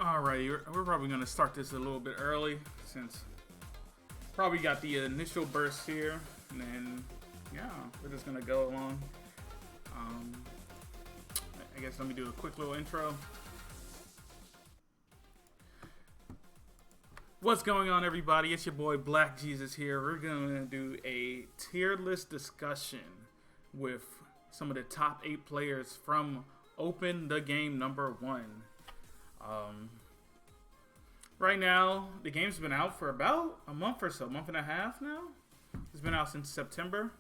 Alrighty, we're probably going to start this a little bit early since probably got the initial burst here, and then, yeah, we're just going to go along. I guess let me do a quick little intro. What's going on, everybody? It's your boy Black Jesus here. We're going to do a tier list discussion with some of the top 8 players from Open the Game #1. Right now, the game's been out for about a month or so, month and a half now. It's been out since September.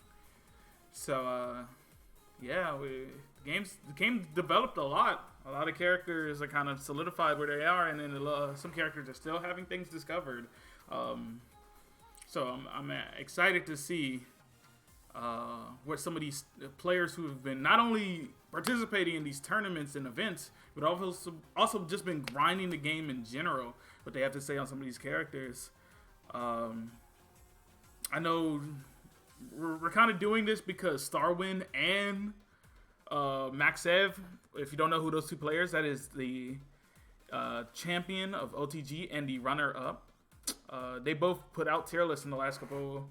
So, yeah, the game developed a lot. A lot of characters are kind of solidified where they are, and then some characters are still having things discovered. So I'm excited to see what some of these players who have been not only participating in these tournaments and events, but also just been grinding the game in general, what they have to say on some of these characters. I know we're kind of doing this because Starwind and Maxev, if you don't know who those two players, that is the champion of OTG and the runner-up. They both put out tier lists in the last couple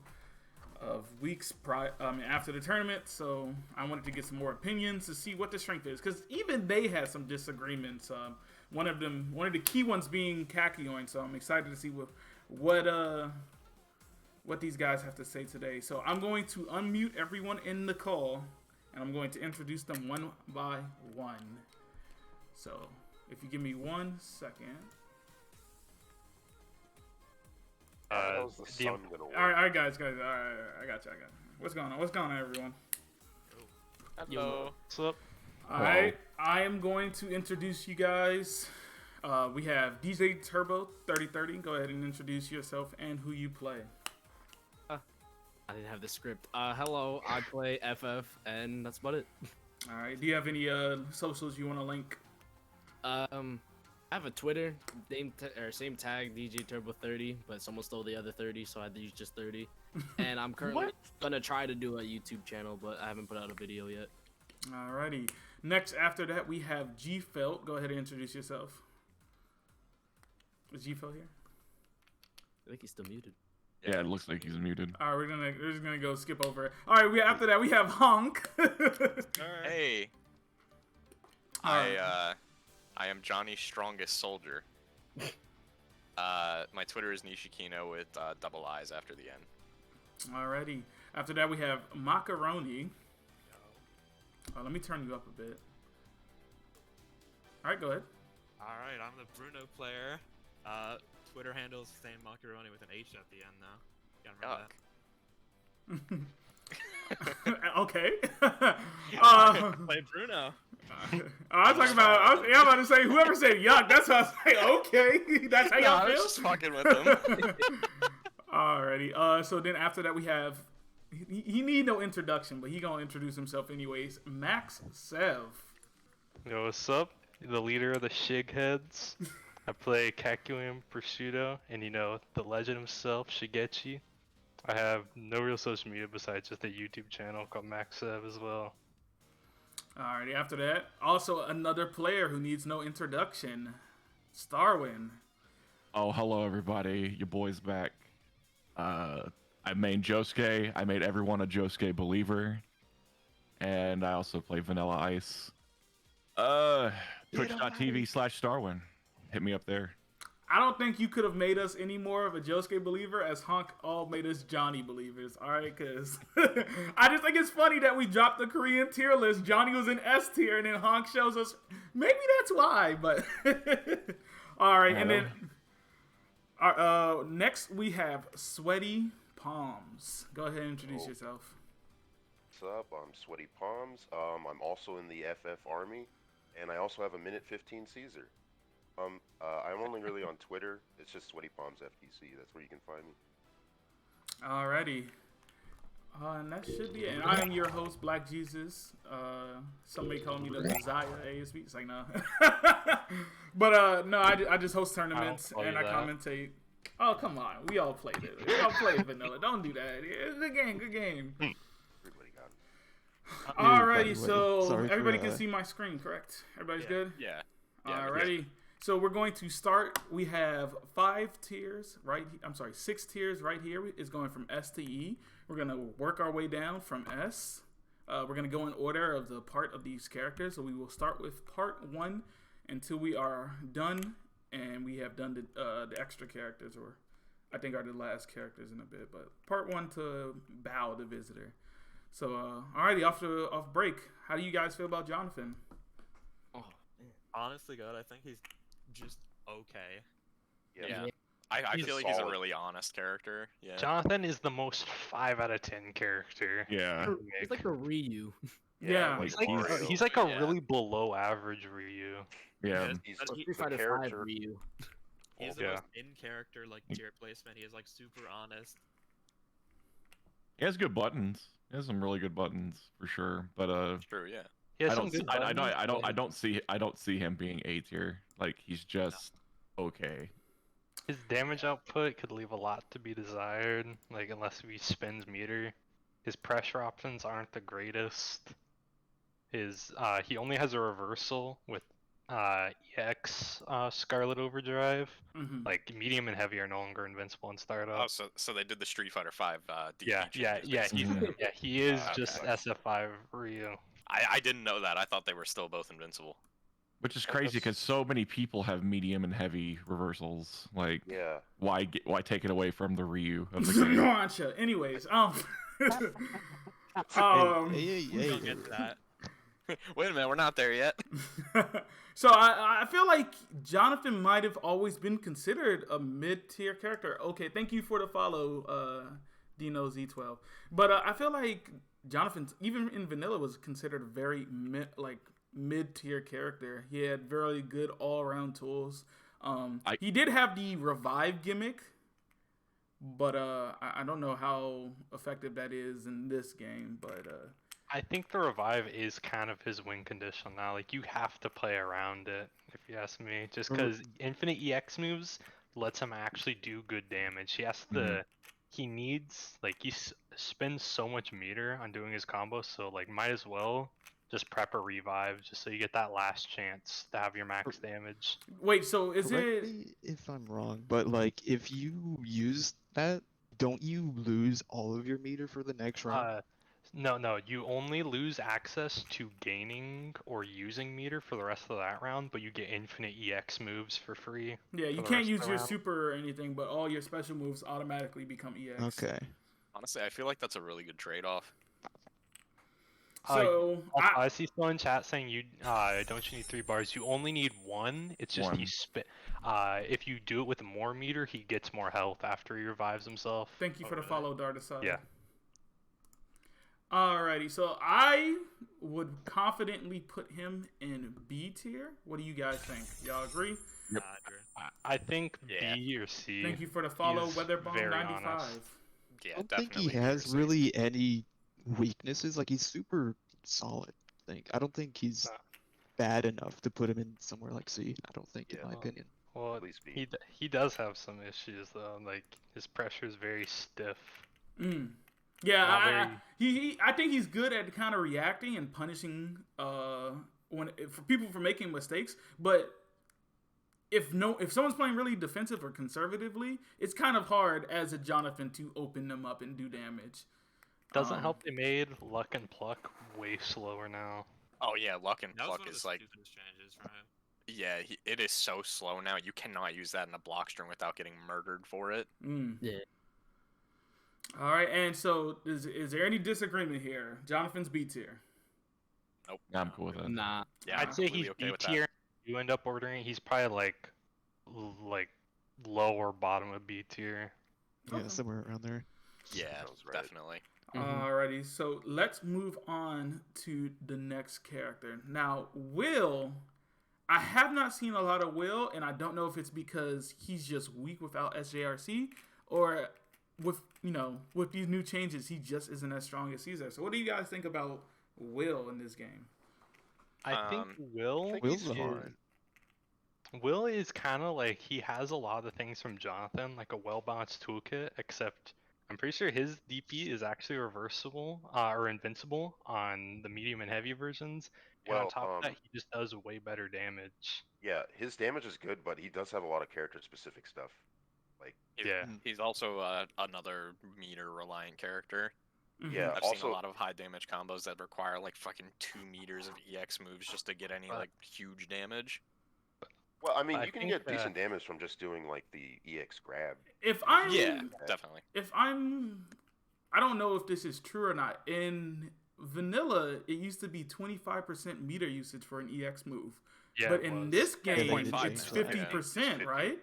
of weeks after the tournament, so I wanted to get some more opinions to see what the strength is, because even they had some disagreements. One of the key ones being Kakyoin, so I'm excited to see what these guys have to say today. So I'm going to unmute everyone in the call, and I'm going to introduce them one by one. So if you give me 1 second. How's the sun gonna work? All right, guys. All right, I got you. What's going on, everyone? Hello. What's up? All right, I am going to introduce you guys. We have DJ Turbo 3030. Go ahead and introduce yourself and who you play. I didn't have the script. Hello, I play FF, and that's about it. All right. Do you have any socials you want to link? I have a Twitter, same tag, DJ Turbo 30, but someone stole the other 30, so I had to use just 30. And I'm currently gonna try to do a YouTube channel, but I haven't put out a video yet. Alrighty. Next, after that, we have G Felt. Go ahead and introduce yourself. Is G Felt here? I think he's still muted. Yeah, it looks like he's muted. All right, we're just gonna go skip over it. All right, after that we have Honk. Hey. I am Johnny's strongest soldier. My Twitter is Nishikino with double I's after the N. Alrighty. After that we have Macaroni. Let me turn you up a bit. All right, go ahead. Alright, I'm the Bruno player. Twitter handle's the same macaroni with an H at the end though. Gotta remember that. Okay. Play Bruno. I was about to say, whoever said yuck, that's how I was like, okay, that's how y'all I was feel? just fucking with him. Alrighty, so then after that we have, he need no introduction, but he gonna introduce himself anyways, Max Sev. Yo, what's up? The leader of the Shig Heads. I play Kakyoin Prosciutto, and the legend himself, Shigechi. I have no real social media besides just a YouTube channel called Maxev as well. Alrighty, after that, also another player who needs no introduction, Starwind. Oh, hello everybody, your boy's back. I main Josuke, I made everyone a Josuke believer. And I also play Vanilla Ice. Twitch.tv/Starwind. Hit me up there. I don't think you could have made us any more of a Josuke believer as Honk all made us Johnny believers, alright? Because I just think it's funny that we dropped the Korean tier list. Johnny was in S tier, and then Honk shows us. Maybe that's why, but. Alright, and then. Next, we have Sweaty Palms. Go ahead and introduce yourself. What's up? I'm Sweaty Palms. I'm also in the FF Army, and I also have a Minute 15 Caesar. I'm only really on Twitter. It's just Sweaty Palms FTC. That's where you can find me. Alrighty. And that should be it. And I am your host, Black Jesus. Somebody call me the Messiah ASB. It's like, no. But, no, I just host tournaments and I commentate. Oh, come on. We all played it. We all played vanilla. Don't do that. It's a good game. Good game. Everybody got it. Alrighty, so everybody can see my screen, correct? Everybody's good? Yeah. Alrighty. So we're going to start. We have 5 tiers, right? I'm sorry, 6 tiers right here. Is going from S to E. We're gonna work our way down from S. We're gonna go in order of the part of these characters. So we will start with part 1 until we are done, and we have done the extra characters, or I think are the last characters in a bit. But part 1 to Bao the Visitor. So alrighty, off break. How do you guys feel about Jonathan? Oh, man. Honestly, good. I think he's just okay. Yeah. I He's feel like he's a solid. really honest character. Yeah. Jonathan is the most 5 out of 10 character. Yeah. It's like a Ryu. Yeah. like He's like- Mario. He's like a Yeah. really below average Ryu. Yeah. He's But Street the Fighter 5 character. Ryu. He's the Yeah. most in character like tier placement. He is like super honest. He has good buttons. He has some really good buttons for sure. But True. Yeah. He has I some don't. See, good I buttons, I don't see him being A tier. Like he's just okay. His damage output could leave a lot to be desired, like unless he spins meter. His pressure options aren't the greatest. He only has a reversal with EX Scarlet Overdrive. Mm-hmm. Like medium and heavy are no longer invincible in startup. Oh, so they did the Street Fighter 5 DP yeah, changes, yeah, basically. he is Okay. just SF5 Ryu. I didn't know that. I thought they were still both invincible. Which is crazy because so many people have medium and heavy reversals. Like, Yeah. why take it away from the Ryu of the game? Narancia. Anyways, We'll get to that. Wait a minute, we're not there yet. So I feel like Jonathan might have always been considered a mid-tier character. Okay, thank you for the follow, Dino Z12. But I feel like Jonathan, even in vanilla, was considered a very mid-tier character. He had very good all-around tools. He did have the revive gimmick, but I don't know how effective that is in this game. But I think the revive is kind of his win condition now. Like you have to play around it, if you ask me. Just because infinite EX moves lets him actually do good damage. He has to. He needs he spends so much meter on doing his combo, so like might as well just prep a revive just so you get that last chance to have your max damage. wait, so is Correct it? me if I'm wrong, but like if you use that, don't you lose all of your meter for the next round? No, you only lose access to gaining or using meter for the rest of that round, but you get infinite EX moves for free. Yeah, you for the can't rest of use the your round. super or anything, but all your special moves automatically become EX. Okay. Honestly, I feel like that's a really good trade-off. So I see someone in chat saying you don't you need 3 bars? You only need 1. It's just he if you do it with more meter, he gets more health after he revives himself. thank you for the really? follow, Dartaside. Yeah. Alrighty, so I would confidently put him in B tier. What do you guys think? Y'all agree? Yep. Drew. I think Yeah. B or C. Thank you for the follow, is Weatherbomb very 95. honest. Yeah, I don't definitely. think he has really any weaknesses. Like he's super solid. I don't think he's No. bad enough to put him in somewhere like C. I don't think, in Yeah. my opinion. Well, At least B. he does have some issues though. Like his pressure is very stiff. Yeah, Not I think he's good at kind of reacting and punishing for people for making mistakes. But if someone's playing really defensive or conservatively, it's kind of hard as a Jonathan to open them up and do damage. Doesn't help they made Luck and Pluck way slower now. Oh yeah, Luck and That was Pluck one of is the like, stupidest changes for him. yeah, it is so slow now. You cannot use that in a block string without getting murdered for it. Yeah. All right, and so is there any disagreement here? Jonathan's B tier. Nope. Yeah, I'm cool with that. Nah. Yeah, I'd I'm say completely he's okay B with that. tier. You end up ordering, he's probably like lower bottom of B tier. Yeah, Okay. somewhere around there. Yeah, Sounds right. definitely. Alrighty, so let's move on to the next character. Now, Will, I have not seen a lot of Will, and I don't know if it's because he's just weak without SJRC, or with these new changes, he just isn't as strong as Caesar. So, what do you guys think about Will in this game? I think Will Will's is, hard. Will is kind of like he has a lot of things from Jonathan, like a well-balanced toolkit, except I'm pretty sure his DP is actually reversible or invincible on the medium and heavy versions. And on Well, top of that, he just does way better damage. yeah, his damage is good, but he does have a lot of character-specific stuff. Like, Yeah. He's also another meter reliant character. Mhm. yeah, I've also, seen a lot of high damage combos that require like fucking 2 meters of EX moves just to get any like huge damage. well, I mean, I you can think get that- decent damage from just doing like the EX grab. If I'm Yeah, definitely. I don't know if this is true or not. In vanilla, it used to be 25% meter usage for an EX move. Yeah, but it in was. this game, 25%, it's I think. 50%, right?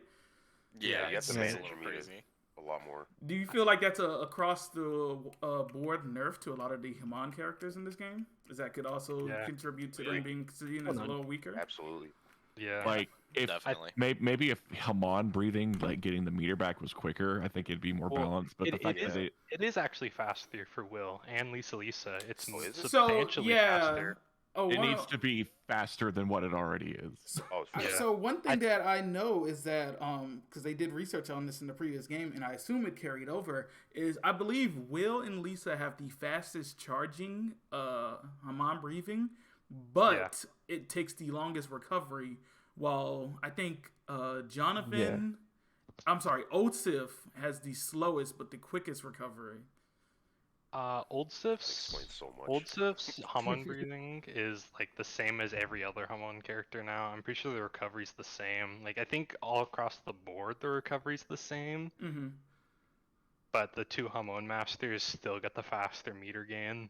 Yeah, you have to it's manage a little your meter crazy. a lot more. Do you feel like that's a across the board nerf to a lot of the Hamon characters in this game? Is that could also Yeah. contribute to Really? them being seen as a little weaker? Absolutely. Yeah. Like if Definitely. maybe if Hamon breathing, like getting the meter back, was quicker, I think it'd be more Well, balanced. But the fact that it is actually faster for Will and Lisa. It's Oh, is it? So substantially yeah. faster. Oh, it one needs of- to be faster than what it already is. Oh, it's Yeah. So one thing that I know is that because they did research on this in the previous game, and I assume it carried over, is I believe Will and Lisa have the fastest charging Hamon breathing, but it takes the longest recovery. While I think Jonathan, I'm sorry, Oatsif has the slowest but the quickest recovery. Old That Sif's explains so much. Old Sif's Hamon breathing is like the same as every other Hamon character now. I'm pretty sure the recovery's the same. Like I think all across the board the recovery's the same, Mm-hmm. but the two Hamon masters still get the faster meter gain.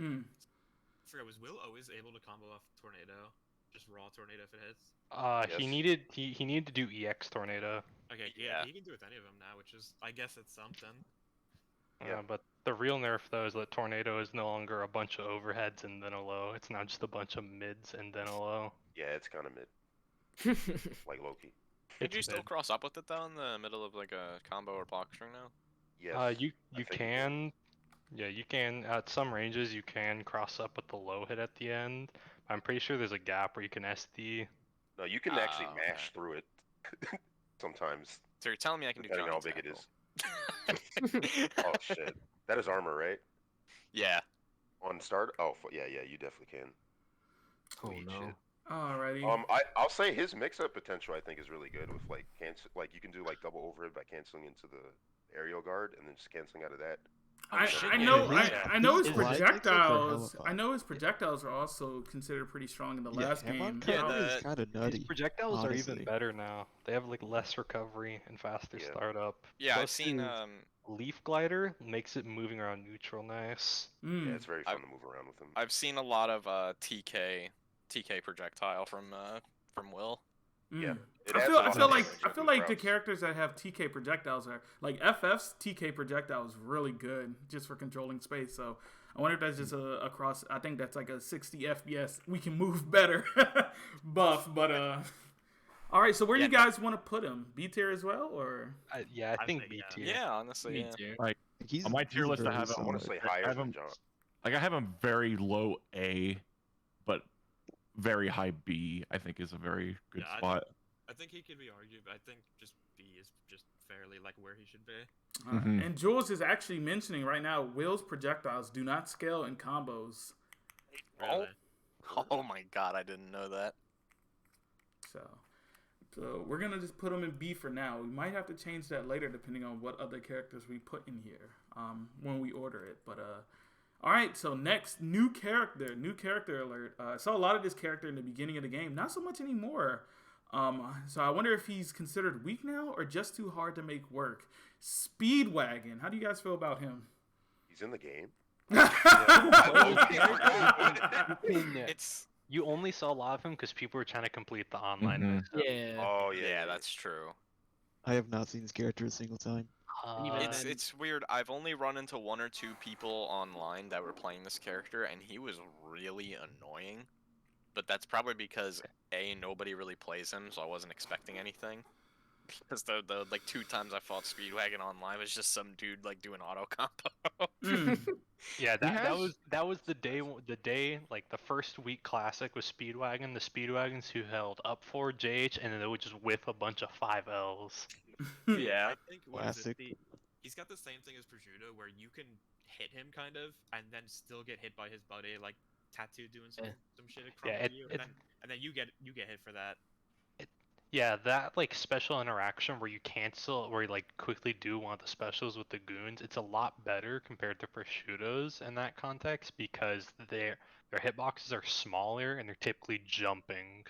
Mm. I forgot, was Will always able to combo off Tornado? Just raw Tornado if it hits? He Yes. needed to do EX Tornado. Okay, Yeah. he can do it with any of them now, which is, I guess it's something. Yeah. But the real nerf though is that Tornado is no longer a bunch of overheads and then a low. It's now just a bunch of mids and then a low. Yeah, it's kind of mid, like Loki. Could you It's still mid. cross up with it though in the middle of like a combo or block string now? Yes. You I think can, yeah, you can at some ranges you can cross up with the low hit at the end. I'm pretty sure there's a gap where you can SD. No, you can actually okay. mash through it. Sometimes, So you're telling me I can do depending on how Johnny big it is. Tackle. Oh shit, that is armor, right? Yeah. On start? Oh, yeah, you definitely can. Oh Sweet no. shit. Alrighty. I'll say his mix-up potential I think is really good with like you can do like double overhead by canceling into the aerial guard and then just canceling out of that. I yeah, know yeah. I know his His line projectiles. takes up for I know his projectiles are also considered pretty strong in the last game. Yeah, Hamon the- is kind of nutty. His projectiles are even honestly. better now. They have like less recovery and faster Yeah. startup. Yeah, I've Plus seen his leaf glider makes it moving around neutral nice. Mm. Yeah, it's very fun to move around with him. I've seen a lot of TK projectile from Will. Yeah. Mm. It I adds feel a lot of like damage I with feel these like the rounds. characters that have TK projectiles are like FF's TK projectile is really good just for controlling space. So I wonder if that's just a across. I think that's like a 60 FPS. We can move better buff, but All right, so where Yeah, you guys want to put him? B tier as well, or Yeah, I I think think, B yeah. tier. Yeah, honestly. Me Yeah. too. He's, On my tier he's list, I very have him- I want to solid. say I higher have than him- John. Like I have him very low A, but very high B. I think is a very good Yeah, spot. I think he could be argued, but I think just B is just fairly like where he should be. Mhm. And Jules is actually mentioning right now Will's projectiles do not scale in combos. Really. Oh my god, I didn't know that. So we're gonna just put him in B for now. We might have to change that later depending on what other characters we put in here when we order it. But all right. So next, new character alert. I saw a lot of this character in the beginning of the game, not so much anymore. So I wonder if he's considered weak now or just too hard to make work. Speedwagon. How do you guys feel about him? He's in the game. It's You only saw a lot of him because people were trying to complete the online. Mhm. missions. Yeah. Oh yeah, yeah, that's true. I have not seen his character a single time. And even It's then- it's weird. I've only run into 1 or 2 people online that were playing this character, and he was really annoying. But that's probably because A, nobody really plays him, so I wasn't expecting anything. Because the like 2 times I fought Speedwagon online was just some dude like doing auto combo. Mm. Yeah, He that has- was the day like the first week classic was Speedwagon. The Speedwagons who held up for JH and then they would just whiff a bunch of 5Ls. Yeah. I think what is it, Classic. he's got the same thing as Prosciutto, where you can hit him kind of, and then still get hit by his buddy, like Tattoo doing some shit across you, and then you get hit for that. Yeah, that like special interaction where you cancel, where you like quickly do one of the specials with the goons, it's a lot better compared to Prosciutto's in that context because their hitboxes are smaller and they're typically jumping.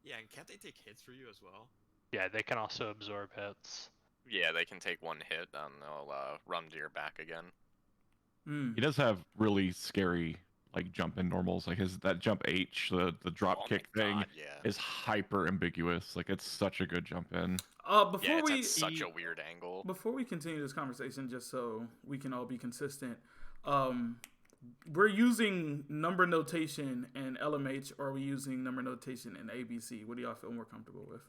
Yeah, and can't they take hits for you as well? Yeah, they can also absorb hits. Yeah, they can take one hit and they'll run to your back again. He does have really scary like jump in normals, like that jump H, the drop kick thing is hyper ambiguous. Like it's such a good jump in. Before it's at such a weird angle. Before we continue this conversation, just so we can all be consistent, we're using number notation in LMH, or are we using number notation in ABC? What do y'all feel more comfortable with?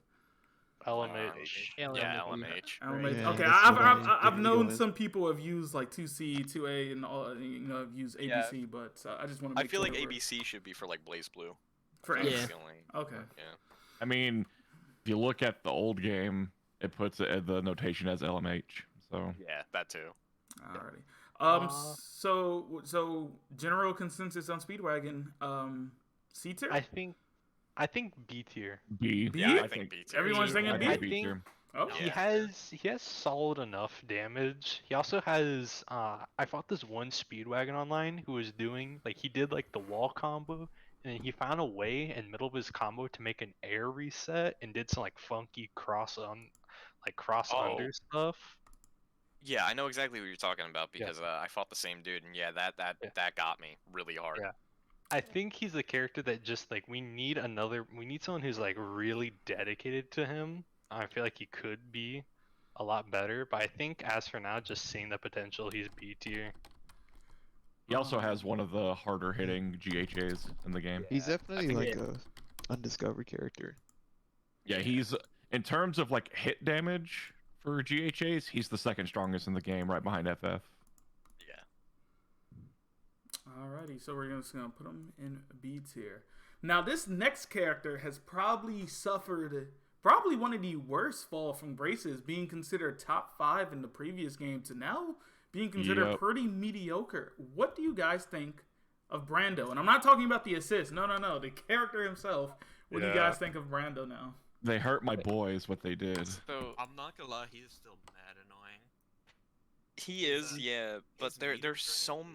LMH. Yeah, LMH. LMH. Yeah, Okay, that's I've known some people have used like 2C, 2A, and all, have used ABC, but I just want to. I feel like ABC should be for like Blaze Blue. For Okay. Yeah. I mean, if you look at the old game, it puts the notation as LMH. So yeah, that too. Alrighty. So general consensus on Speedwagon. C tier. I think B tier. B. Yeah, I think B tier. Everyone's thinking B. I think he has solid enough damage. He also has I fought this one Speedwagon online who was doing like he did like the wall combo and he found a way in the middle of his combo to make an air reset and did some like funky cross under stuff. Yeah, I know exactly what you're talking about because I fought the same dude and that got me really hard. Yeah. I think he's a character that just like we need someone who's like really dedicated to him. I feel like he could be a lot better, but I think as for now, just seeing the potential, he's B tier. He also has one of the harder hitting GHAs in the game. He's definitely like a undiscovered character. Yeah, he's in terms of like hit damage for GHAs, he's the second strongest in the game, right behind FF. Alrighty, so we're just gonna put him in B tier. Now, this next character has probably suffered one of the worst fall from graces, being considered top 5 in the previous game to now being considered pretty mediocre. What do you guys think of Brando? And I'm not talking about the assist. No, the character himself. What do you guys think of Brando now? They hurt my boys. What they did. So I'm not gonna lie, he's still mad annoying. He is, but there's so.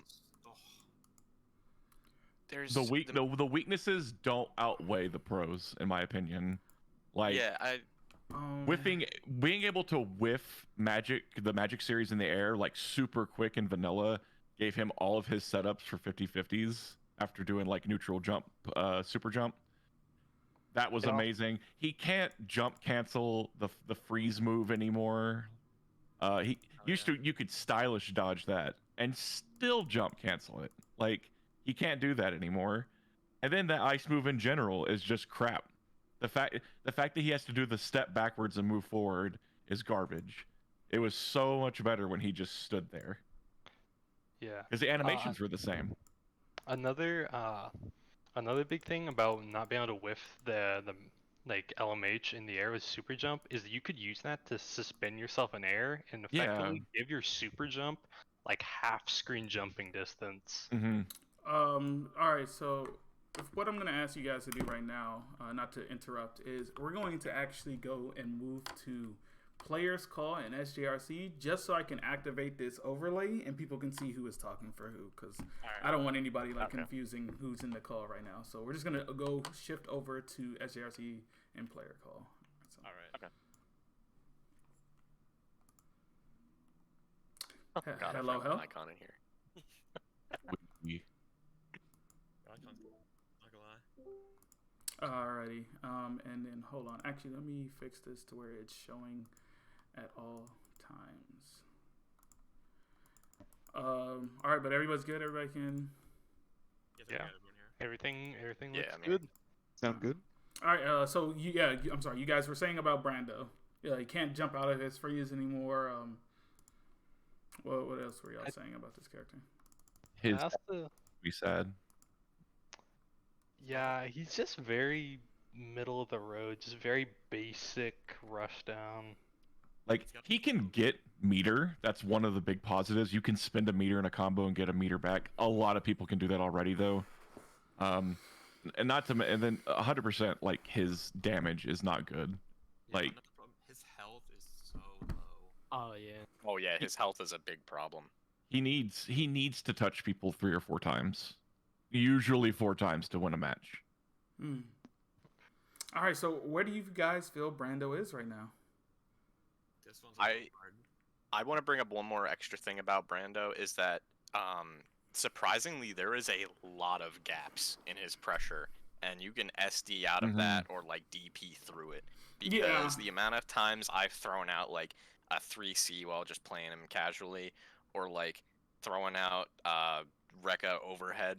The weaknesses don't outweigh the pros, in my opinion. Like, being able to whiff the magic series in the air like super quick and vanilla gave him all of his setups for 50/50s after doing like neutral jump, super jump. That was amazing. He can't jump cancel the freeze move anymore. You could stylish dodge that and still jump cancel it. Like, he can't do that anymore. And then the ice move in general is just crap. The fact that he has to do the step backwards and move forward is garbage. It was so much better when he just stood there. Yeah. Because the animations were the same. Another big thing about not being able to whiff the like LMH in the air with super jump is that you could use that to suspend yourself in air and effectively give your super jump like half screen jumping distance. Mm-hmm. Alright, so what I'm going to ask you guys to do right now, not to interrupt, is we're going to actually go and move to Players Call and SJRC just so I can activate this overlay and people can see who is talking for who, because I don't want anybody confusing who's in the call right now. So we're just going to go shift over to SJRC and Player Call. So. Alright. Okay. God, Hello. Icon in here. Alrighty, and then hold on. Actually, let me fix this to where it's showing at all times. Alright, but everybody's good. Everybody can. Yeah. Everything looks good. Sound good? Alright. So I'm sorry. You guys were saying about Brando. Yeah, he can't jump out of his freeze anymore. What else were y'all saying about this character? Be sad. Yeah, he's just very middle of the road, just very basic rush down. Like, he can get meter. That's one of the big positives. You can spend a meter in a combo and get a meter back. A lot of people can do that already, though. And not to, and then 100%, like, his damage is not good. Yeah, Like, another problem, his health is so low. Oh yeah. Oh yeah, his health is a big problem. he needs to touch people 3 or 4 times, usually 4 times to win a match. All right, so where do you guys feel Brando is right now? This one's I- hard. I want to bring up one more extra thing about Brando is that surprisingly there is a lot of gaps in his pressure, and you can SD out of that or like DP through it, because the amount of times I've thrown out like a 3C while just playing him casually, or like throwing out Rekka overhead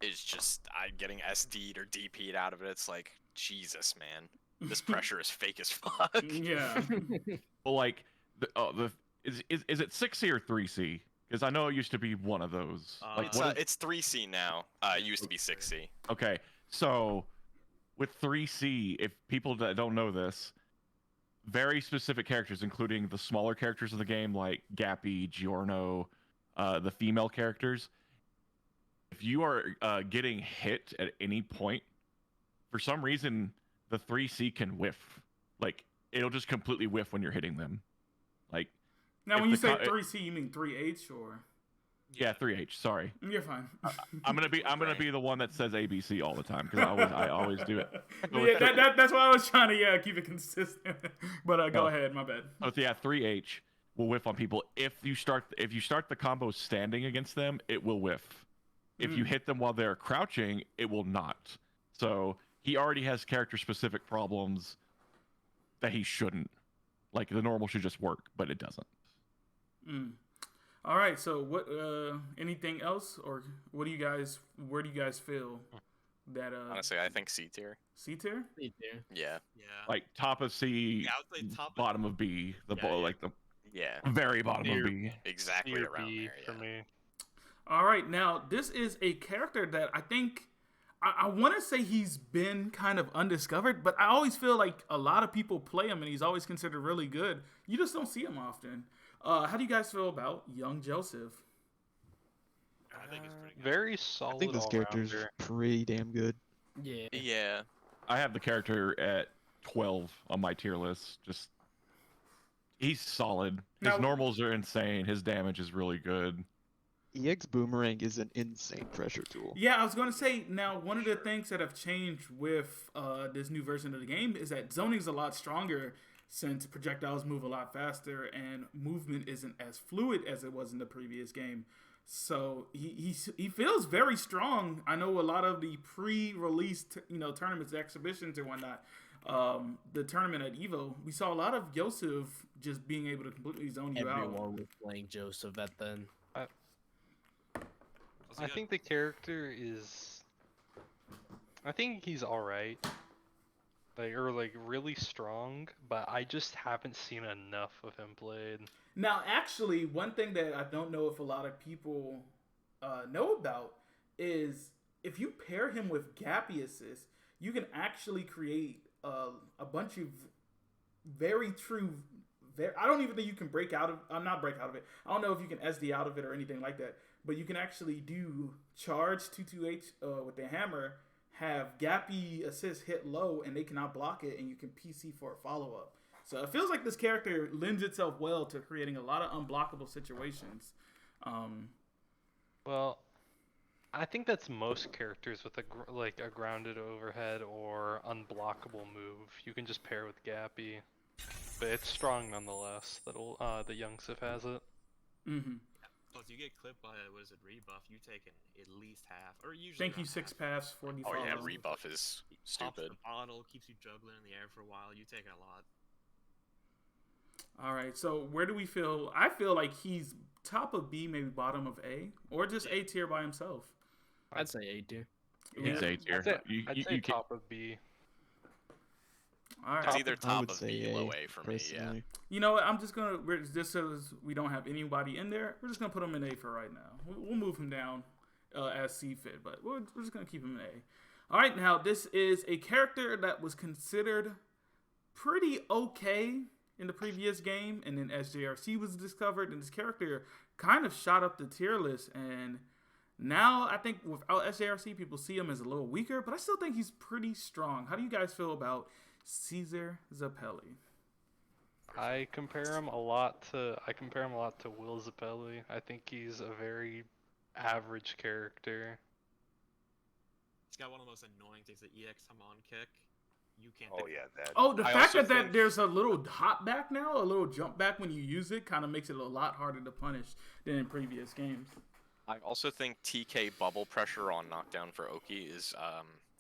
is just getting SD'd or DP'd out of it. It's like, Jesus, man, this pressure is fake as fuck. Yeah. Well, like, is it 6C or 3C? Because I know it used to be one of those. Like, It's 3C now. It used to be 6C. Okay, so with 3C, if people that don't know this, very specific characters, including the smaller characters of the game, like Gappy, Giorno, the female characters, if you are getting hit at any point, for some reason, the 3C can whiff. Like, it'll just completely whiff when you're hitting them. Like, Now, when you say 3C, you mean 3H or? Yeah, 3H. Sorry, You're fine. I'm gonna be the one that says ABC all the time because I always do it. Yeah, that's why I was trying to keep it consistent. But go ahead, my bad. So yeah, 3H will whiff on people if you start the combo standing against them, it will whiff. If you hit them while they're crouching, it will not. So he already has character specific problems that he shouldn't. Like, the normal should just work, but it doesn't. All right, so what? Anything else, or what do you guys? Where do you guys feel that? Honestly, I think C tier. C tier. Yeah. Yeah. Like, top of C, Yeah, I would say top. bottom of B, like the Yeah. very bottom of B. Exactly Tier around B there. for me. All right, now this is a character that I think I want to say he's been kind of undiscovered, but I always feel like a lot of people play him and he's always considered really good. You just don't see him often. How do you guys feel about young Joseph? I think it's pretty good. Very solid. I think this character's all-rounder. pretty damn good. Yeah. Yeah. I have the character at 12 on my tier list. Just, he's solid. His Now- normals are insane. His damage is really good. EX Boomerang is an insane pressure tool. Yeah, I was going to say, now, one of the things that have changed with this new version of the game is that zoning's a lot stronger since projectiles move a lot faster and movement isn't as fluid as it was in the previous game. So he feels very strong. I know a lot of the pre-release tournaments, exhibitions and whatnot, the tournament at Evo, we saw a lot of Joseph just being able to completely zone you out. Everyone was playing Joseph at then. I think the character is. I think he's alright. Like really strong, but I just haven't seen enough of him played. Now, actually, one thing that I don't know if a lot of people know about is if you pair him with Gappy assist, you can actually create a bunch of very true. I don't even think you can break out of. I'm not break out of it. I don't know if you can SD out of it or anything like that. But you can actually do charge 22H with the hammer, have Gappy assist hit low, and they cannot block it, and you can PC for a follow up. So it feels like this character lends itself well to creating a lot of unblockable situations. Well, I think that's most characters with a grounded overhead or unblockable move. You can just pair with Gappy, but it's strong nonetheless. That young Sif has it. Mm-hmm. Plus, you get clipped by rebuff, you take at least half, or usually. Thank you, around 6 half. paths for the Oh yeah, follow. rebuff is Pops stupid. the bottle, keeps you juggling in the air for a while. You take a lot. All right, so where do we feel? I feel like he's top of B, maybe bottom of A, or just A tier by himself. I'd say A tier. He's A tier. I'd say top of B. All right. It's either I top would of say B, A, low A for me. Yeah. personally. You know what? I'm just gonna just so we don't have anybody in there. We're just gonna put him in A for right now. We'll move him down as C fit, but we're just gonna keep him in A. All right, now this is a character that was considered pretty okay in the previous game, and then SJRC was discovered, and this character kind of shot up the tier list. And now I think without SJRC, people see him as a little weaker, but I still think he's pretty strong. How do you guys feel about Gyro Zeppeli? I compare him a lot to Will Zeppeli. I think he's a very average character. He's got one of the most annoying things, the EX Hamon kick. You can't. Oh yeah, that. Oh, the I fact also that think- there's a little hop back now, a little jump back when you use it, kind of makes it a lot harder to punish than in previous games. I also think TK bubble pressure on knockdown for Oki is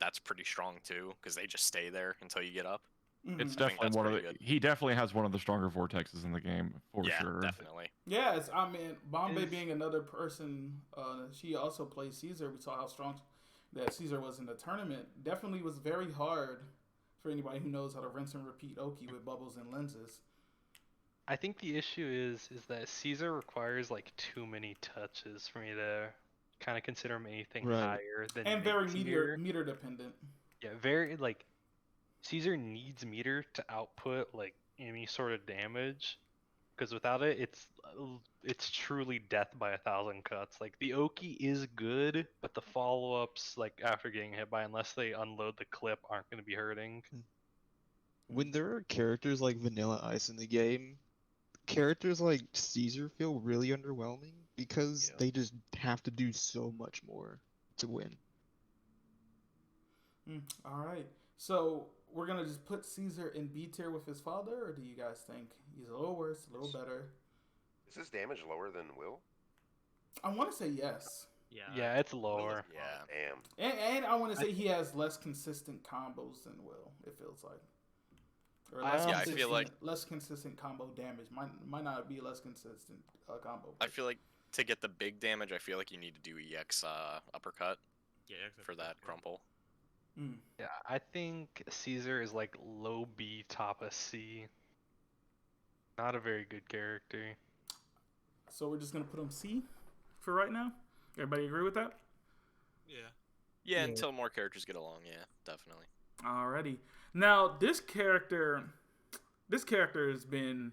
that's pretty strong too, because they just stay there until you get up. It's I think definitely that's one of pretty the. good. He definitely has one of the stronger vortexes in the game for Yeah, sure. definitely. Yes, I mean, Bombay Is- being another person, she also plays Caesar. We saw how strong that Caesar was in the tournament. Definitely was very hard for anybody who knows how to rinse and repeat Oki with bubbles and lenses. I think the issue is that Caesar requires like too many touches for me to kind of consider him anything Right. higher than And very mid-tier. meter dependent. Yeah, very like Caesar needs meter to output like any sort of damage, because without it, it's truly death by 1,000 cuts. Like the Oki is good, but the follow-ups like after getting hit by, unless they unload the clip, aren't going to be hurting. When there are characters like Vanilla Ice in the game, characters like Caesar feel really underwhelming because Yeah. they just have to do so much more to win. All right. So we're going to just put Caesar in B tier with his father, or do you guys think he's a little worse, a little better? Is his damage lower than Will? I want to say yes. Yeah. Yeah, it's Will lower. is- Yeah. Damn. And I want to say he has less consistent combos than Will, it feels like. Or I Yeah, I feel like- less consistent combo damage. Might not be less consistent combo. I feel like to get the big damage, I feel like you need to do EX uppercut Yeah, except for that crumple. Yeah, I think Caesar is like low B, top of C. Not a very good character. So we're just going to put him C for right now? Everybody agree with that? Yeah. Yeah, until more characters get along. Yeah, definitely. Alrighty. Now this character has been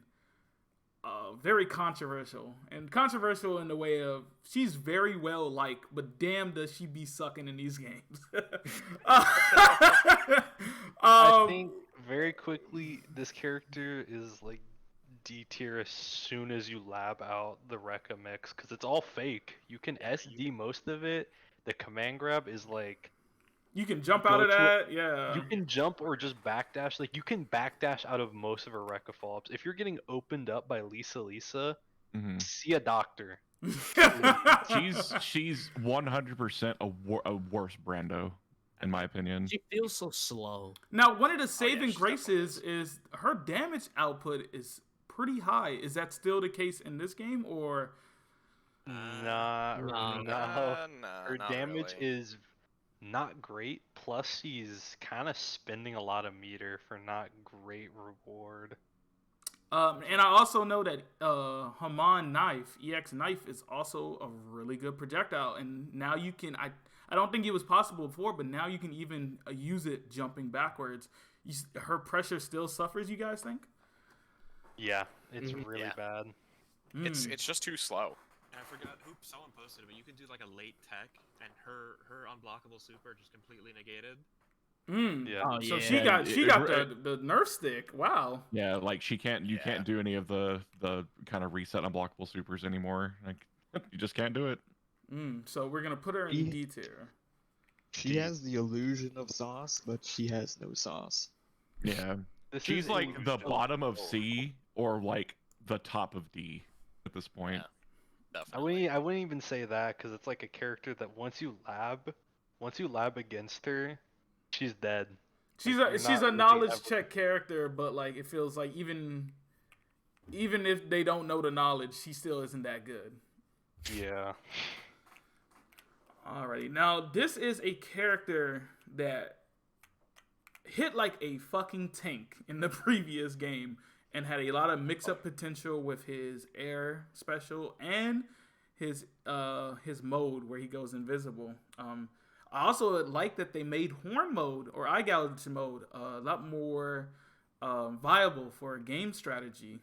very controversial, and controversial in the way of she's very well liked, but damn does she be sucking in these games. I think very quickly this character is like D tier as soon as you lab out the Rekka mix, because it's all fake. You can SD most of it. The command grab is like you can jump out of go to that, yeah. you can jump or just backdash. Like you can backdash out of most of her Rekka follow-ups. If you're getting opened up by Lisa, Mhm. see a doctor. She's 100% a worse Brando, in my opinion. She feels so slow. Now, one of the saving she graces is her damage output is pretty high. Is that still the case in this game, or? Nah, no. Nah, Her not damage really. is not great. Plus, she's kind of spending a lot of meter for not great reward. And I also know that Haman knife, EX knife, is also a really good projectile. And now you can, I don't think it was possible before, but now you can even use it jumping backwards. Her pressure still suffers, you guys think? Yeah, it's Mhm. really Yeah. bad. It's just too slow. And I forgot who someone posted it, but you can do like a late tech, and her unblockable super just completely negated. Yeah. Oh, So yeah. she got it- the nerf stick. Wow. Yeah, like you Yeah. can't do any of the kind of reset unblockable supers anymore. Like you just can't do it. So we're gonna put her in She- D tier. She has the illusion of sauce, but she has no sauce. Yeah. This She's is like the illusion. bottom of C or like the top of D at this point. Yeah. Definitely. I wouldn't even say that, because it's like a character that once you lab against her, she's dead. She's Like, a you're she's not a really knowledge ever- check character, but like it feels like even if they don't know the knowledge, she still isn't that good. Yeah. Alrighty, now this is a character that hit like a fucking tank in the previous game and had a lot of mix-up potential with his air special and his mode where he goes invisible. I also like that they made horn mode or eye gouge mode a lot more viable for a game strategy.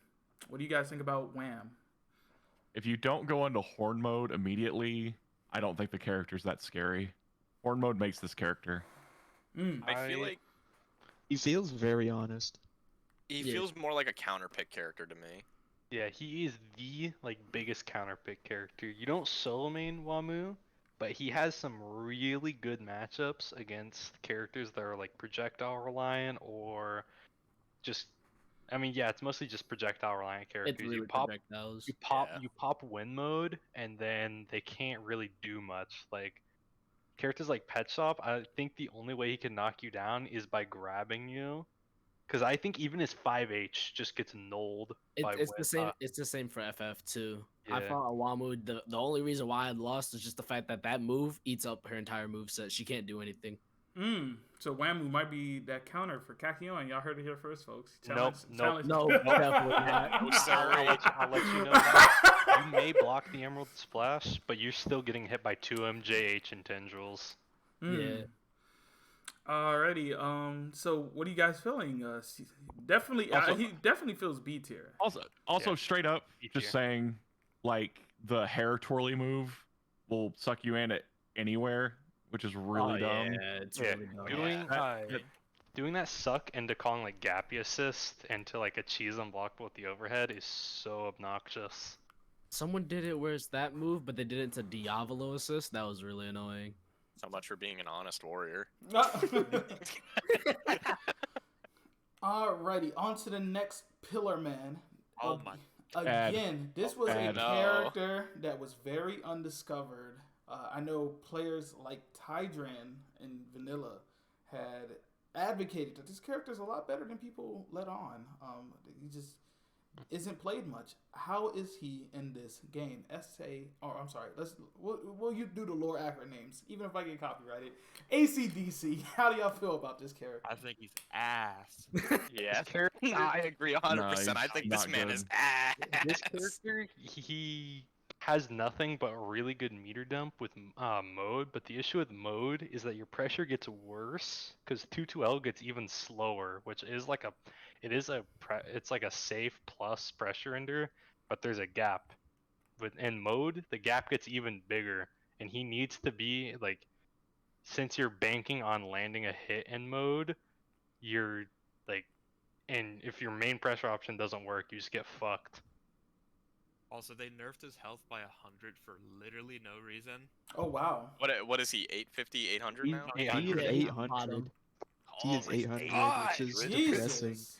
What do you guys think about Wham? If you don't go into horn mode immediately, I don't think the character's that scary. Horn mode makes this character. I feel like He feels very honest. he Yeah. feels more like a counter pick character to me. Yeah, he is the biggest counter pick character. You don't solo main Wamuu, but he has some really good matchups against characters that are like projectile reliant or just. I mean, yeah, it's mostly just projectile reliant characters. It's really you pop, projectiles. Yeah. you pop win mode, and then they can't really do much. Like characters like Petshop, I think the only way he can knock you down is by grabbing you. Because I think even his 5H just gets nulled by It's the win- same. It's the same for FF too. I Yeah. fought a Wamuu. The only reason why I lost is just the fact that move eats up her entire moveset. She can't do anything. So Wamuu might be that counter for Kakyoin. Y'all heard it here first, folks. Nope. No, definitely not. No, sir. I'll let you know that. You may block the Emerald Splash, but you're still getting hit by 2 MJH and Tendrils. Yeah. Alrighty. So what are you guys feeling? Definitely. Also- He definitely feels B tier. Also, Yeah. straight up, B just tier. saying, like the hair twirly move will suck you in at anywhere, which is really dumb. Yeah, it's Yeah, really dumb. doing That- doing that suck into calling like Gappy assist into like a cheese unblockable with the overhead is so obnoxious. Someone did it where it's that move, but they did it to Diavolo assist. That was really annoying. So much for being an honest warrior. Alrighty, on to the next Pillar Man. Oh my. Again, this was a Bad. No. character that was very undiscovered. I know players like Tydran and Vanilla had advocated that this character is a lot better than people let on. He just isn't played much. How is he in this game? I'm sorry. We'll you do the lore accurate names, even if I get copyrighted. ACDC. How do y'all feel about this character? I think he's ass. Yeah, I agree 100%. I he's think this not man good. is ass. This character, he has nothing but really good meter dump with mode, but the issue with mode is that your pressure gets worse because 2-2L gets even slower, which is like it's like a safe plus pressure ender, but there's a gap. In mode, the gap gets even bigger, and he needs to be like, since you're banking on landing a hit in mode, you're like, and if your main pressure option doesn't work, you just get fucked. Also, they nerfed his health by 100 for literally no reason. Oh wow. What is he? 850, 800 now? He is 800. 800. He is Oh my 800, God, which is really? depressing. Jesus.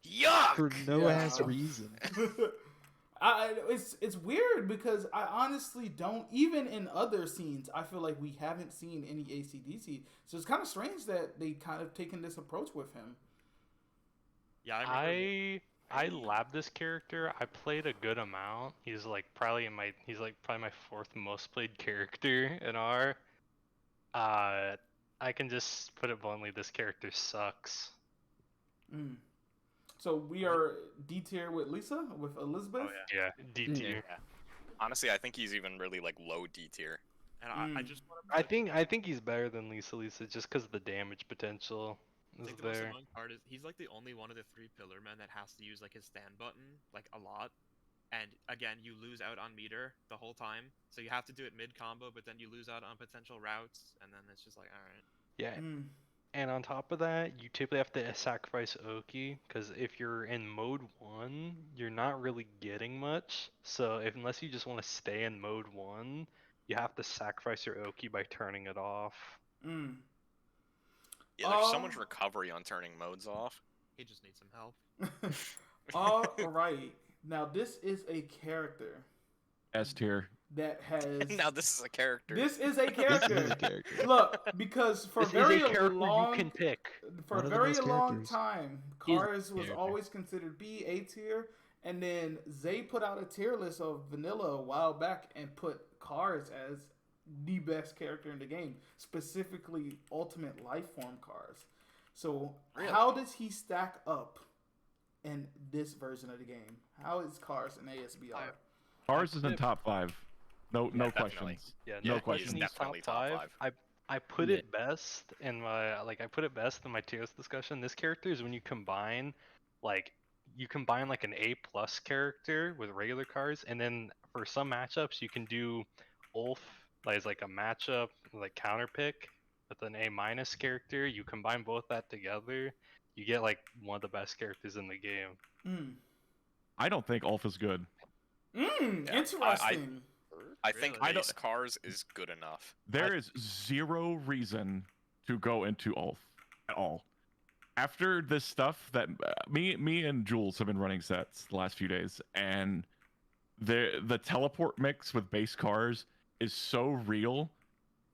Yuck! For no Yeah. ass reason. It's weird because I honestly don't, even in other scenes, I feel like we haven't seen any ACDC. So it's kind of strange that they kind of taken this approach with him. Yeah, I remember. I labbed this character. I played a good amount. He's like probably my 4th most played character in R. I can just put it bluntly, this character sucks. So we are D tier with Lisa, with Elizabeth. Oh, Yeah, D tier. Yeah. Honestly, I think he's even really like low D tier. And I just want to. I think he's better than Lisa just because the damage potential is Like, the most there. annoying part is he's like the only one of the 3 pillar men that has to use like his stand button like a lot, and again you lose out on meter the whole time, so you have to do it mid combo, but then you lose out on potential routes, and then it's just like all right. Yeah, Mm. and on top of that, you typically have to sacrifice Oki, because if you're in mode 1, you're not really getting much. So unless you just want to stay in mode 1, you have to sacrifice your Oki by turning it off. Mm. Yeah, there's so much recovery on turning modes off. He just needs some help. All right. Now this is a character S tier. that has. Now this is a character. This is a This is character. a character. Look, because for This very is a character long, you can pick. for One a of the very best long characters. time, He's a Cars was character. always considered B, A tier, and then Zay put out a tier list of Vanilla a while back and put Cars as the best character in the game, specifically Ultimate Lifeform Cars. So Really? how does he stack up in this version of the game? How is Cars in ASBR? Ours is in top 5. No definitely. questions. Yeah, No he's question. definitely top 5. I put Yeah. it best in my tier list discussion. This character is when you combine like you combine like an A plus character with regular cards, and then for some matchups you can do Ulf as like a matchup like counter pick with an A minus character. You combine both that together, you get like one of the best characters in the game. Mm. I don't think Ulf is good. Yeah, Interesting. I think Really? base cars is good enough. There is zero reason to go into Ulf at all. After this stuff that me and Jules have been running sets the last few days, and the teleport mix with base cars is so real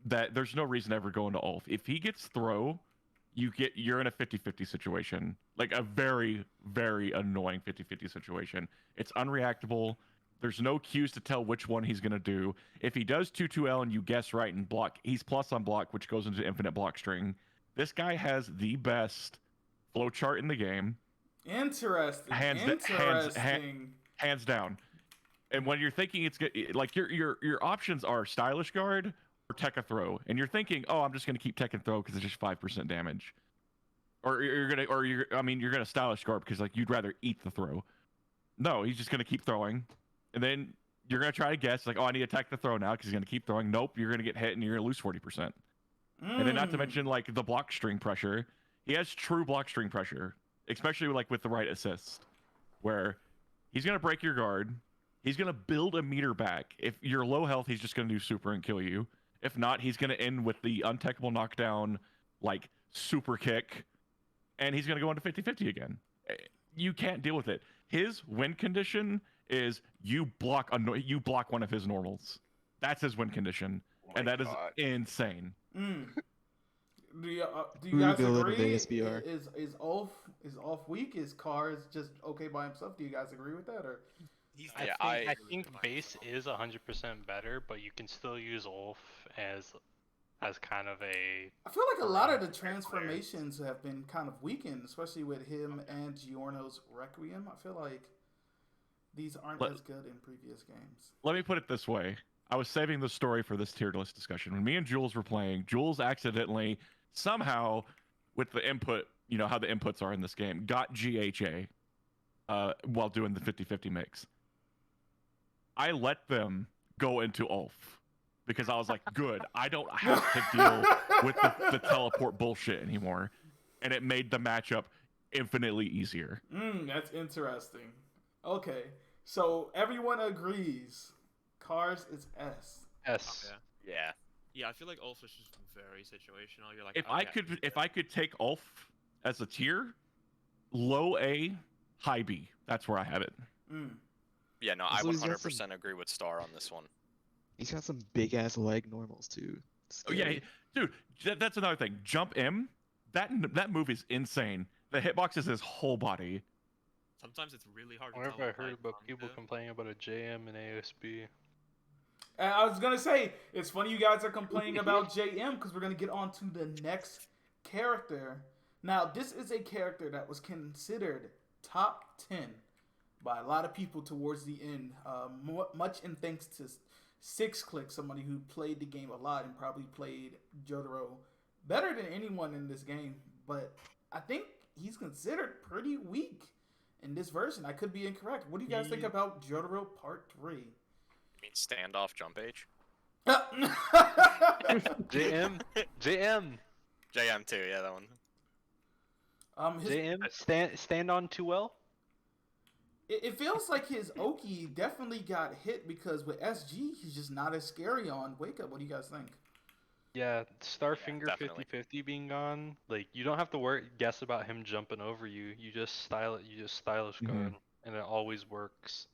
that there's no reason to ever go into Ulf. If he gets throw, you're in a 50-50 situation. Like a very, very annoying 50-50 situation. It's unreactable. There's no cues to tell which one he's gonna do. If he does 2-2L and you guess right and block, he's plus on block, which goes into infinite block string. This guy has the best flowchart in the game. Interesting. Hands down. And when you're thinking it's good, like your options are stylish guard or tech a throw, and you're thinking, oh, I'm just gonna keep tech and throw because it's just 5% damage, or you're gonna stylish guard because like you'd rather eat the throw. No, he's just gonna keep throwing, and then you're gonna try to guess like, oh, I need to tech the throw now because he's gonna keep throwing. Nope, you're gonna get hit and you're gonna lose 40%. And then not to mention like the block string pressure. He has true block string pressure, especially like with the right assist, where he's gonna break your guard. He's gonna build a meter back. If you're low health, he's just gonna do super and kill you. If not, he's gonna end with the untechable knockdown, like super kick, and he's gonna go into 50-50 again. You can't deal with it. His win condition is you block one of his normals. That's his win condition, and that is insane. Do you guys agree? ASBR. Is Ulf weak? Is Cars just okay by himself? Do you guys agree with that, or? I think base is 100% better, but you can still use Ulf as kind of a. I feel like a lot of the transformations have been kind of weakened, especially with him and Giorno's Requiem. I feel like these aren't as good in previous games. Let me put it this way. I was saving the story for this tiered list discussion. When me and Jules were playing, Jules accidentally, somehow, with the input, you know how the inputs are in this game, got GHA while doing the 50-50 mix. I let them go into Ulf because I was like, good, I don't have to deal with the teleport bullshit anymore. And it made the matchup infinitely easier. That's interesting. Okay, so everyone agrees. Cars is S. S. Yeah. Yeah, I feel like Ulf is just very situational. You're like, If I could take Ulf as a tier, low A, high B. That's where I have it. Yeah, no, I 100% agree with Star on this one. He's got some big ass leg normals too. Oh yeah, dude, that's another thing. Jump M, that move is insane. The hitbox is his whole body. Sometimes it's really hard. Whenever I heard about people complaining about a JM and ASB. And I was gonna say, it's funny you guys are complaining about JM because we're gonna get on to the next character. Now, this is a character that was considered top 10 by a lot of people towards the end. Much in thanks to Six Click, somebody who played the game a lot and probably played Jotaro better than anyone in this game. But I think he's considered pretty weak in this version. I could be incorrect. What do you guys think about Jotaro Part 3? You mean standoff jump H? JM. JM too, yeah, that one. JM, stand on 2L? It feels like his Oki definitely got hit because with SG, he's just not as scary on Wake Up. What do you guys think? Yeah, Starfinger definitely. 50-50 being gone, like you don't have to guess about him jumping over you. You just stylish guard, and it always works.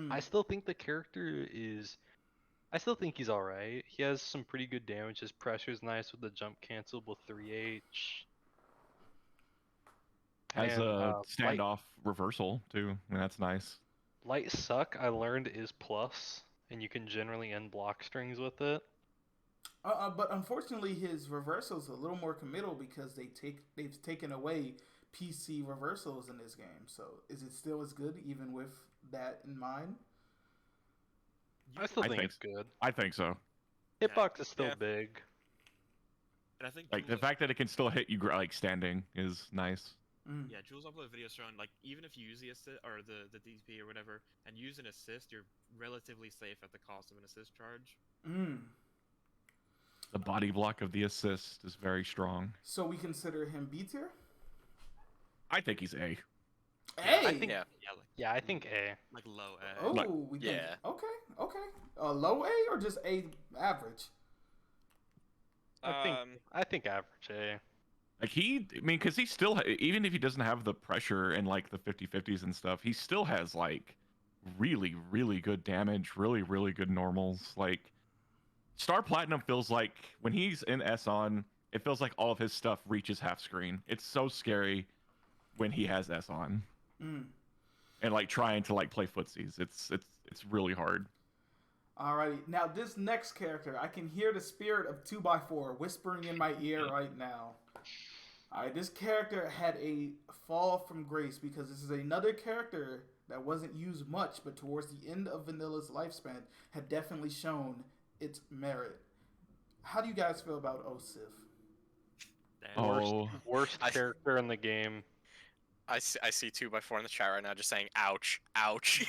I still think the character is. I still think he's alright. He has some pretty good damage. His pressure's nice with the jump cancelable 3H. Has a standoff reversal too. I mean, that's nice. Light Suck, I learned, is plus, and you can generally end block strings with it. But unfortunately, his reversal's a little more committal because they've taken away PC reversals in this game. So is it still as good even with that in mind? I still think it's good. I think so. Hitbox is still big. And I think like the fact that it can still hit you like standing is nice. Yeah, Jules uploaded videos showing like even if you use the assist or the DP or whatever and use an assist, you're relatively safe at the cost of an assist charge. The body block of the assist is very strong. So we consider him B tier? I think he's A. A? I think, yeah. Yeah, I think A. Like low A. Oh, Like, we think. yeah. Okay. Low A or just A average? I think average A. Like because he still, even if he doesn't have the pressure and like the 50/50s and stuff, he still has like really, really good damage, really, really good normals. Like Star Platinum feels like when he's in S on, it feels like all of his stuff reaches half screen. It's so scary when he has S on. And like trying to like play footsies. It's really hard. Alrighty, now this next character, I can hear the spirit of 2x4 whispering in my ear right now. Alright, this character had a fall from grace because this is another character that wasn't used much, but towards the end of Vanilla's lifespan had definitely shown its merit. How do you guys feel about Osif? Worst character in the game. I see 2x4 in the chat right now just saying, ouch, ouch.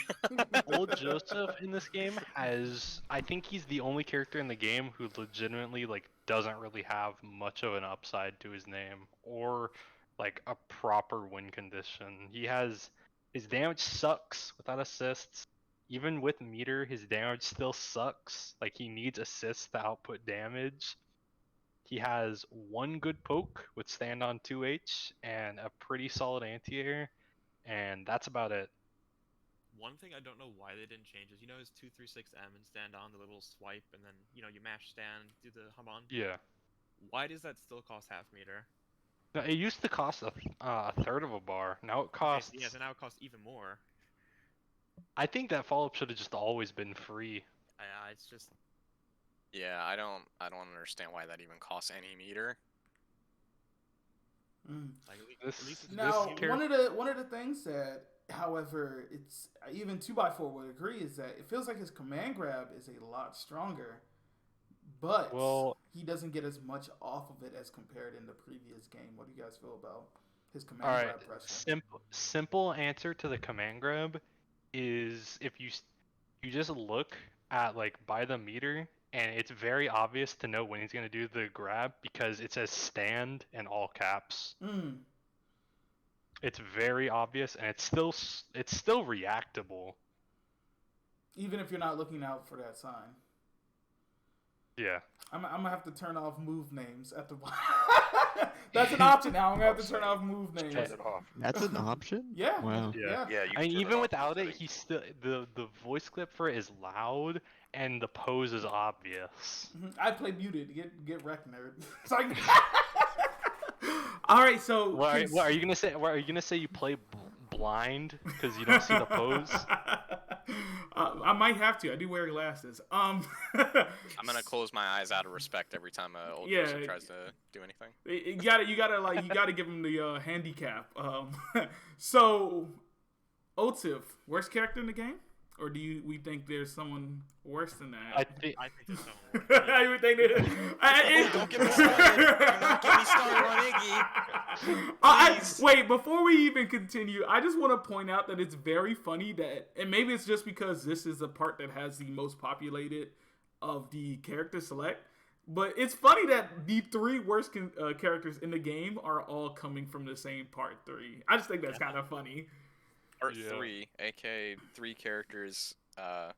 Old Joseph in this game I think he's the only character in the game who legitimately like doesn't really have much of an upside to his name or like a proper win condition. His damage sucks without assists. Even with meter, his damage still sucks. Like he needs assists to output damage. He has one good poke with stand on 2H and a pretty solid anti-air, and that's about it. One thing I don't know why they didn't change is, his 236M and stand on, the little swipe, and then, you mash stand, do the hum on? Yeah. Why does that still cost half meter? No, it used to cost a third of a bar. Now it costs... Okay, so now it costs even more. I think that follow-up should have just always been free. It's just... Yeah, I don't understand why that even costs any meter. Like, Now, one of the things that, however, it's even 2x4 would agree is that it feels like his command grab is a lot stronger, but he doesn't get as much off of it as compared in the previous game. What do you guys feel about his command grab pressure? Simple answer to the command grab is if you just look at like by the meter, and it's very obvious to know when he's going to do the grab because it says stand in all caps. It's very obvious, and it's still reactable. Even if you're not looking out for that sign. Yeah. I'm gonna have to turn off move names at the That's an option now. I'm gonna have to turn off move names. Turn it off. That's an option? Yeah. Wow. Yeah. Yeah, you I mean, can turn it even off without it, settings. he's still the voice clip for it is loud, and the pose is obvious. I play muted. Get wrecked, nerd. It's like... All right, so What are you gonna say? What are you gonna say? You play blind because you don't see the pose? I might have to. I do wear glasses. I'm gonna close my eyes out of respect every time old person tries to do anything. You gotta give him the handicap. So, Otif, worst character in the game, or we think there's someone worse than that? I think there's someone worse. I would think that. Don't get me started. Do not get me started on Iggy. Wait, before we even continue, I just want to point out that it's very funny that, and maybe it's just because this is the part that has the most populated of the character select, but it's funny that the three worst characters in the game are all coming from the same part 3. I just think that's kind of funny. Part 3, aka 3 characters. I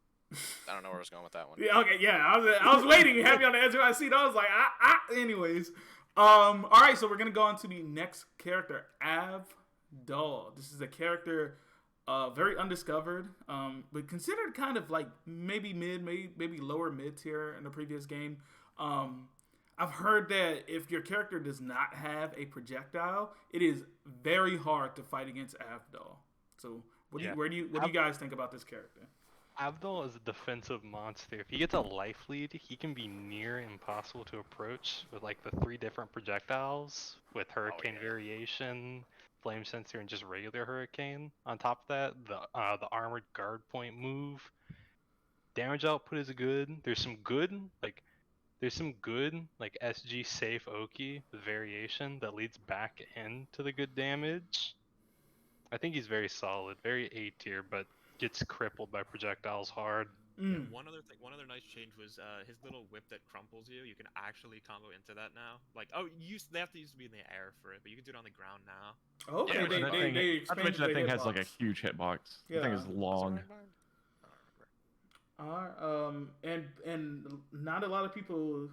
don't know where I was going with that one. Yeah, okay, yeah. I was waiting. You had me on the edge of my seat. I was like, anyways. All right, so we're gonna go on to the next character, Avdol. This is a character, very undiscovered, but considered kind of like maybe lower mid tier in the previous game. I've heard that if your character does not have a projectile, it is very hard to fight against Avdol. So, what do you guys think about this character? Avdol is a defensive monster. If he gets a life lead, he can be near impossible to approach with like the 3 different projectiles with Hurricane Variation, Flame Sensor, and just regular Hurricane. On top of that, the Armored Guard Point move. Damage output is good. There's there's some good like SG safe Oki with variation that leads back into the good damage. I think he's very solid, very A tier, but gets crippled by projectiles hard. Yeah, one other nice change was his little whip that crumples you. You can actually combo into that now. Like, they have to used to be in the air for it, but you can do it on the ground now. Okay, Yeah, they Not to expanded mention that the thing has like a hitbox. huge hitbox. Yeah. The thing is long. And not a lot of people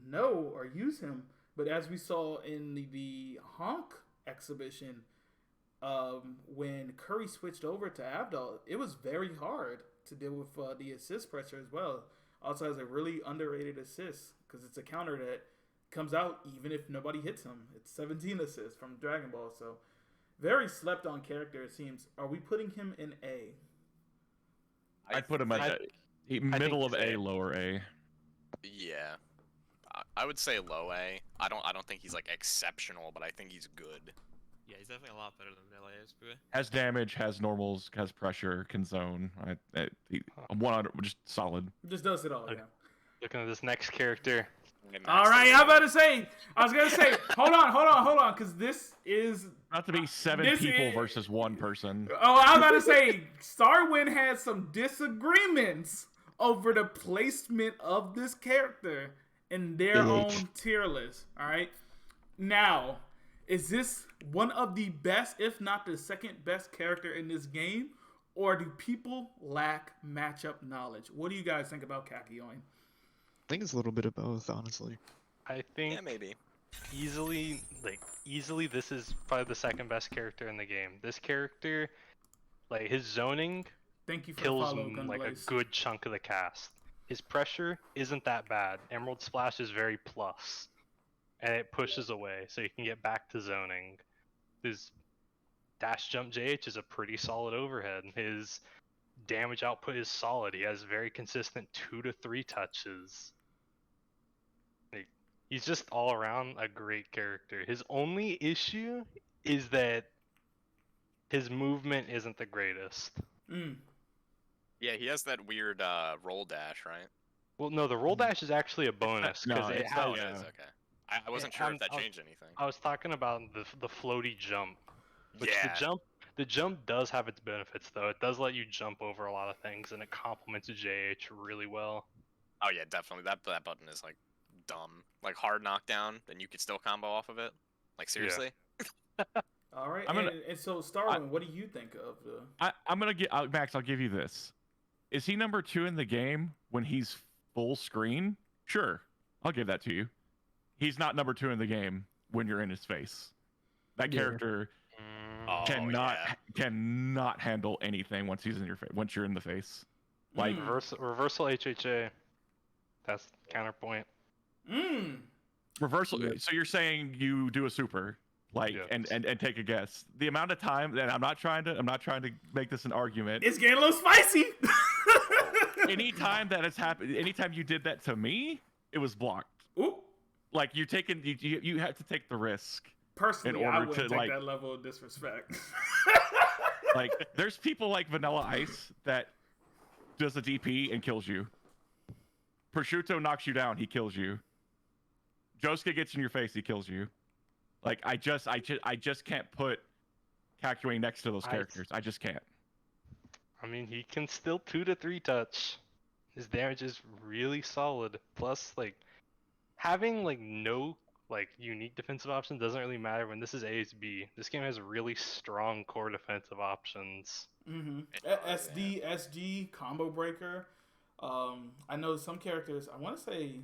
know or use him, but as we saw in the Honk exhibition, when Curry switched over to Avdol, it was very hard to deal with the assist pressure as well. Also has a really underrated assist because it's a counter that comes out even if nobody hits him. It's 17 assists from Dragon Ball, so very slept on character it seems. Are we putting him in A? I'd put him at middle of A, lower A. Yeah, I would say low A. I don't think he's like exceptional, but I think he's good. Yeah, he's definitely a lot better than vanilla ASB. Has damage, has normals, has pressure, can zone. I'm 100, just solid. Just does it all, yeah. Looking at this next character. All right, I was gonna say, hold on, because this is Not to be seven people versus one person. Oh, I was about to say, Starwind had some disagreements over the placement of this character in their own tier list. All right, now, is this one of the best, if not the second best character in this game, or do people lack matchup knowledge? What do you guys think about Kakyoin? I think it's a little bit of both, honestly. I think Yeah, maybe. easily, this is probably the second best character in the game. This character, like, his zoning Thank you for kills the follow, like a Gunlace. good chunk of the cast. His pressure isn't that bad. Emerald Splash is very plus, and it pushes away, so you can get back to zoning. His dash jump JH is a pretty solid overhead. His damage output is solid. He has very consistent 2 to 3 touches. Like, he's just all around a great character. His only issue is that his movement isn't the greatest. Yeah, he has that weird roll dash, right? Well, no, the roll dash is actually a bonus because No, it it's has. Oh, it is, okay. I wasn't sure if that changed anything. I was talking about the floaty jump. Which Yeah. the jump does have its benefits though. It does let you jump over a lot of things, and it complements JH really well. Oh yeah, definitely. That button is like dumb. Like hard knockdown, then you could still combo off of it. Like seriously? All right, I'm gonna- and so Starwind, what do you think of the? I'm gonna get Max. I'll give you this. Is he number 2 in the game when he's full screen? Sure, I'll give that to you. He's not number 2 in the game when you're in his face. That character Oh, cannot handle anything once he's in your face. Once you're in the face, like Reversal HHA. That's counterpoint. reversal. Yeah. So you're saying you do a super, like, Yes. and take a guess. The amount of time that I'm not trying to make this an argument. It's getting a little spicy. Anytime that has happened, anytime you did that to me, it was blocked. Ooh. Like you have to take the risk. Personally, In I order wouldn't to, take like- that level of disrespect. Like there's people like Vanilla Ice that does a DP and kills you. Prosciutto knocks you down, he kills you. Josuke gets in your face, he kills you. Like I just can't put Kakyoin next to those characters. I just can't. I mean, he can still 2 to 3 touch. His damage is really solid. Plus, like, having like no like unique defensive options doesn't really matter when this is ASB. This game has really strong core defensive options. SD, SG, combo breaker. I know some characters. I want to say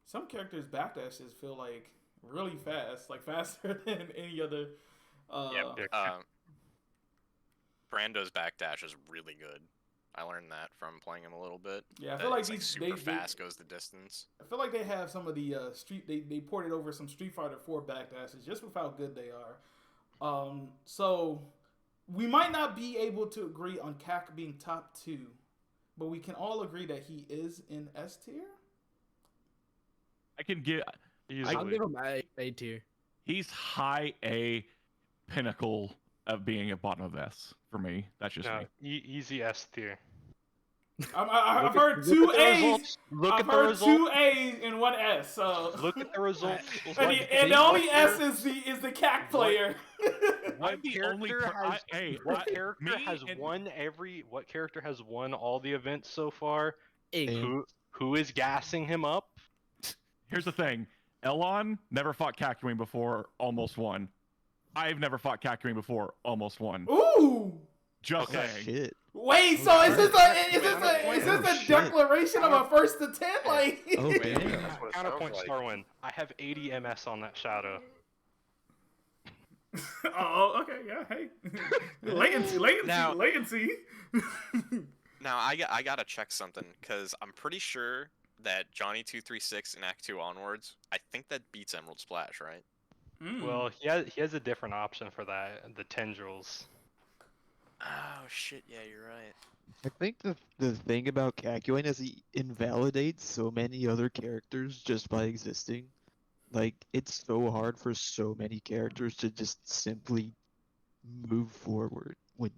some characters backdashes feel like really fast, like faster than any other. Brando's backdash is really good. I learned that from playing him a little bit. Yeah, I feel like it's, these super fast, goes the distance. I feel like they have some of the They ported over some Street Fighter 4 backdashes just with how good they are. So we might not be able to agree on Kak being top 2, but we can all agree that he is in S tier. I can get I'll give him A tier. he's high A, pinnacle of being a bottom of S for me. That's just No, me. easy S tier. I've heard two A's. Look I've at the heard results. two A's and one S. So Look at the results. and the only S is the CAC player. What the only character has? What character me has and- won every? What character has won all the events so far? Iggy. Who is gassing him up? Here's the thing. Elon never fought Kakyoin before, almost won. I've never fought Kakyoin before, almost won. Ooh. Just Okay. saying. Shit. Wait, so is this a shit. declaration of a first to 10? Like, Oh, Wait, damn. that's what it sounds Counterpoint like. Starwin. I have 80 MS on that shadow. oh, okay, yeah, hey, latency. Now- Latency. Now I gotta check something because I'm pretty sure that Johnny 236 in Act 2 onwards, I think that beats Emerald Splash, right? Well, he has a different option for that. The tendrils. Oh shit, yeah, you're right. I think the thing about Kakyoin is he invalidates so many other characters just by existing. Like, it's so hard for so many characters to just simply move forward when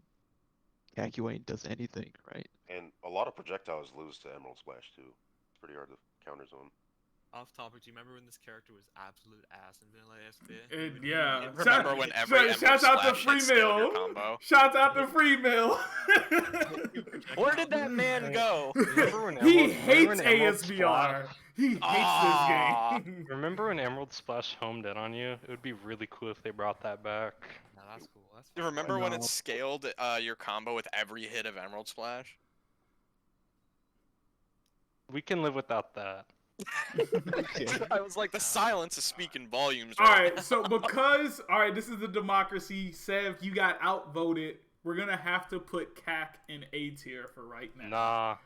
Kakyoin does anything, right? And a lot of projectiles lose to Emerald Splash too. It's pretty hard to counter zone. Off topic, do you remember when this character was absolute ass in vanilla ASB? Yeah. Remember when every Emerald Shouts out to Splash Free hit scaled your Mill. combo? Shouts out to Free Mill. Where did that man go? Remember when He Emerald- hates remember when Emerald ASBR. He hates Ah. this game. Remember when Emerald Splash homed in on you? It would be really cool if they brought that back. No, that's cool. That's You fine. remember when No. it scaled your combo with every hit of Emerald Splash? We can live without that. I was like, the silence is speaking volumes. All right, so this is the democracy. Sev, you got outvoted. We're gonna have to put CAC in A tier for right now. Nah.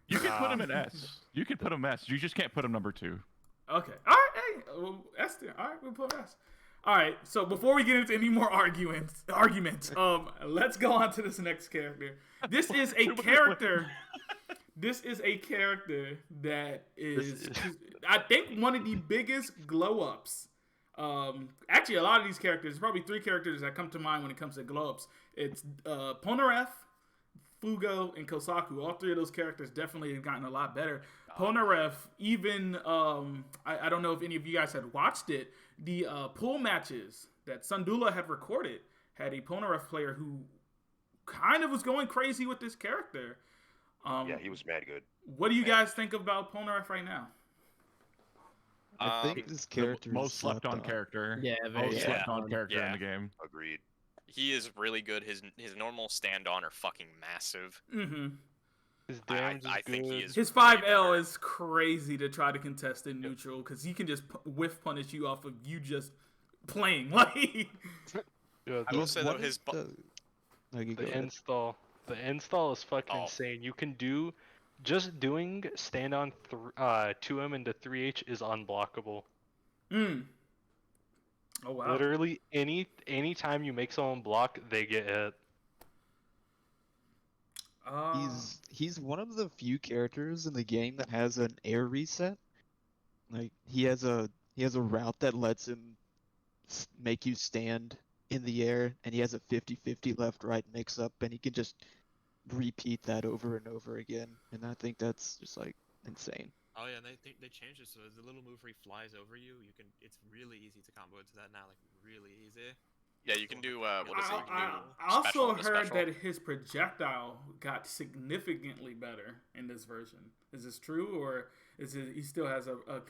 You can put him in S. You can put him S. You just can't put him number 2. Okay. All right. Hey, S tier. All right, we'll put S. All right. So before we get into any more arguments, let's go on to this next character. This is a character. This is a character that is, I think, one of the biggest glow ups. Actually, a lot of these characters, there's probably 3 characters that come to mind when it comes to glow ups. It's Polnareff, Fugo, and Kosaku. All 3 of those characters definitely have gotten a lot better. Polnareff, even, I don't know if any of you guys had watched it, the pool matches that Sundula had recorded had a Polnareff player who kind of was going crazy with this character. Yeah, he was mad good. What do you guys think about Polnareff right now? I think this The character is most slept on on. character. Yeah, very Most slept on character in Yeah. the game. Agreed. He is really good. His normal stand on are fucking massive. Mm-hmm. His I damage is think he good. is- His 5L is crazy to try to contest in neutral because he can just whiff punish you off of you just playing. Like, Yeah, I will the, say though, his No, you go the ahead. install. The install is fucking Oh. insane. You can do just doing stand on 2M into 3H is unblockable. oh wow. Literally any time you make someone block, they get hit. He's one of the few characters in the game that has an air reset. Like he has a route that lets him make you stand in the air, and he has a 50-50 left-right mix-up, and he can just repeat that over and over again. And I think that's just like insane. Oh yeah, and they changed it so there's a little move where he flies over you. It's really easy to combo into that now, like really easy. Yeah, you can do what is it? You can I do also special into heard special. that his projectile got significantly better in this version. Is this true, or is it he still has a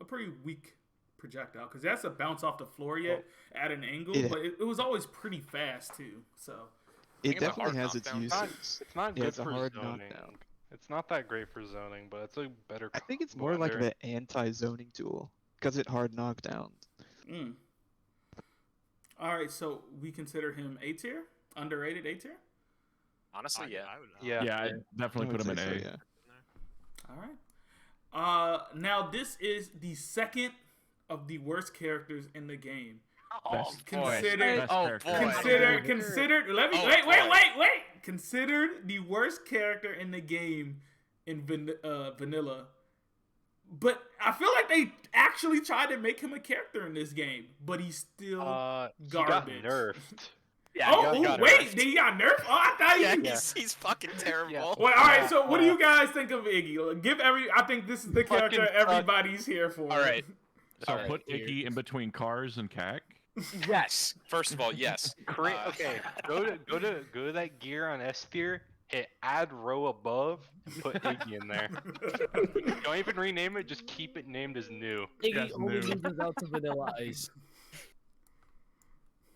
pretty weak projectile? Because that's a bounce off the floor yet at an angle, it- but it was always pretty fast too. So It Think about definitely hard has its knockdown. uses. It's not Yeah, good it's a for hard zoning. knockdown. It's not that great for zoning, but it's a better. I think it's more like blender. the anti-zoning tool because it hard knockdowns. mm. All right, so we consider him A tier, underrated A tier. Honestly, yeah. I would, Yeah. Yeah, I definitely I put would him in say A. so, yeah. All right. Now this is the second of the worst characters in the game. Best, Consider- best oh, character. boy. Considered. Let me Oh, wait. boy. Considered the worst character in the game in vanilla. But I feel like they actually tried to make him a character in this game, but he's still He got garbage. nerfed. Yeah, Oh, got wait, nerfed. did he got nerfed? Oh, I thought Yeah, he. he's fucking terrible. Well, all right. Yeah, So, what do you guys think of Iggy? I think this is the character Fucking everybody's here for. All right. So Alright, put Iggy in between cars and CAC. Yes. First of all, yes. Okay, go to that gear on SBR, hit add row above, and put Iggy in there. Don't even rename it, just keep it named as new. Iggy Yes, only new. loses out to Vanilla Ice.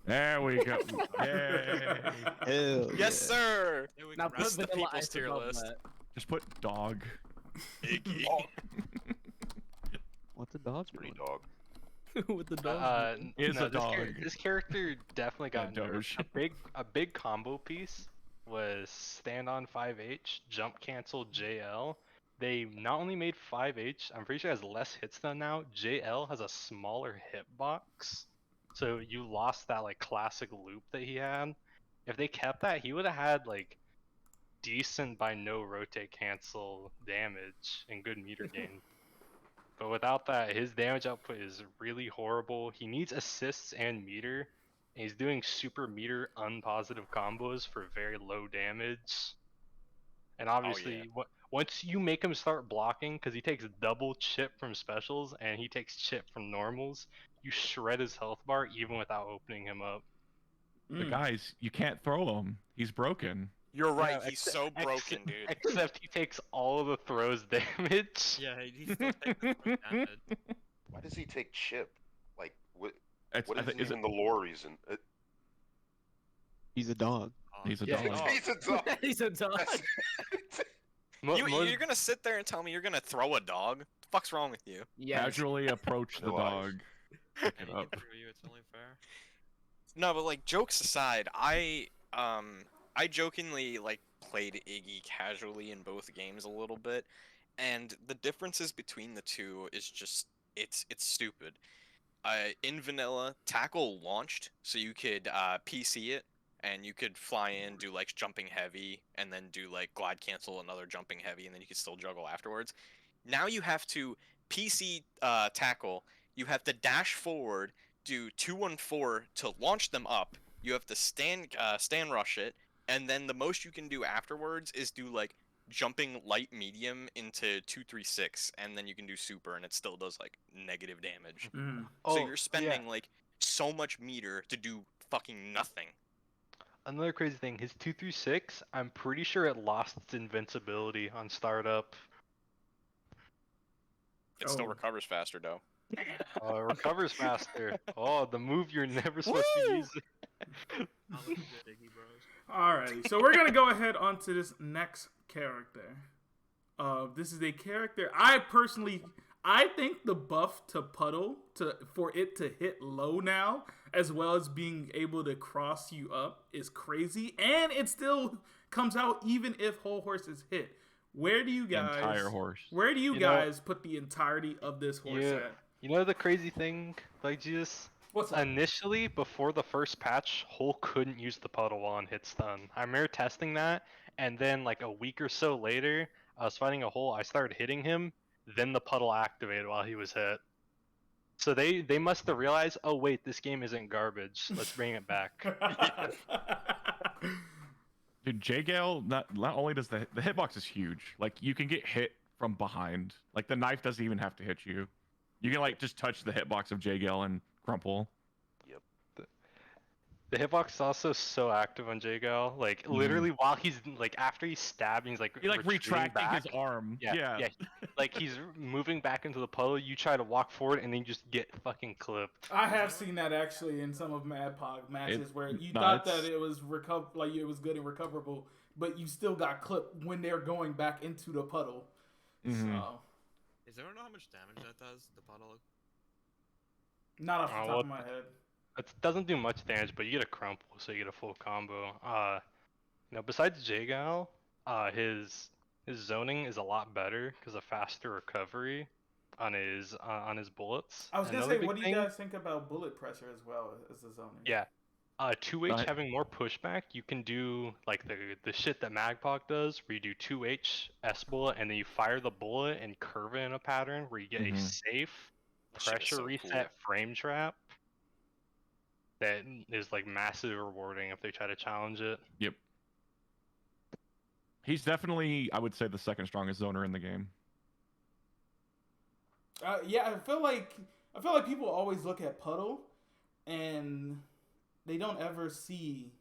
There we go. Yay. Hell Yes, yeah. sir. Yeah, we Now can put wrap That's the Vanilla people's Ice tier above list. that. Just put dog. Iggy. What's a dog Pretty doing? dog. With the dog. Is a dog. This character definitely got Yeah, nerfed. Doge. A big combo piece was stand on 5H, jump cancel JL. They not only made 5H, I'm pretty sure it has less hits than now. JL has a smaller hitbox, so you lost that like classic loop that he had. If they kept that, he would have had like decent by no rotate cancel damage and good meter gain. But without that, his damage output is really horrible. He needs assists and meter, and he's doing super meter unpositive combos for very low damage. And obviously, once you make him start blocking, because he takes double chip from specials and he takes chip from normals, you shred his health bar even without opening him up. But guys, you can't throw him. He's broken. You're right. Yeah, He's so broken, dude. Except he takes all of the throws damage. Yeah, he still takes the most damage. Why does he take chip? Like, what It's, is is even the lore reason? He's a dog. He's a Yeah, dog. He's a dog. He's a dog. You're gonna sit there and tell me you're gonna throw a dog? What the fuck's wrong with you? Yes. Casually approach the No eyes. dog. Pick it Yeah, up. for you, it's only fair. No, but like jokes aside, I jokingly like played Iggy casually in both games a little bit, and the differences between the two is just it's stupid. In vanilla, tackle launched, so you could PC it, and you could fly in, do like jumping heavy, and then do like glide cancel, another jumping heavy, and then you could still juggle afterwards. Now you have to PC tackle. You have to dash forward, do 2-1-4 to launch them up. You have to stand rush it, and then the most you can do afterwards is do like jumping light medium into 2-3-6, and then you can do super, and it still does like negative damage. So you're spending like so much meter to do fucking nothing. Another crazy thing, his 2-3-6, I'm pretty sure it lost its invincibility on startup. It still recovers faster though. Recovers faster. Oh, the move you're never supposed to use. Not looking good, Iggy bros. Alrighty, so we're gonna go ahead onto this next character. This is a character I think the buff to puddle for it to hit low now, as well as being able to cross you up, is crazy, and it still comes out even if Hol Horse is hit. Where do you guys? Entire horse. Where do you guys put the entirety of this horse at? You know the crazy thing, like Jesus? What's up? Initially, before the first patch, Hol couldn't use the puddle on hit stun. I remember testing that, and then like a week or so later, I was fighting a Hol, I started hitting him, then the puddle activated while he was hit. So they must have realized, oh wait, this game isn't garbage. Let's bring it back. Dude, J-Gale, not only does the hitbox is huge. Like, you can get hit from behind. Like, the knife doesn't even have to hit you. You can, like, just touch the hitbox of J-Gale and crumple. The hitbox is also so active on J-Gal. Like, literally while he's, like, after he's stabbed, he's, like, He, like, retracting back. his arm. Yeah. Like, he's moving back into the puddle, you try to walk forward, and then you just get fucking clipped. I have seen that actually in some of Mad Pog matches It's where you nuts. thought that it was it was good and recoverable, but you still got clipped when they're going back into the puddle. Mhm. So, Is there know how much damage that does, the puddle? not off the top well, of my head. It doesn't do much damage, but you get a crumple, so you get a full combo. Besides J-Gal, his zoning is a lot better because of faster recovery on his bullets. I was gonna Another say, big what do you thing- guys think about bullet pressure as well as the zoning? Yeah. 2H Right. having more pushback, you can do like the shit that Magpog does, where you do 2H S bullet and then you fire the bullet and curve it in a pattern where you get a Mhm. safe That shit is pressure so reset cool. frame trap. that is like massively rewarding if they try to challenge it. Yep. He's definitely, I would say, the second strongest zoner in the game. Yeah, I feel like people always look at Puddle, and they don't ever see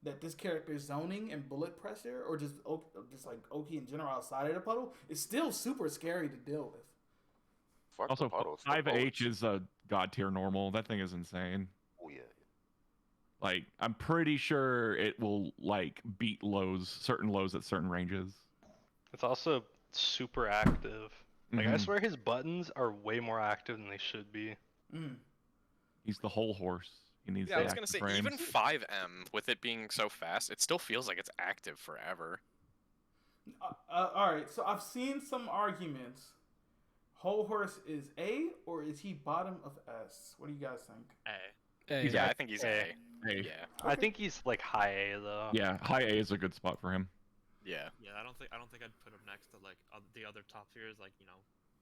that this character's zoning and bullet pressure, or just like Oki in general outside of the Puddle, is still super scary to deal with. Fuck Also, the puddle. It's the 5H bullets. is a god tier normal. That thing is insane. Oh yeah. Like, I'm pretty sure it will like beat certain lows at certain ranges. It's also super active. Like, I Mhm. swear his buttons are way more active than they should be. Mm. He's the whole horse. He needs Yeah, the I was gonna active say, frames. even 5M, with it being so fast, it still feels like it's active forever. All right, so I've seen some arguments. Hol Horse is A, or is he bottom of S? What do you guys think? A. He's Yeah, A. I think he's A. A. A. Yeah. I think he's like high A though. Yeah, high A is a good spot for him. Yeah. Yeah, I don't think I'd put him next to like the other top tiers, like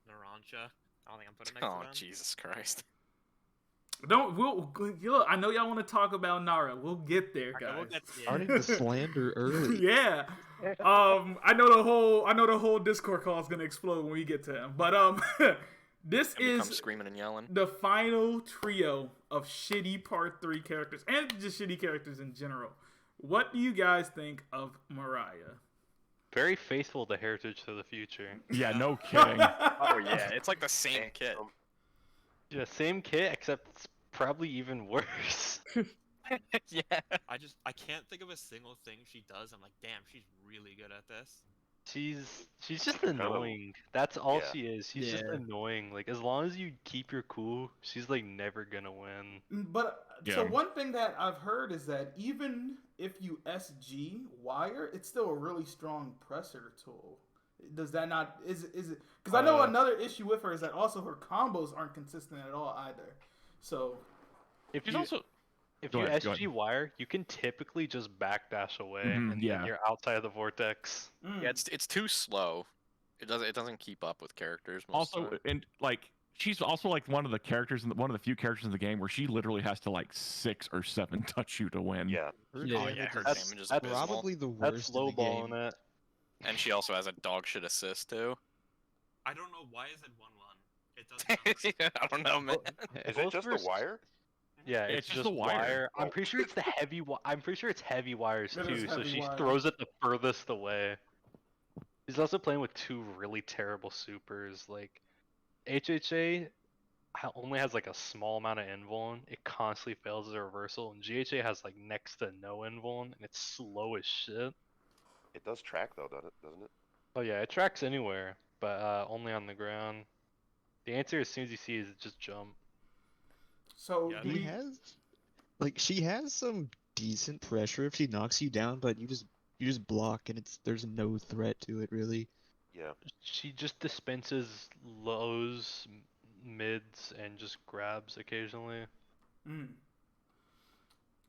Narancia. I don't think I'm putting next Oh, to them. Jesus Christ. Look, I know y'all want to talk about Nara. We'll get there, Okay, guys. we'll get- yeah. Starting to slander early. Yeah. I know the whole Discord call is gonna explode when we get to him. But this And become is screaming and yelling. the final trio of shitty Part 3 characters, and just shitty characters in general. What do you guys think of Mariah? Very faithful to Heritage to the Future. Yeah, no kidding. Oh, yeah. It's like the same kit. Yeah, same kit, except it's probably even worse. Yeah. I can't think of a single thing she does. I'm like, damn, she's really good at this. She's just annoying. That's all Yeah. she is. She's just Yeah. annoying. Like, as long as you keep your cool, she's like never gonna win. But so Yeah. one thing that I've heard is that even if you SG wire, it's still a really strong presser tool. Does that not is it? Because I know another issue with her is that also her combos aren't consistent at all either. So If She's you also if Go you ahead, go SG wire, you can typically just backdash away, Mhm, and yeah. then you're outside of the vortex. Yeah, it's too slow. It doesn't keep up with characters most of Also, the time. and like she's also like one of the few characters in the game where she literally has to like 6 or 7 touch you to win. Yeah. Her Yeah. Oh, damage yeah, her is damage is that's abysmal. probably the That's worst in the lowballing game. it. And she also has a dog shit assist, too. I don't know why is it 1-1. It doesn't. I don't know, man. Is it Both just the versus- wire? Yeah, It's it's just just the wire. I'm pretty sure it's the heavy. I'm pretty sure it's heavy wires It is too. So heavy she wire. throws it the furthest away. She's also playing with 2 really terrible supers. Like HHA only has like a small amount of invuln. It constantly fails as a reversal, and GHA has like next to no invuln, and it's slow as shit. It does track though, doesn't it? Oh yeah, it tracks anywhere, but only on the ground. The answer as soon as you see is just jump. so Yeah, do He we, has, like, she has some decent pressure if she knocks you down, but you just block and there's no threat to it really. Yeah. She just dispenses lows, mids, and just grabs occasionally.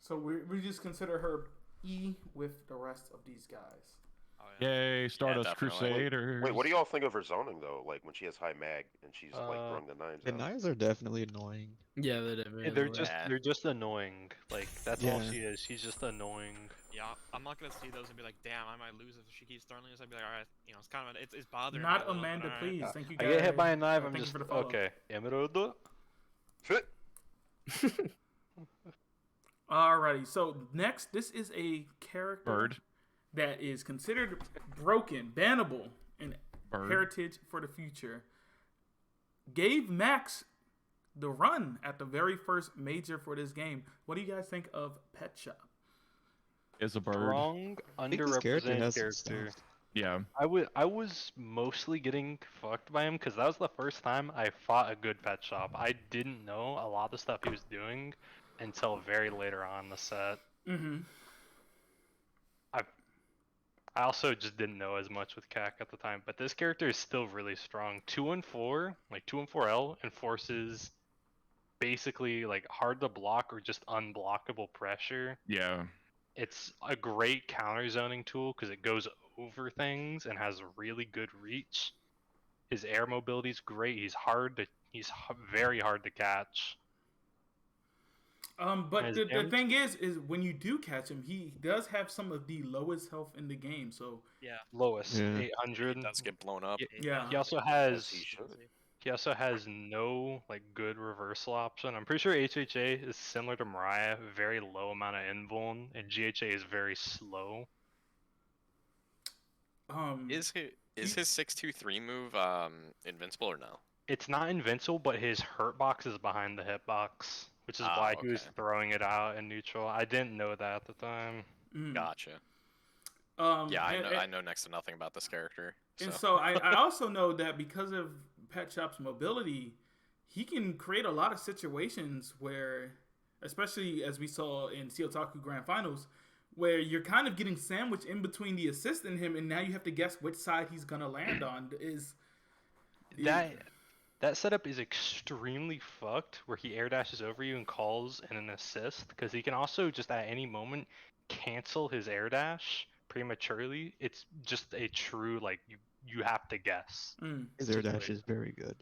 so we just consider her E with the rest of these guys. Oh, yeah. Yay, Stardust definitely. Crusaders. Wait, what do y'all think of her zoning though? Like when she has high mag and she's like throwing the knives The out. knives are definitely annoying. Yeah, they're definitely They're annoying. just Yeah. they're just annoying. Like that's all Yeah. she is. She's just annoying. Yeah, I'm not gonna see those and be like, damn, I might lose if she keeps throwing this. I'd be like, alright, it's kind of it's bothering me. Not a little, but Amanda, alright. please. Thank you I guys. get hit by a knife. I'm Thank you just for the follow. okay. Emerald. Fit. Alrighty, so next, this is a character Bird. that is considered broken, bannable in Bird. Heritage for the Future. Gave Max the run at the very first major for this game. What do you guys think of Petshop? Is a bird. Strong, I think this character underrepresented has some character. stuff. Yeah. I was mostly getting fucked by him because that was the first time I fought a good pet shop. I didn't know a lot of the stuff he was doing until very later on in the set. Mm-hmm. I also just didn't know as much with CAC at the time, but this character is still really strong. 2 and 4, like 2 and 4L, enforces basically like hard to block or just unblockable pressure. Yeah. It's a great counter zoning tool because it goes over things and has really good reach. His air mobility is great. He's very hard to catch. But His the damage- thing is when you do catch him, he does have some of the lowest health in the game. So Yeah. lowest Yeah. 800. He does get blown up. yeah. He also As has he should. he also has no like good reversal option. I'm pretty sure HHA is similar to Mariah, very low amount of invuln, and GHA is very slow. Is his 623 move invincible or no? It's not invincible, but his hurt box is behind the hitbox, which is Oh, why he was okay. throwing it out in neutral. I didn't know that at the time. Gotcha. Yeah, Yeah, I know next to nothing about this character. And so I also know that because of Petshop's mobility, he can create a lot of situations where, especially as we saw in Seotaku Grand Finals, where you're kind of getting sandwiched in between the assist and him, and now you have to guess which side he's gonna land on. That setup is extremely fucked, where he air dashes over you and calls in an assist, because he can also just at any moment cancel his air dash prematurely. It's just a true like you have to guess. His air dash is very good.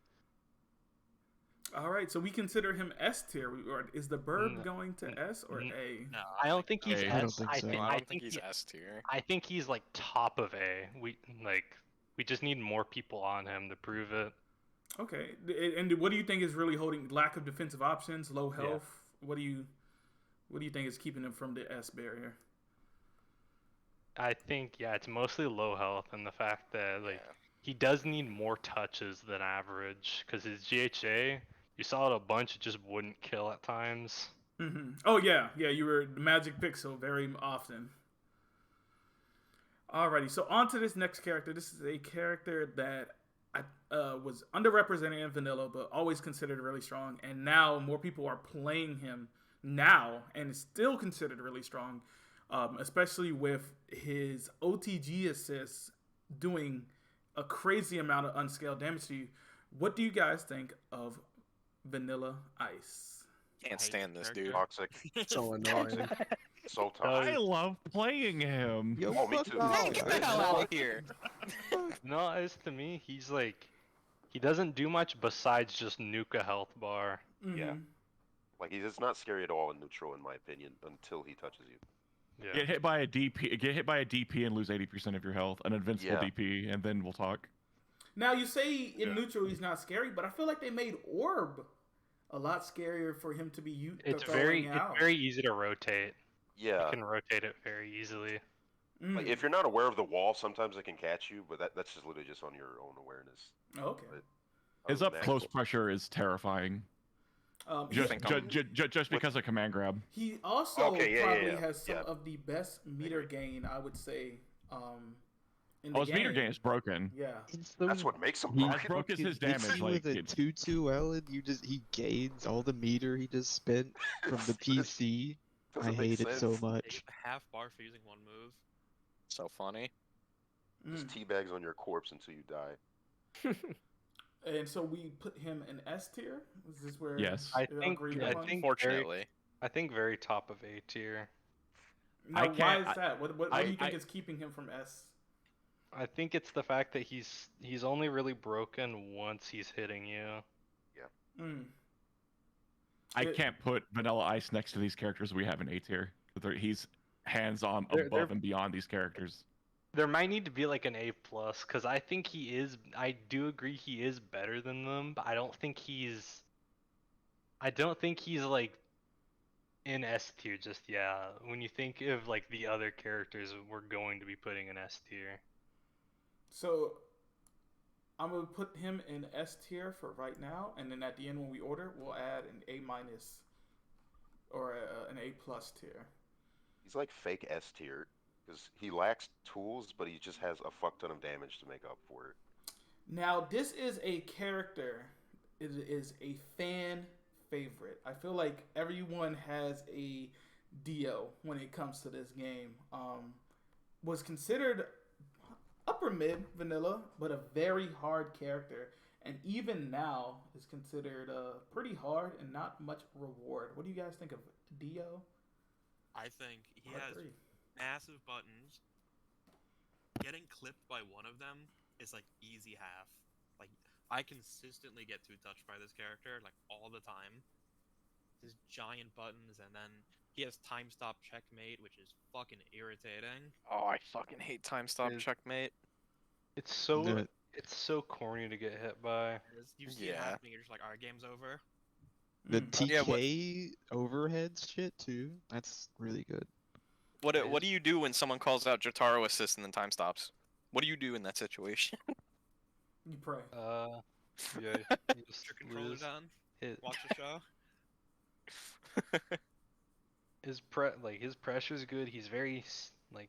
All right, so we consider him S tier. Or is the Burb going to S or A? No, I don't think he's A. S. I don't think so. I don't think he- he's S tier. I think he's like top of A. We just need more people on him to prove it. Okay, and what do you think is really holding lack of defensive options, low health? What do you think is keeping him from the S barrier? I think it's mostly low health and the fact that Yeah. he does need more touches than average, because his GHA, you saw it a bunch, it just wouldn't kill at times. Oh yeah, you were the Magic Pixel very often. Alrighty, so on to this next character. This is a character that was underrepresented in vanilla, but always considered really strong. And now more people are playing him now, and is still considered really strong, especially with his OTG assists doing a crazy amount of unscaled damage to you. What do you guys think of Vanilla Ice? Can't hate stand this character. dude. Toxic. So annoying. So I toxic. love playing him. Yo, Oh, me fuck too. off, Get the guys. hell out of here. No, as to me, he's like, he doesn't do much besides just nuke a health bar. Yeah. Like he's not scary at all in neutral, in my opinion, until he touches you. Yeah. Get hit by a DP and lose 80% of your health, an invincible Yeah. DP, and then we'll talk. Now you say in neutral he's not scary, but I feel like they made Orb a lot scarier for him to be It's throwing very out. easy to rotate. Yeah. You can rotate it very easily. Like if you're not aware of the wall, sometimes it can catch you, but that's just literally just on your own awareness. Okay. But His other than up close that, pressure is terrifying. He, Just because of command grab. he also Okay, yeah, probably yeah. has some Yeah. of the best meter gain, I would say. In the Oh, his game. meter gain is broken. Yeah. that's what makes him He As broke as his hits damage. you Like, with a 2-2 L, and he gains all the meter he just spent from the PC. I Doesn't make hate it so sense. much. half bar for using one move. So funny. Just teabags on your corpse until you die. And so we put him in S tier. Is this where? Yes. I we all think- agree I upon? think- Unfortunately. I think very top of A tier. Now, I why can't- is that? What do you think is keeping him from S? I think it's the fact that he's only really broken once he's hitting you. I can't put Vanilla Ice next to these characters we have in A tier. He's hands-on They're- above and beyond these characters. There might need to be like an A plus, because I think he is. I do agree he is better than them, but I don't think he's like in S tier just yet. When you think of like the other characters we're going to be putting in S tier. So I'm gonna put him in S tier for right now, and then at the end when we order, we'll add an A minus or an A plus tier. He's like fake S tier because he lacks tools, but he just has a fuck ton of damage to make up for it. Now this is a character. It is a fan favorite. I feel like everyone has a Dio when it comes to this game. Was considered upper mid vanilla, but a very hard character, and even now is considered pretty hard and not much reward. What do you guys think of Dio? I think he Part has three. massive buttons. Getting clipped by one of them is like easy half. Like I consistently get 2-touched by this character like all the time. his giant buttons, and then he has time stop checkmate, which is fucking irritating. Oh, I fucking hate time stop Is- checkmate. It's so The- it's so corny to get hit by. You see it Yeah. happening, you're just like, alright, game's over. The Mm. Yeah, what- TK overheads shit too. That's really good. What do you do when someone calls out Jotaro assist and then time stops? What do you do in that situation? You pray. Yeah, you just Put your controller lose. down, Hit. watch the show. His pressure's good. He's very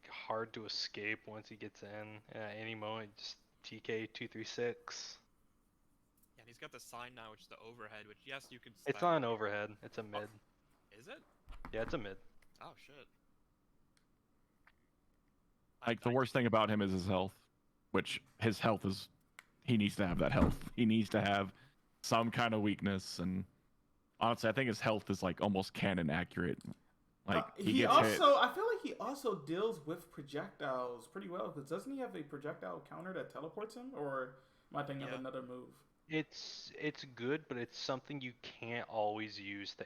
hard to escape once he gets in. At any moment, just TK 236. Yeah, and he's got the sign now, which is the overhead, which yes, you could. It's style. not an overhead. It's a mid. Is it? Yeah, it's a mid. Oh shit. Like the worst thing about him is his health, which his health is, he needs to have that health. He needs to have some kind of weakness, and honestly, I think his health is like almost canon accurate. Like he he gets also, hit. I feel like he also deals with projectiles pretty well. Because doesn't he have a projectile counter that teleports him? Or am I thinking Yeah. of another move? It's good, but it's something you can't always use to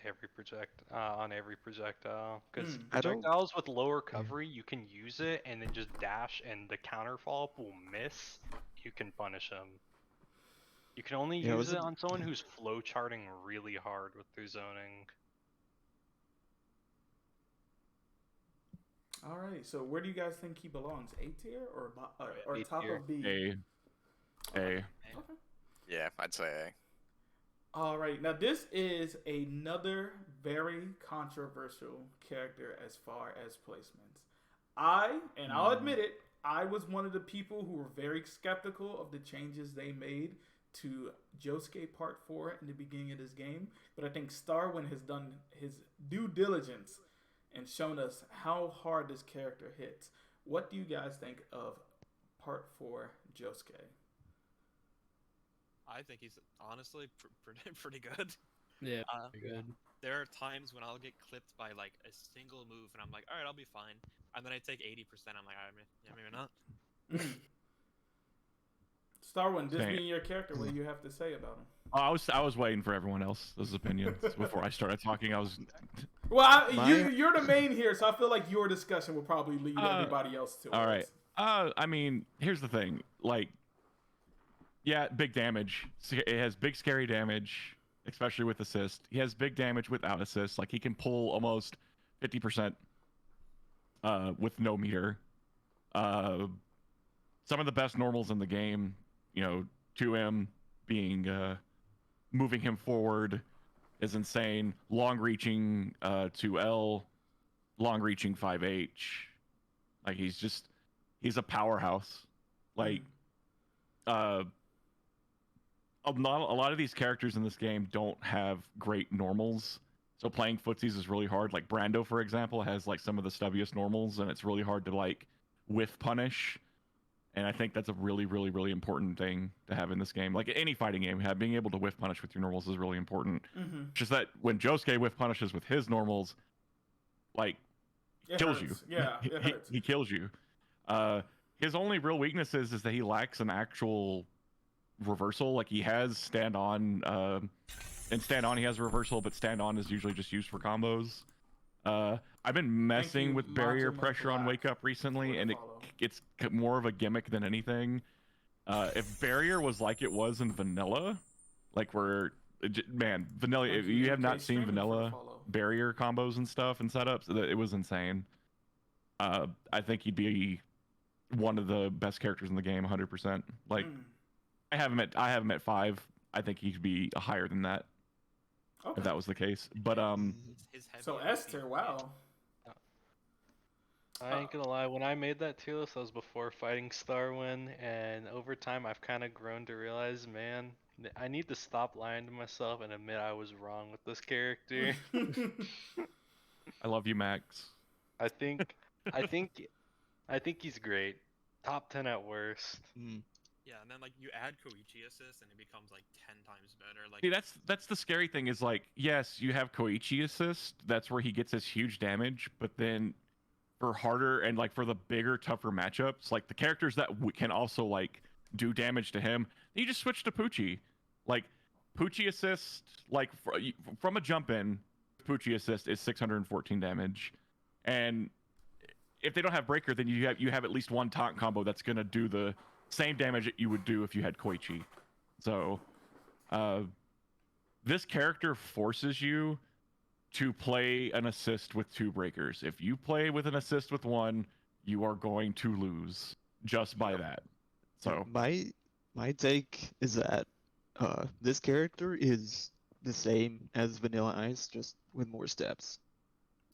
on every projectile. Because I don't- projectiles with lower recovery, you can use it and then just dash, and the counter follow-up will miss. You can punish him. You can only Yeah, use it wasn't- on someone who's flow charting really hard with their zoning. All right. So where do you guys think he belongs? A tier or A top tier. of B? A. Okay. Yeah, I'd say All right. Now this is another very controversial character as far as placements. I'll admit it, I was one of the people who were very skeptical of the changes they made to Josuke Part 4 in the beginning of this game, but I think Starwind has done his due diligence and shown us how hard this character hits. What do you guys think of Part 4 Josuke? I think he's honestly pretty good. Yeah, Uh, pretty good. There are times when I'll get clipped by like a single move, and I'm like, all right, I'll be fine. And then I take 80%. I'm like, all right, yeah, maybe not. Starwind, this Dang. being your character, what do you have to say about him? Oh, I was waiting for everyone else's opinions before I started talking. I was. Well, My- you're the main here, so I feel like your discussion will probably lead everybody else to. All right. I mean, here's the thing. Like, yeah, big damage. It has big scary damage, especially with assist. He has big damage without assist. Like he can pull almost 50% with no meter. Some of the best normals in the game, 2M being moving him forward is insane. Long reaching 2L, long reaching 5H. Like he's a powerhouse. Like a lot of these characters in this game don't have great normals, so playing footsies is really hard. Like Brando, for example, has like some of the stubbiest normals, and it's really hard to like whiff punish. And I think that's a really, really, really important thing to have in this game. Like any fighting game, being able to whiff punish with your normals is really important. Mm-hmm. Just that when Josuke whiff punishes with his normals, like It kills hurts. you. Yeah, it hurts. He kills you. His only real weakness is that he lacks an actual reversal. Like he has stand on, and stand on he has a reversal, but stand on is usually just used for combos. I've been messing you, with barrier Majima pressure on Black, Wake Up recently, for and the it's more of a gimmick than anything. If barrier was like it was in vanilla, like where man, vanilla. Thank If you, you have MK not seen Streaming, for the vanilla follow. barrier combos and stuff and setups, it was insane. I think he'd be one of the best characters in the game, 100%. Like Mm. I have him at 5. I think he could be higher than that Okay. if that was the case. But His heavy So hitter Esther, being- wow. I ain't gonna lie, when I made that tier list, that was before fighting Starwind, and over time I've kind of grown to realize, man, I need to stop lying to myself and admit I was wrong with this character. I love you, Max. I think he's great. Top 10 at worst. Yeah, and then like you add Koichi assist, and it becomes like 10 times better. Like See, that's the scary thing is like, yes, you have Koichi assist. That's where he gets his huge damage. But then for harder and like for the bigger, tougher matchups, like the characters that can also like do damage to him, you just switch to Pucci. Like Pucci assist, like from a jump in, Pucci assist is 614 damage, and if they don't have breaker, then you have at least one taunt combo that's gonna do the same damage that you would do if you had Koichi. So, this character forces you to play an assist with 2 breakers. If you play with an assist with 1, you are going to lose just by that. So my take is that this character is the same as Vanilla Ice, just with more steps.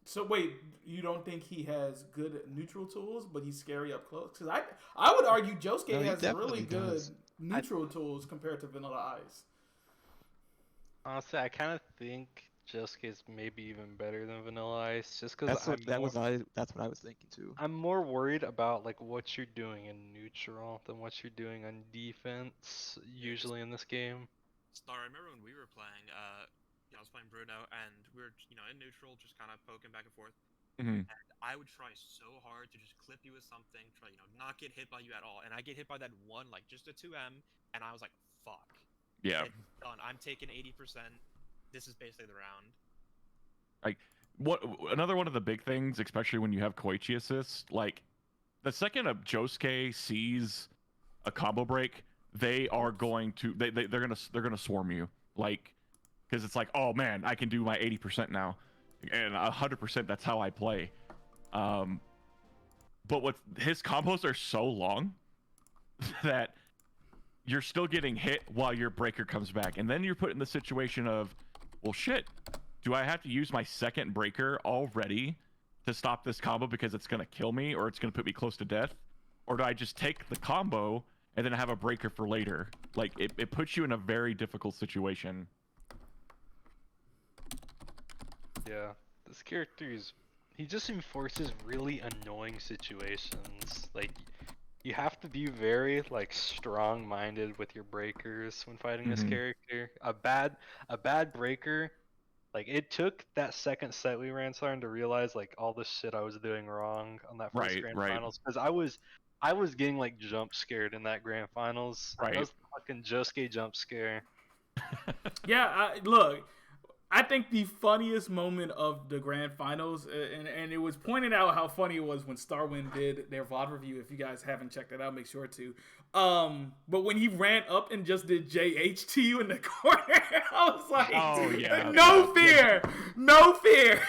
So wait, you don't think he has good neutral tools, but he's scary up close? Because I would argue Josuke No, he has really definitely good does. neutral tools compared to Vanilla Ice. Honestly, I kind of think Josuke's maybe even better than Vanilla Ice, just because That's what I was thinking too. I'm more worried about like what you're doing in neutral than what you're doing on defense usually in this game. Star, I remember when we were playing, I was playing Bruno, and we were, in neutral, just kind of poking back and forth. Mhm. And I would try so hard to just clip you with something, try, not get hit by you at all. And I get hit by that one, like, just a 2M, and I was like, fuck. Yeah. It's done. I'm taking 80%. This is basically the round. Like, another one of the big things, especially when you have Koichi assist, like, the second a Josuke sees a combo break, they are going to they're gonna swarm you, like, because it's like, oh man, I can do my 80% now, and 100% that's how I play. But his combos are so long that you're still getting hit while your breaker comes back, and then you're put in the situation of, well, shit, do I have to use my second breaker already to stop this combo because it's gonna kill me or it's gonna put me close to death, or do I just take the combo and then have a breaker for later? Like, it puts you in a very difficult situation. Yeah, this character he just enforces really annoying situations. Like, you have to be very like strong-minded with your breakers when fighting this character. A bad breaker, like, it took that second set we ran starting to realize like all the shit I was doing wrong on that first grand finals, because I was getting like jump scared in that grand finals. Right. That was the fucking Josuke jump scare. Yeah, look, I think the funniest moment of the grand finals, and it was pointed out how funny it was when Starwind did their VOD review. If you guys haven't checked it out, make sure to. But when he ran up and just did JH to you in the corner, I was like, oh yeah, no fear.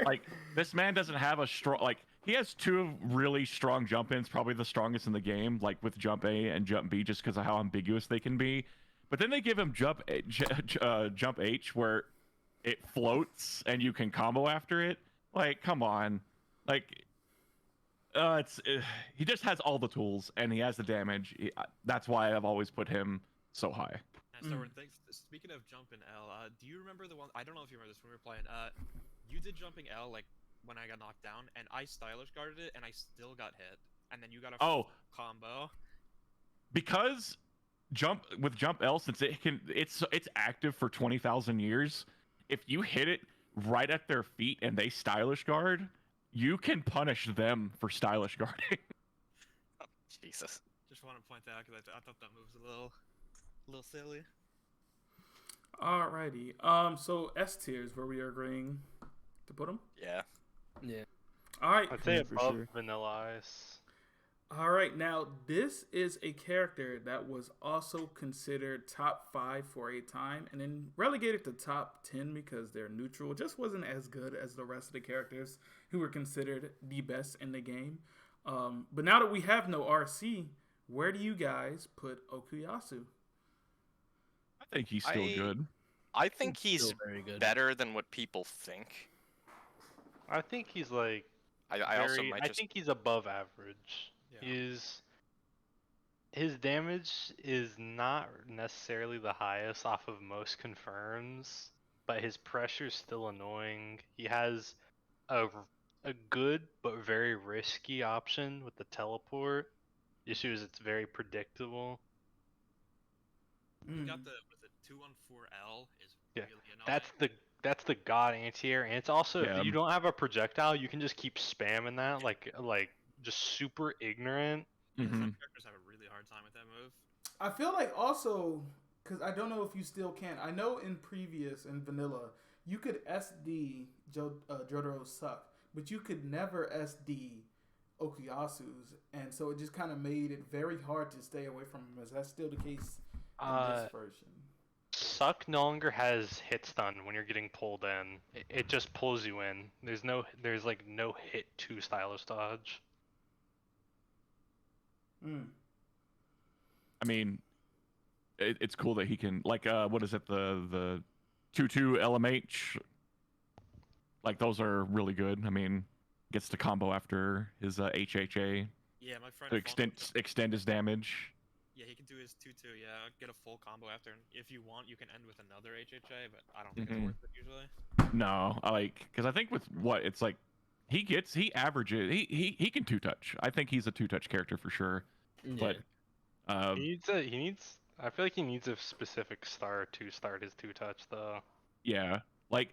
Like, this man doesn't have a strong, like, he has 2 really strong jump ins, probably the strongest in the game, like with jump A and jump B, just because of how ambiguous they can be. But then they give him jump H, where it floats and you can combo after it. Like, come on. Like, he just has all the tools and he has the damage. That's why I've always put him so high. Speaking of jumping L, do you remember the one? I don't know if you remember this when we were playing. You did jumping L like when I got knocked down, and I stylish guarded it, and I still got hit. And then you got a combo. Because jump L, since it's active for 20,000 years. If you hit it right at their feet and they stylish guard, you can punish them for stylish guarding. Oh, Jesus. Just want to point that out because I thought that move was a little silly. Alrighty. So S tiers, where we are agreeing to put them. Yeah. Yeah. All right. I'd say for above sure. Vanilla Ice. All right, now this is a character that was also considered top 5 for a time and then relegated to top 10 because their neutral just wasn't as good as the rest of the characters who were considered the best in the game. But now that we have no RC, where do you guys put Okuyasu? I think he's still good. I think he's Still very good. better than what people think. I think he's like I think he's above average. Yeah. His damage is not necessarily the highest off of most confirms, but his pressure's still annoying. He has a good but very risky option with the teleport. The issue is it's very predictable. You got the 214L is Yeah, really annoying. that's the god anti-air, and it's also if you don't have a projectile, you can just keep spamming that like just super ignorant. Some characters have a really hard time with that move. I feel like also, because I don't know if you still can. I know in vanilla, you could SD Jotaro suck, but you could never SD Okuyasu's, and so it just kind of made it very hard to stay away from him. Is that still the case in this version? Suck no longer has hit stun when you're getting pulled in. It just pulls you in. There's like no hit to stylus dodge. I mean, it's cool that he can, like, what is it, the 2-2 LMH? Like, those are really good. I mean, gets to combo after his HHA Yeah, my friend. to extend his damage. Yeah, he can do his 2-2. Yeah, get a full combo after. And if you want, you can end with another HHA, but I don't think it's worth it usually. No, because I think with what it's like, he averages. He can 2-touch. I think he's a 2-touch character for sure. Yeah. But He needs. I feel like he needs a specific star to start his 2-touch though. yeah, like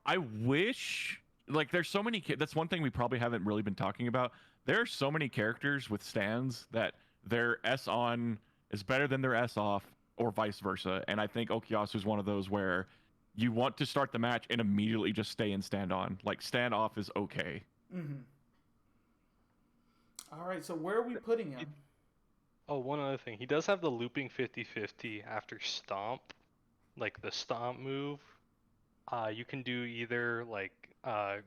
I wish. Like, there's so many. That's one thing we probably haven't really been talking about. There are so many characters with stands that their S on is better than their S off, or vice versa. And I think Okuyasu is one of those where you want to start the match and immediately just stay in stand on. Like, stand off is okay. All right, so where are we putting him? Oh, one other thing. He does have the looping 50-50 after stomp, like the stomp move. You can do either like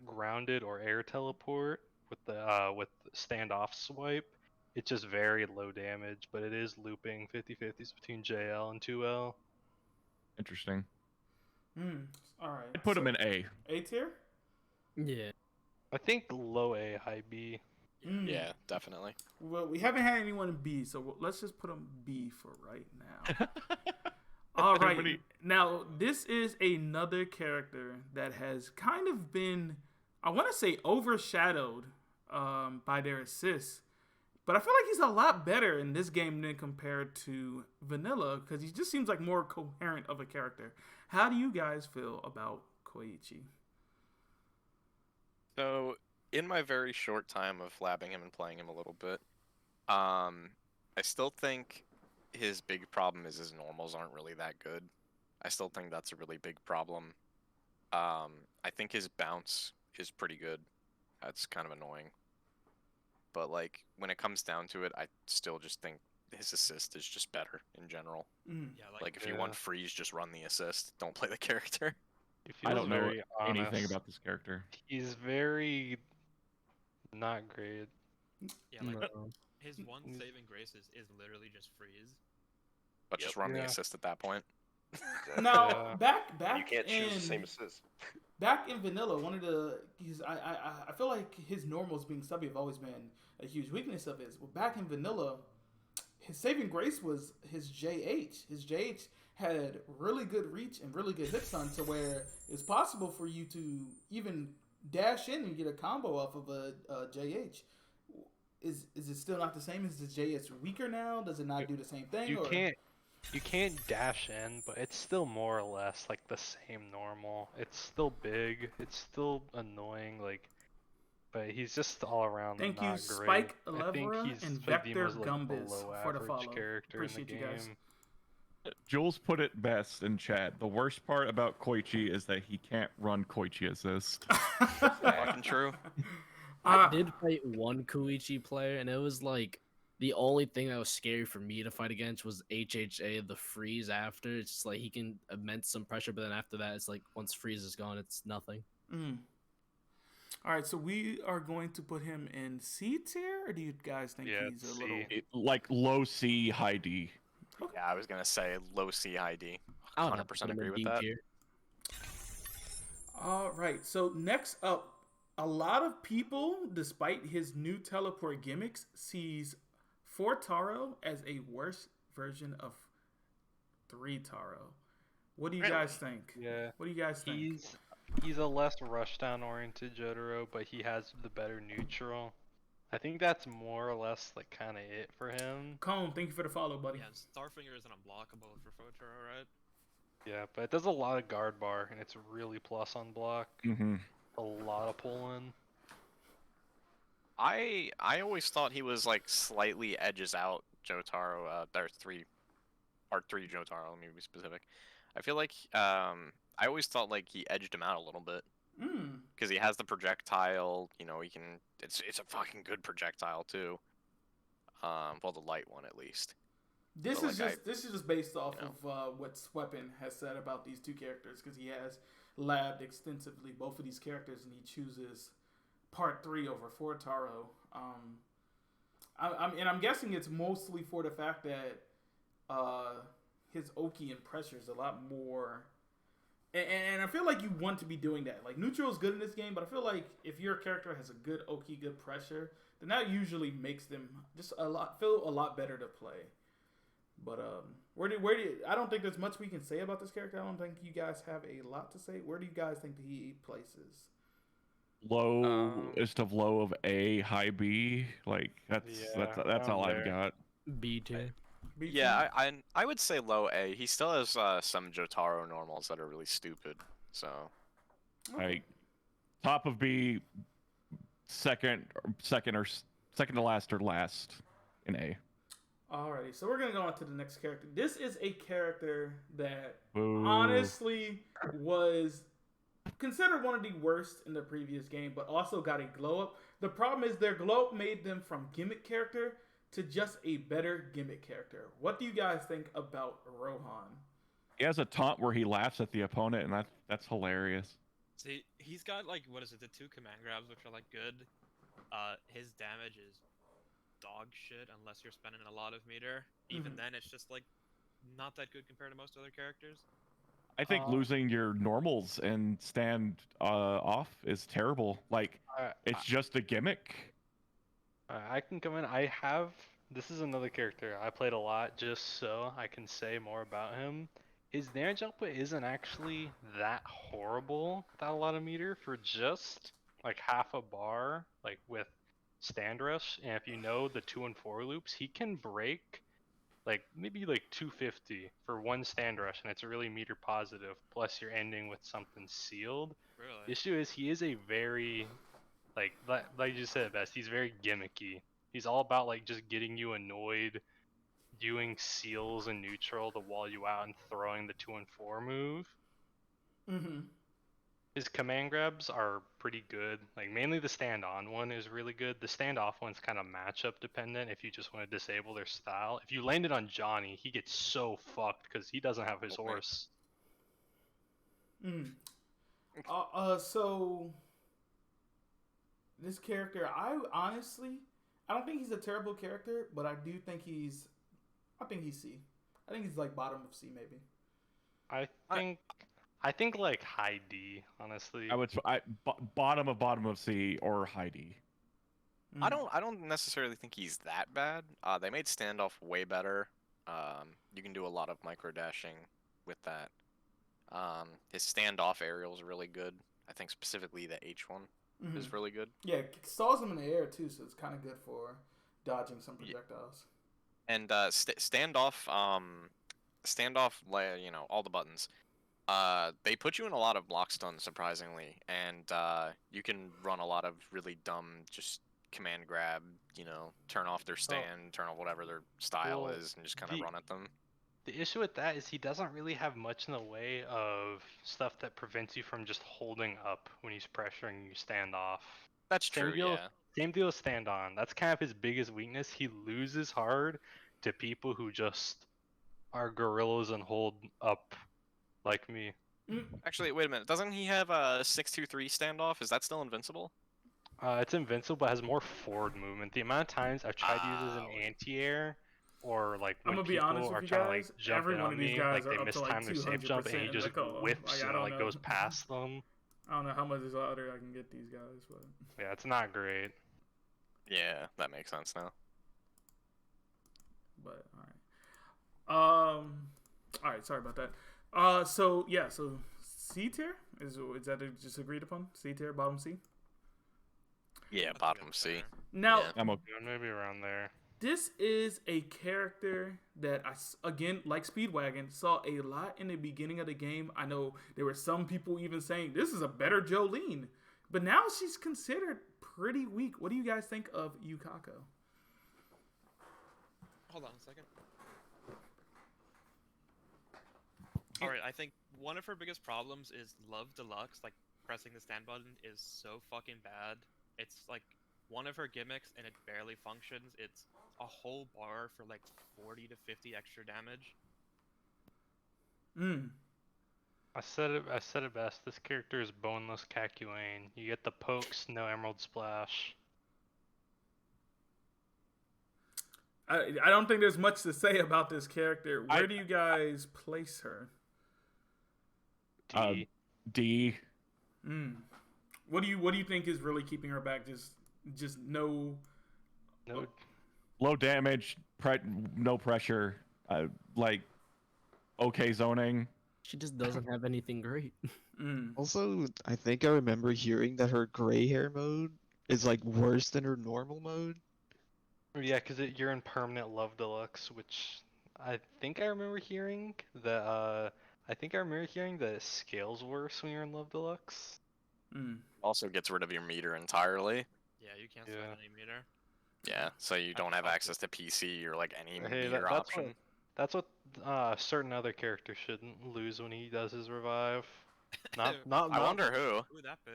grounded or air teleport with the standoff swipe. It's just very low damage, but it is looping 50-50s between JL and 2L. Interesting. All right. I'd put him in A. A tier? Yeah. I think low A, high B. Yeah, definitely. Well, we haven't had anyone in B, so let's just put him B for right now. All right. Now, this is another character that has kind of been, I want to say, overshadowed by their assists. But I feel like he's a lot better in this game than compared to Vanilla, because he just seems like more coherent of a character. How do you guys feel about Koichi? So, in my very short time of labbing him and playing him a little bit, I still think his big problem is his normals aren't really that good. I still think that's a really big problem. I think his bounce is pretty good. That's kind of annoying. But, like, when it comes down to it, I still just think his assist is just better in general. Yeah, Like, if you want freeze, just run the assist. Don't play the character. I don't know very anything honest. about this character. He's very not great. Yeah, like No. his one saving grace is literally just freeze. But just run the assist at that point. Now, back You can't in, choose the same assist. Back in Vanilla, one of the I feel like his normals being subby have always been a huge weakness of his. Well, back in Vanilla, his saving grace was his JH. His JH had really good reach and really good hit stun to where it's possible for you to even dash in and get a combo off of a JH. Is it still not the same? Is the JH weaker now? Does it not do the same thing? You can't dash in, but it's still more or less like the same normal. It's still big. It's still annoying. Like, but he's just all around Thank not you, great. Spike I think Elevra he's and like the Vector most, like, Gumbus below for the average follow. character Appreciate in you the guys. game. Jules put it best in chat. The worst part about Koichi is that he can't run Koichi assist. Fucking true. I did fight one Koichi player, and it was like the only thing that was scary for me to fight against was HHA, the freeze after. It's just like he can immense some pressure, but then after that, it's like once freeze is gone, it's nothing. All right, so we are going to put him in C tier, or do you guys think he's a little Like low C, high D. Yeah, I was gonna say low C, high D. I would have to 100% put him agree in with D that. tier. All right, so next up, a lot of people, despite his new teleport gimmicks, sees 4 Taro as a worse version of 3 Taro. What do you guys think? Yeah. What do you guys think? He's a less rushdown oriented Jotaro, but he has the better neutral. I think that's more or less like kind of it for him. Cone, thank you for the follow, buddy. Yeah, Starfinger isn't unblockable for Fotaro, right? Yeah, but it does a lot of guard bar, and it's really plus on block. Mm-hmm. A lot of pull in. I always thought he was like slightly edges out Jotaro. There's 3 Jotaro. Let me be specific. I feel like I I always thought like he edged him out a little bit Mm. because he has the projectile. You know, he can. It's a fucking good projectile too. Well, the light one at least. This So, is like, this is just based off you know. of what Sweppen has said about these two characters because he has labbed extensively both of these characters and he chooses Part 3 over Fortaro. I'm guessing it's mostly for the fact that his Oki and pressure is a lot more. And I feel like you want to be doing that. Like, neutral is good in this game, but I feel like if your character has a good Oki, good pressure, then that usually makes them just a lot better to play. But where do I don't think there's much we can say about this character. I don't think you guys have a lot to say. Where do you guys think that he places? Lowest of low of A, high B. Like that's Yeah, all I've there. got. B tier. Yeah, I would say low A. He still has some Jotaro normals that are really stupid. So. Like top of B, second to last or last in A. Alrighty, so we're gonna go on to the next character. This is a character that Boo. honestly was considered one of the worst in the previous game, but also got a glow up. The problem is their glow up made them from gimmick character to just a better gimmick character. What do you guys think about Rohan? He has a taunt where he laughs at the opponent, and that's hilarious. See, he's got like what is it? The 2 command grabs, which are like good. His damage is dog shit unless you're spending a lot of meter. Even then, it's just like not that good compared to most other characters. I think losing your normals and stand off is terrible. Like it's just a gimmick. I can come in. This is another character I played a lot just so I can say more about him. His Nair Jumper isn't actually that horrible without a lot of meter for just like half a bar, like with stand rush. And if you know the 2 and 4 loops, he can break like maybe like 250 for one stand rush, and it's really meter positive. Plus you're ending with something sealed. Really? The issue is he is a very like you said, best. He's very gimmicky. He's all about like just getting you annoyed, doing seals and neutral to wall you out and throwing the 2 and 4 move. His command grabs are pretty good. Like mainly the stand on one is really good. The stand off one's kind of matchup dependent if you just want to disable their style. If you land it on Johnny, he gets so fucked because he doesn't have his horse. So this character, I don't think he's a terrible character, but I do think he's C. I think he's like bottom of C maybe. I think like high D, honestly. Bottom of C or high D. I don't necessarily think he's that bad. They made standoff way better. You can do a lot of micro dashing with that. His standoff aerial is really good. I think specifically the H one is really good. Yeah, it stalls him in the air too, so it's kind of good for dodging some projectiles. And standoff, you know, all the buttons. They put you in a lot of block stuns, surprisingly, and you can run a lot of really dumb, just command grab, you know, turn off their stand, turn off whatever their style is, and just kind of run at them. The issue with that is he doesn't really have much in the way of stuff that prevents you from just holding up when he's pressuring you stand off. That's true, yeah. Same deal with stand on. That's kind of his biggest weakness. He loses hard to people who just are gorillas and hold up like me. Actually, wait a minute. Doesn't he have a 623 standoff? Is that still invincible? It's invincible, but has more forward movement. The amount of times I've tried to use it as an anti-air, or like when I'm gonna be people honest are with you trying guys, to like jump every in one on of these me, guys like are they up to like mistime their safe jump and he 200%. just Like, oh, whiffs I and don't like know. goes past them. I don't know how much harder I can get these guys, but Yeah, it's not great. Yeah, that makes sense now. But all right. Sorry about that. So C tier is that just agreed upon? C tier, bottom C. Yeah, bottom C. Now, Yeah. I'm okay. Maybe around there. this is a character that again, like Speedwagon, saw a lot in the beginning of the game. I know there were some people even saying this is a better Jolene, but now she's considered pretty weak. What do you guys think of Yukako? Hold on a second. Alright, I think one of her biggest problems is Love Deluxe, like pressing the stand button is so fucking bad. It's like one of her gimmicks and it barely functions. It's a whole bar for like 40 to 50 extra damage. I said it best. This character is boneless Kakyoin. You get the pokes, no emerald splash. I don't think there's much to say about this character. Where do you guys place her? D. D. What do you think is really keeping her back? Just no. Low damage, no pressure, like okay zoning. She just doesn't have anything great. Also, I think I remember hearing that her gray hair mode is like worse than her normal mode. Yeah, because you're in permanent Love Deluxe, which I think I remember hearing that. I think I remember hearing that it scales worse when you're in Love Deluxe. Also gets rid of your meter entirely. Yeah, you can't select any meter. Yeah, so you don't have access to PC or like any Hey, meter option. That's what certain other characters shouldn't lose when he does his revive. Not I wonder who. Who would that be?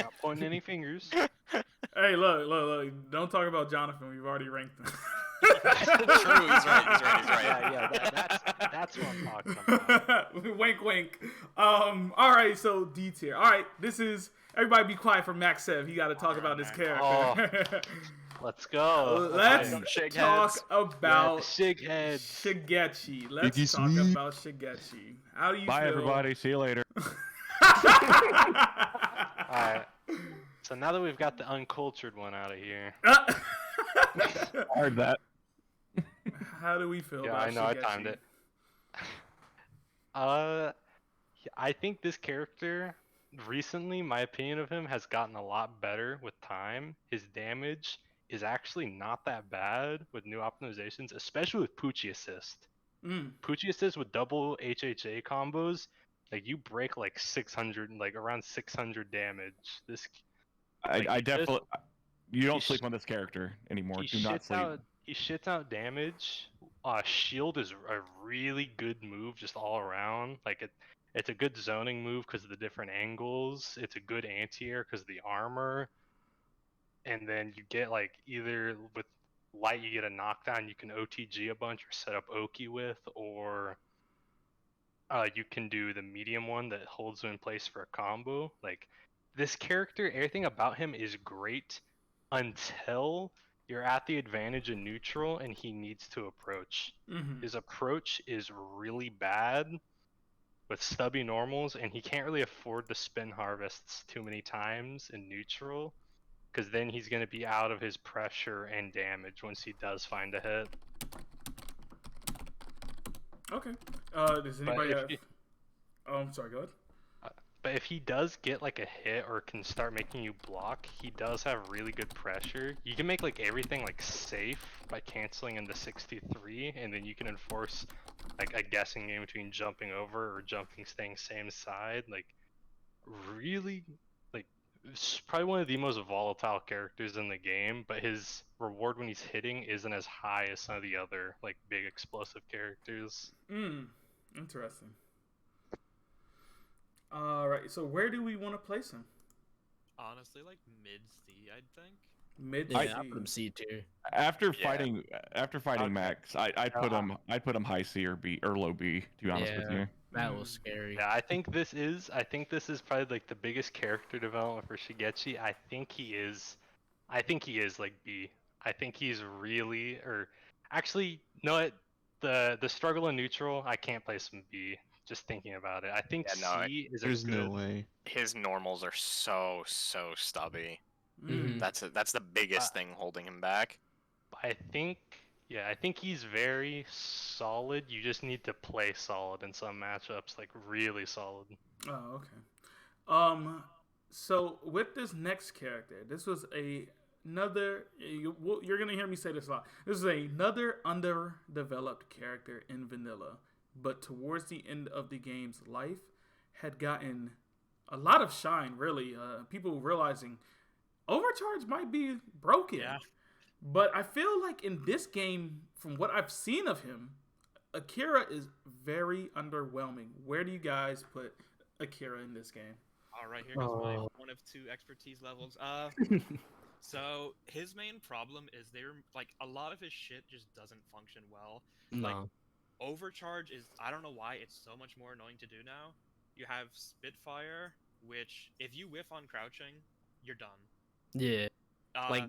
Not pointing any fingers. Hey, look! Don't talk about Jonathan. We've already ranked him. True, he's right. Yeah, that's what I'm talking about. Wink, wink. All right, so D tier. All right, this is everybody. Be quiet for Max Sev. He got to talk about this character. Let's go. Let's Shake talk heads. about Shigehead. Shigechi. Let's Iggy talk sweet. about Shigechi. How do you Bye, feel? everybody. See you later. Alright. So now that we've got the uncultured one out of here. Heard that. How do we feel Yeah, about I know, Shigechi? I timed it. I think this character, recently, my opinion of him has gotten a lot better with time. His damage is actually not that bad with new optimizations, especially with Pucci Assist. Pucci Assist with double HHA combos, like you break like 600, like around 600 damage. This, I definitely. You don't he sleep on this character anymore. he Do not sleep. He shits out damage. Shield is a really good move just all around. Like it's a good zoning move because of the different angles. It's a good anti-air because of the armor. And then you get like either with light you get a knockdown you can OTG a bunch or set up Oki with, or you can do the medium one that holds him in place for a combo. Like this character, everything about him is great until you're at the advantage in neutral and he needs to approach. His approach is really bad with stubby normals, and he can't really afford to spin harvests too many times in neutral, because then he's going to be out of his pressure and damage once he does find a hit. Okay. Does anybody have... Oh, I'm sorry, go ahead. But if he does get like a hit or can start making you block, he does have really good pressure. You can make like everything like safe by canceling into 63, and then you can enforce like a guessing game between jumping over or jumping staying same side. Like really, like it's probably one of the most volatile characters in the game, but his reward when he's hitting isn't as high as some of the other like big explosive characters. Interesting. Alright, so where do we want to place him? Honestly, like mid C, I'd think. Mid Yeah, C. I put him C tier. After fighting Okay. Max, I'd put him high C or B or low B. To be honest with Yeah. you. That was scary. Yeah, I think this is probably like the biggest character development for Shigechi. I think he is like B. I think he's really, or actually, no, the struggle in neutral, I can't place him B. Just thinking about it, I think C is There's a good. no way. His normals are so stubby. Mhm. That's the biggest thing holding him back. I think he's very solid. You just need to play solid in some matchups, like really solid. Oh, okay. So with this next character, this was another. You're gonna hear me say this a lot. This is another underdeveloped character in vanilla, but towards the end of the game's life, had gotten a lot of shine. Really, people realizing Overcharge might be broken. Yeah. But I feel like in this game, from what I've seen of him, Akira is very underwhelming. Where do you guys put Akira in this game? All right, here goes my one of two expertise levels. So his main problem is like a lot of his shit just doesn't function well. Like No. overcharge is, I don't know why it's so much more annoying to do now. You have Spitfire, which if you whiff on crouching, you're done. Yeah. Like-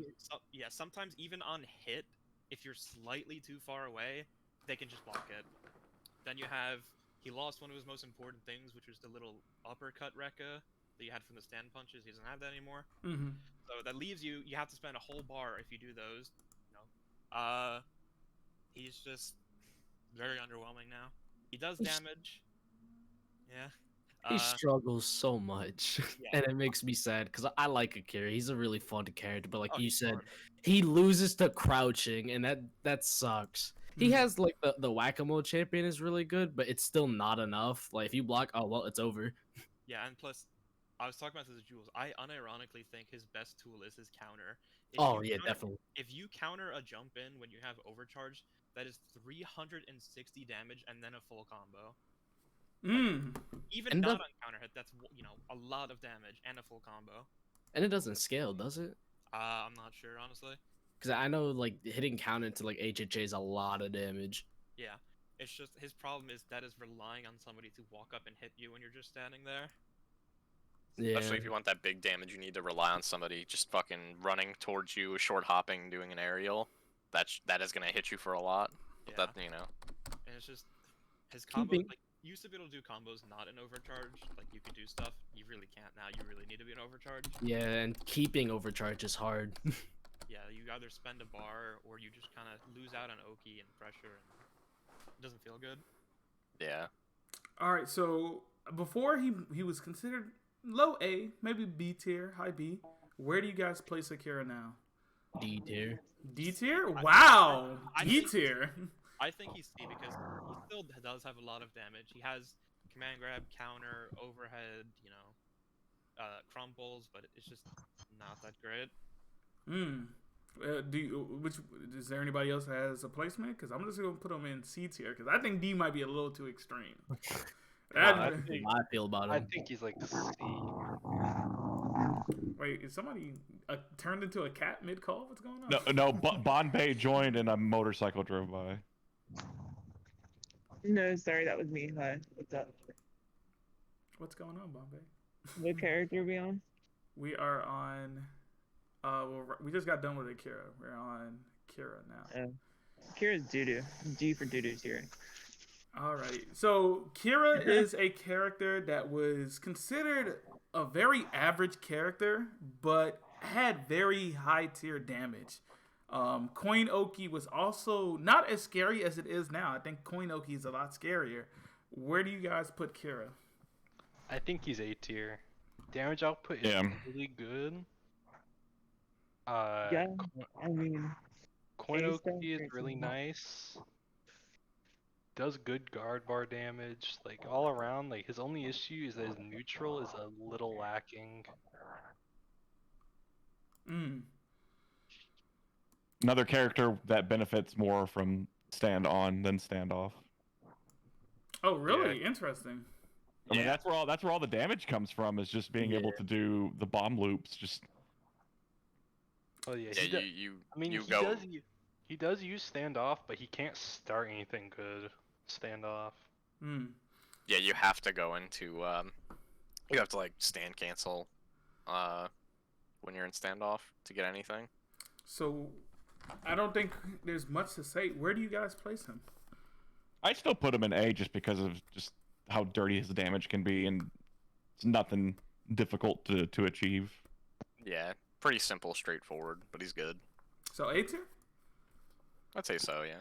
sometimes even on hit, if you're slightly too far away, they can just block it. Then he lost one of his most important things, which was the little uppercut Rekka that you had from the stand punches. He doesn't have that anymore. Mm-hmm. So that leaves you have to spend a whole bar if you do those. He's just very underwhelming now. He does damage. Yeah. He struggles so much, Yeah. and it makes me sad because I like Akira. He's a really fun character, but like you he's said, fun. he loses to crouching, and that sucks. He Mhm. has like the whack-a-mole champion is really good, but it's still not enough. Like if you block, oh well, it's over. Yeah, and plus, I was talking about this with Jules. I unironically think his best tool is his counter. Oh yeah, definitely. If you counter a jump in when you have overcharge, that is 360 damage and then a full combo. Even And not on counter hit, that's a lot of damage and a full combo. And it doesn't scale, does it? I'm not sure honestly. Because I know like hitting counter to like HHA is a lot of damage. Yeah, it's just his problem is that is relying on somebody to walk up and hit you when you're just standing there. Yeah. Especially if you want that big damage, you need to rely on somebody just fucking running towards you, short hopping, doing an aerial. That is gonna hit you for a lot. But Yeah. that And it's just his combo. Keeping- Like you used to be able to do combos not in overcharge. Like you could do stuff. You really can't now. You really need to be in overcharge. Yeah, and keeping overcharge is hard. Yeah, you either spend a bar or you just kind of lose out on Oki and pressure, and it doesn't feel good. Yeah. All right, so before he was considered low A, maybe B tier, high B. Where do you guys place Akira now? D tier. D tier? Wow, I D think- tier. I think he's C because he still does have a lot of damage. He has command grab, counter, overhead, crumples, but it's just not that great. Is there anybody else that has a placement? Because I'm just gonna put him in C tier because I think D might be a little too extreme. I That's think- how I feel about I him. think he's like C. Wait, is somebody turned into a cat mid call? What's going on? No, Bombay joined and a motorcycle drove by. No, sorry, that was me. Hi, what's up? What's going on, Bombay? What character are we on? We are on. We just got done with Akira. We're on Kira now. Kira's doo-doo. D for doo-doo tier. All right. So Kira is a character that was considered a very average character, but had very high tier damage. Coin Oki was also not as scary as it is now. I think Coin Oki is a lot scarier. Where do you guys put Kira? I think he's A tier. Damage output is really good. Yeah, I mean, Koinoki A is really nice. Does good guard bar damage. Like all around, like his only issue is that his neutral is a little lacking. Another character that benefits more from stand on than stand off. Oh, really? Interesting. I mean, that's where all the damage comes from, is just being able to do the bomb loops. Just Oh yeah, Yeah, he does use standoff, but he can't start anything good standoff. Yeah, you have to go into you have to like stand cancel when you're in standoff to get anything. So I don't think there's much to say. Where do you guys place him? I still put him in A just because of just how dirty his damage can be, and it's nothing difficult to achieve. Yeah, pretty simple, straightforward, but he's good. So A tier? I'd say so, yeah.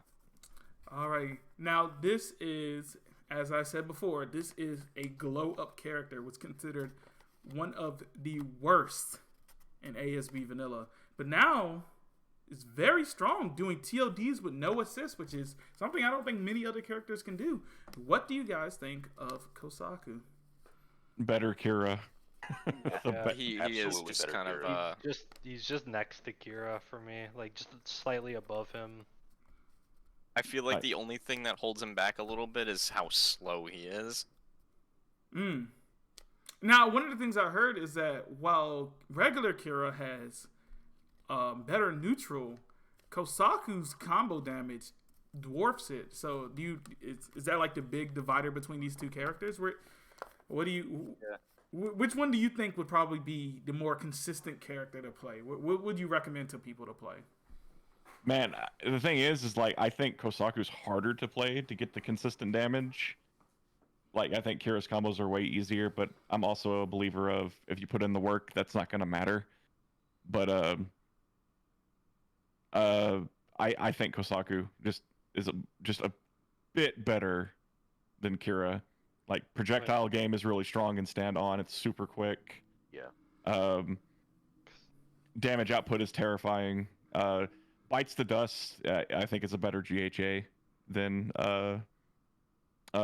All right. Now this is, as I said before, this is a glow up character. Was considered one of the worst in ASB vanilla, but now is very strong, doing TODs with no assist, which is something I don't think many other characters can do. What do you guys think of Kosaku? Better Kira. He is just kind of he's just next to Kira for me, like just slightly above him. I feel like Right. the only thing that holds him back a little bit is how slow he is. Now, one of the things I heard is that while regular Kira has better neutral, Kosaku's combo damage dwarfs it. So, is that like the big divider between these two characters? What do you? Which one do you think would probably be the more consistent character to play? What would you recommend to people to play? Man, the thing is like I think Kosaku's harder to play to get the consistent damage. Like I think Kira's combos are way easier, but I'm also a believer of if you put in the work, that's not gonna matter. But I think Kosaku is just a bit better than Kira. Like projectile game is really strong and stand on. It's super quick. Yeah. Damage output is terrifying. Bites the dust. I think it's a better GHA than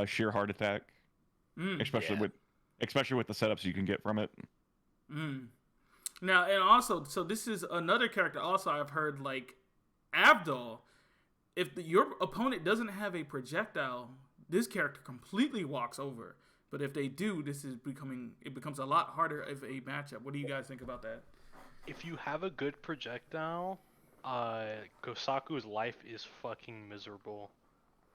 sheer heart attack, especially with the setups you can get from it. Now, and also, so this is another character. Also, I've heard like Avdol. If your opponent doesn't have a projectile, this character completely walks over. But if they do, it becomes a lot harder of a matchup. What do you guys think about that? If you have a good projectile, Kosaku's life is fucking miserable.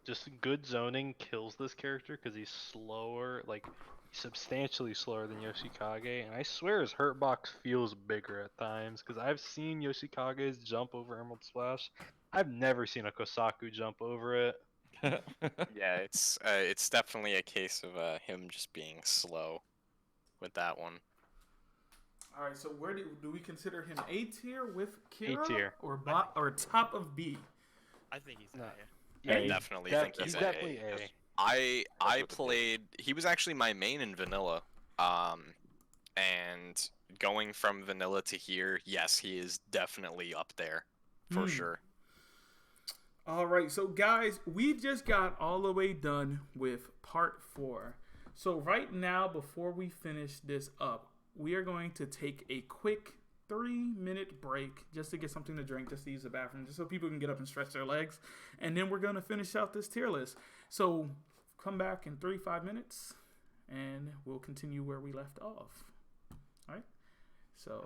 Just good zoning kills this character because he's slower, like substantially slower than Yoshikage, and I swear his hurt box feels bigger at times because I've seen Yoshikage's jump over Emerald Splash. I've never seen a Kosaku jump over it. Yeah, it's definitely a case of him just being slow with that one. All right, so where do we consider him A tier with Kira A tier. or top of B? I think he's No. A. Yeah, I definitely think he's he's definitely A. A. I played. He was actually my main in vanilla, and going from vanilla to here, yes, he is definitely up there for sure. All right, so guys, we just got all the way done with part 4. So right now, before we finish this up, we are going to take a quick 3-minute break just to get something to drink, just to use the bathroom, just so people can get up and stretch their legs. And then we're going to finish out this tier list. So come back in 3-5 minutes, and we'll continue where we left off. All right? So...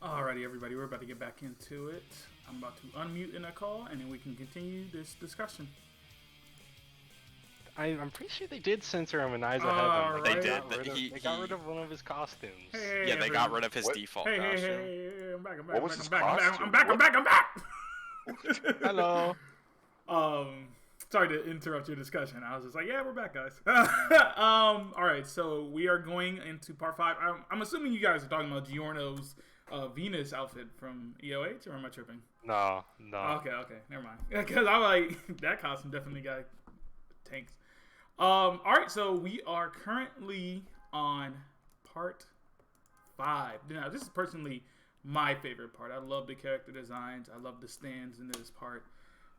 Alrighty, everybody, we're about to get back into it. I'm about to unmute in a call, and then we can continue this discussion. I'm pretty sure they did censor him in Eyes of Alright. Heaven. They They did, got but rid of, he- they got he- rid of one of his costumes. Hey, Yeah, they got everybody. rid of his What? default Hey, costume. I'm back. What was his I'm costume? back. Hello. Sorry to interrupt your discussion. I was just like, yeah, we're back, guys. All right, so we are going into part 5. I'm assuming you guys are talking about Giorno's Venus outfit from EOH, or am I tripping? No. Okay, never mind. Because I'm like, that costume definitely got tanks. All right, so we are currently on part 5. Now, this is personally my favorite part. I love the character designs. I love the stands in this part.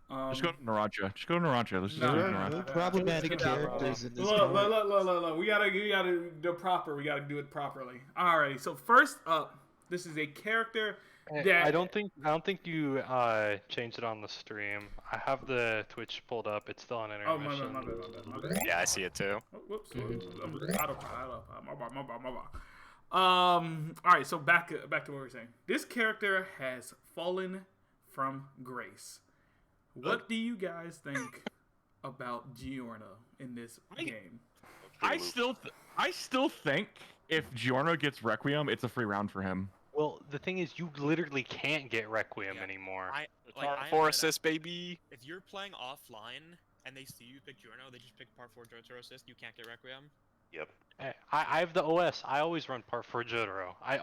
Just go to Narancia. Let's do No, Narancia. No problematic characters in this Look, part. we gotta do the proper. We gotta do it properly. Alrighty. So first up, this is a character that I don't think you changed it on the stream. I have the Twitch pulled up. It's still on Oh, my intermission. bad. Yeah, I see it too. Oh, whoops. All right. So back to what we were saying. This character has fallen from grace. What do you guys think about Giorno in this game? I still think if Giorno gets Requiem, it's a free round for him. Well, the thing is, you literally can't get Requiem Yeah. anymore. I am 4 gonna- assists, baby. If you're playing offline and they see you pick Giorno, they just pick part 4 Jotaro assist. You can't get Requiem. Yep. I have the OS. I always run part 4 Jotaro. I'll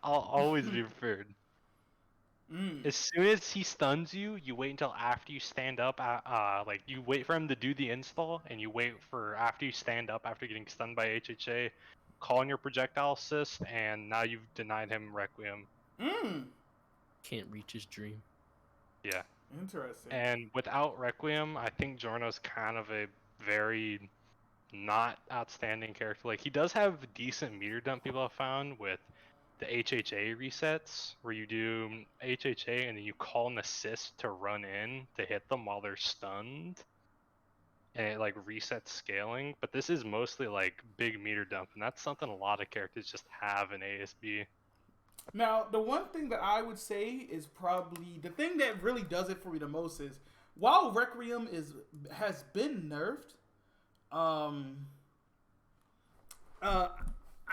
always be prepared. As soon as he stuns you, you wait until after you stand up. Like you wait for him to do the install, and you wait for after you stand up after getting stunned by HHA, call in your projectile assist, and now you've denied him Requiem. Can't reach his dream. Yeah. Interesting. And without Requiem, I think Giorno's kind of a very not outstanding character. Like he does have decent meter dump people have found with the HHA resets, where you do HHA and then you call an assist to run in to hit them while they're stunned, and it like resets scaling. But this is mostly like big meter dump, and that's something a lot of characters just have in ASB. Now, the one thing that I would say is probably the thing that really does it for me the most is while Requiem has been nerfed,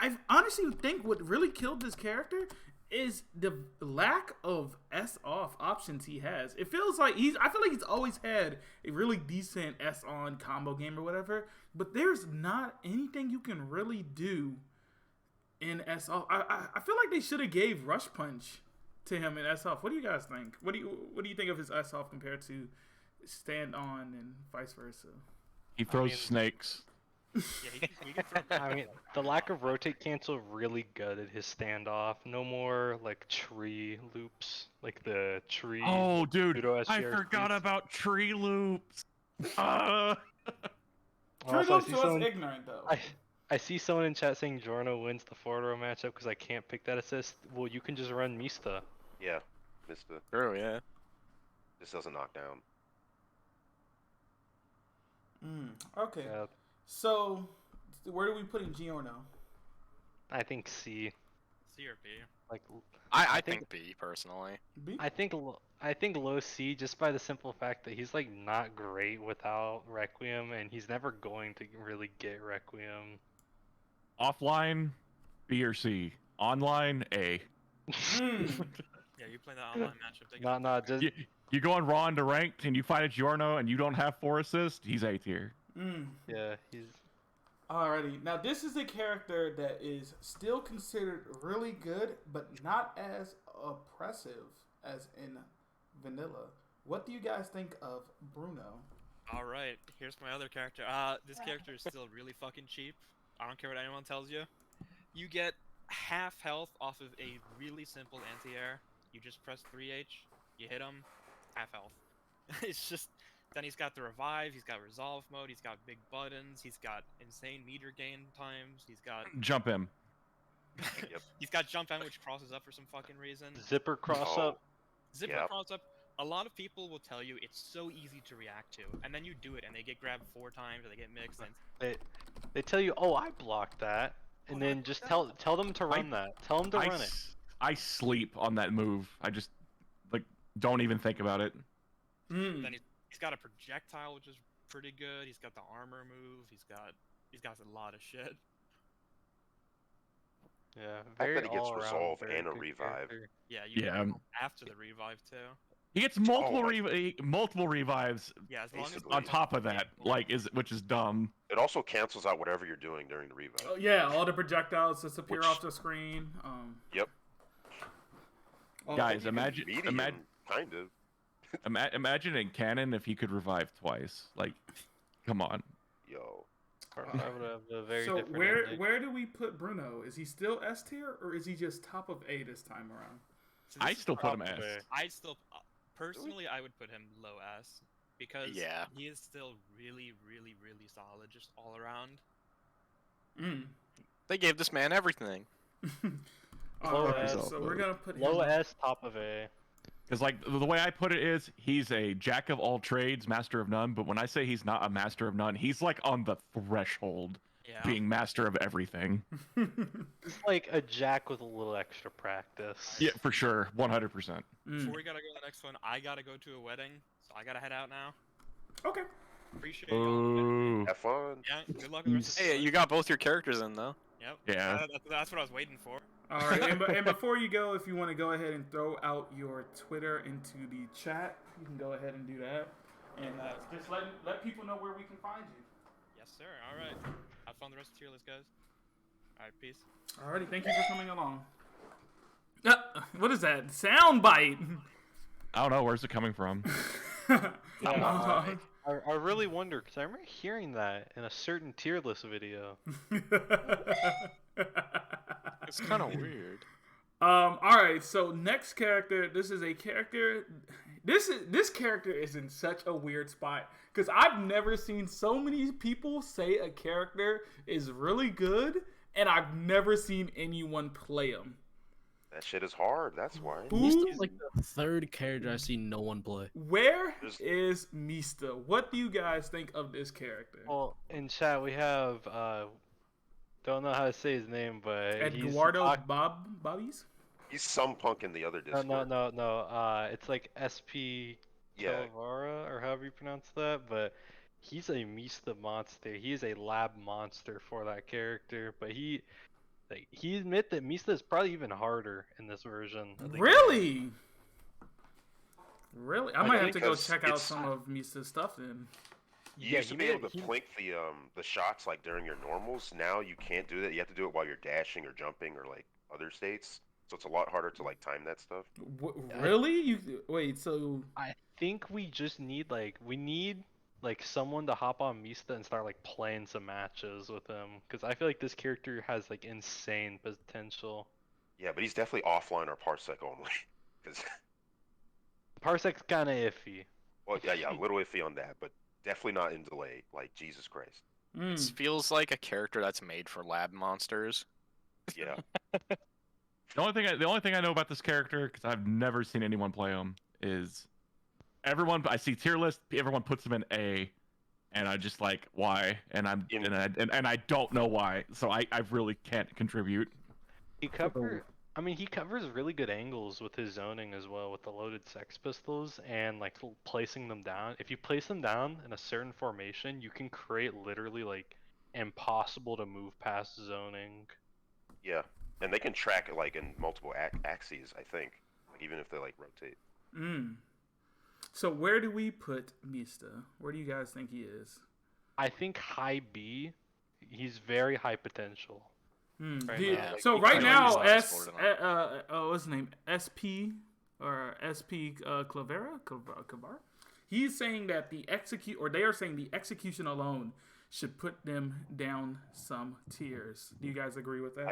I honestly think what really killed this character is the lack of S-off options he has. It feels like I feel like he's always had a really decent S-on combo game or whatever, but there's not anything you can really do in S-off. I feel like they should have gave Rush Punch to him in S-off. What do you guys think? What do you think of his S-off compared to stand on and vice versa? He throws snakes. Yeah, he can throw I mean, the lack of rotate cancel really gutted his standoff. No more like tree loops, like the tree. Oh, dude, pseudo I SGR forgot loops. about tree loops. True Also, loops was ignorant though. I see someone in chat saying Giorno wins the 4-row matchup because I can't pick that assist. Well, you can just run Mista. Yeah. Mista. True, yeah. This doesn't knock down. Okay. Yeah, So, where do we put in Giorno? I think C. C or B. Like, I think B personally. B? I think low C just by the simple fact that he's like not great without Requiem, and he's never going to really get Requiem. Offline, B or C. Online, A. Yeah, you play that online matchup. They get Nah, just You go on Raw into ranked and you fight a Giorno and you don't have 4 assists, he's A tier. yeah, he's. Alrighty. Now, this is a character that is still considered really good, but not as oppressive as in vanilla. What do you guys think of Bruno? All right, here's my other character. This character is still really fucking cheap. I don't care what anyone tells you. You get half health off of a really simple anti-air. You just press 3H, you hit him, half health. It's just. Then he's got the revive. He's got resolve mode. He's got big buttons. He's got insane meter gain times. He's got. Jump him. Yep. He's got jump in, which crosses up for some fucking reason. Zipper cross Oh. up. Zipper Yep. cross up. A lot of people will tell you it's so easy to react to, and then you do it, and they get grabbed 4 times, or they get mixed, and They tell you, oh, I blocked that, and then just tell them to run that. Tell them to run it. I sleep on that move. I just like don't even think about it. Mm. Then he's got a projectile, which is pretty good. He's got the armor move. He's got a lot of shit. Yeah, I very bet he gets all-around, resolve very and a good revive. character. Yeah, you Yeah. can after the revive too. He gets multiple revives Yeah, as long as Basically. on top of that, which is dumb. It also cancels out whatever you're doing during the revive. Oh, yeah, all the projectiles disappear Which- off the screen. Yep. Oh, Guys, Even medium, kind of. imagine in canon if he could revive twice. Like, come on. Yo. I would have a very so different ending. where do we put Bruno? Is he still S tier or is he just top of A this time around? So I this is still put him Probably. S. I still personally I would put him low S because Yeah. he is still really, really, really solid just all around. Mm. They gave this man everything. All right, S. so we're gonna put him Low S, top of A. Because like the way I put it is, he's a jack of all trades, master of none. But when I say he's not a master of none, he's like on the threshold, Yeah. being master of everything. It's like a jack with a little extra practice. Yeah, for sure, 100%. Before we gotta go to the next one, I gotta go to a wedding, so I gotta head out now. Okay. Appreciate y'all. Ooh. Have fun. Yeah, good luck with the rest of Hey, the you got both your characters in though. Yep. Yeah. That's what I was waiting for. All right, and before you go, if you want to go ahead and throw out your Twitter into the chat, you can go ahead and do that, and just let people know where we can find you. Yes, sir. All right. Have fun the rest of the tier list, guys. All right, peace. Alrighty, thank you for coming along. What is that? Sound bite. I don't know, where's it coming from? I really wonder, because I remember hearing that in a certain tier list video. It's kind of weird. All right, so next character. This is a character. This character is in such a weird spot because I've never seen so many people say a character is really good, and I've never seen anyone play him. That shit is hard. That's why. He's Who? like the third character I've seen no one play. Where There's- is Mista? What do you guys think of this character? Well, in chat we have, don't know how to say his name, but Eduardo Bobbies? He's some punk in the other No, Discord. no. It's like SP Yeah. Calavara, or however you pronounce that, but he's a Mista monster. He is a lab monster for that character, but he admit that Mista is probably even harder in this version of the game. Really? Really? I I might have think to go because check out it's- some of Mista's stuff then. You Yeah, used he to be made able it- to he- plink the shots like during your normals. Now you can't do that. You have to do it while you're dashing or jumping or like other states. So it's a lot harder to like time that stuff. Really? You wait? So I think we just need like someone to hop on Mista and start like playing some matches with him, because I feel like this character has like insane potential. Yeah, but he's definitely offline or parsec only. Because Parsec's kind of iffy. well, yeah, a little iffy on that, but definitely not in delay. Like Jesus Christ. This feels like a character that's made for lab monsters. Yeah. The only thing I know about this character, because I've never seen anyone play him, is I see tier list, everyone puts him in A, and I just like why, and I don't know why, so I really can't contribute. He covers really good angles with his zoning as well, with the loaded Sex Pistols and like placing them down. If you place them down in a certain formation, you can create literally like impossible to move past zoning. Yeah. And they can track it like in multiple axes, I think. Like even if they like rotate. So where do we put Mista? Where do you guys think he is? I think high B. He's very high potential. Right now. So he right kinda now, uses that what's his name? SP or SP Clavera? He's saying that they are saying the execution alone should put them down some tiers. Do you guys agree with that?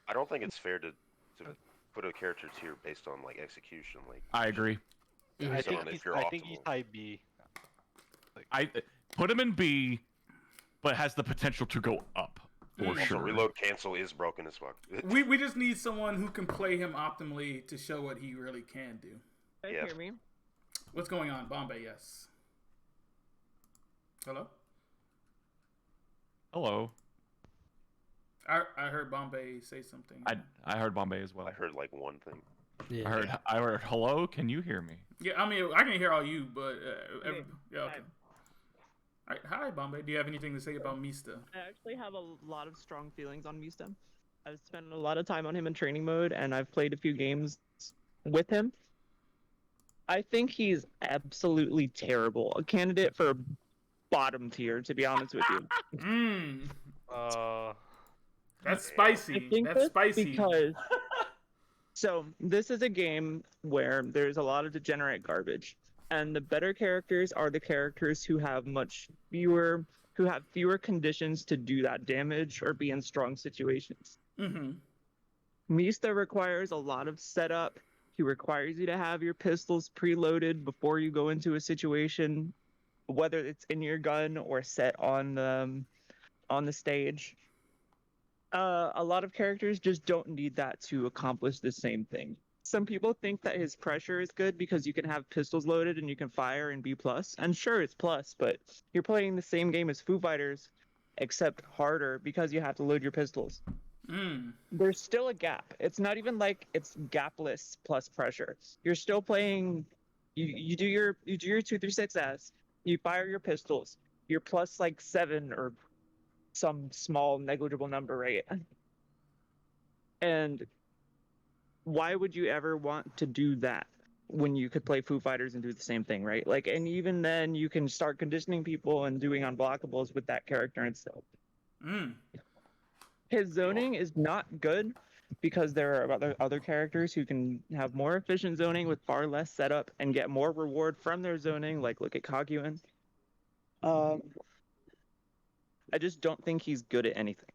I don't think it's fair to put a character tier based on like execution. Like I agree. I think if he's you're optimal. high B. I put him in B, but has the potential to go up for Also, sure. reload cancel is broken as fuck. we just need someone who can play him optimally to show what he really can do. Guys Yeah. hear me? What's going on, Bombay? Yes. Hello. Hello. I heard Bombay say something. I heard Bombay as well. I heard like one thing. Yeah. I heard hello. Can you hear me? Yeah, I mean, I can hear all you, but Okay. yeah, okay. All right, hi Bombay. Do you have anything to say about Mista? I actually have a lot of strong feelings on Mista. I've spent a lot of time on him in training mode, and I've played a few games with him. I think he's absolutely terrible. A candidate for bottom tier, to be honest with you. That's spicy. I think That's spicy. because so this is a game where there's a lot of degenerate garbage, and the better characters are the characters who have fewer conditions to do that damage or be in strong situations. Mm-hmm. Mista requires a lot of setup. He requires you to have your pistols preloaded before you go into a situation, whether it's in your gun or set on the stage. A lot of characters just don't need that to accomplish the same thing. Some people think that his pressure is good because you can have pistols loaded and you can fire and be plus. And sure, it's plus, but you're playing the same game as Foo Fighters, except harder because you have to load your pistols. There's still a gap. It's not even like it's gapless plus pressure. You're still playing. You do your 236S. You fire your pistols. You're plus like 7 or some small negligible number, right? And why would you ever want to do that when you could play Foo Fighters and do the same thing, right? Like, and even then you can start conditioning people and doing unblockables with that character itself. His zoning is not good because there are other characters who can have more efficient zoning with far less setup and get more reward from their zoning, like look at Kakyoin. I just don't think he's good at anything.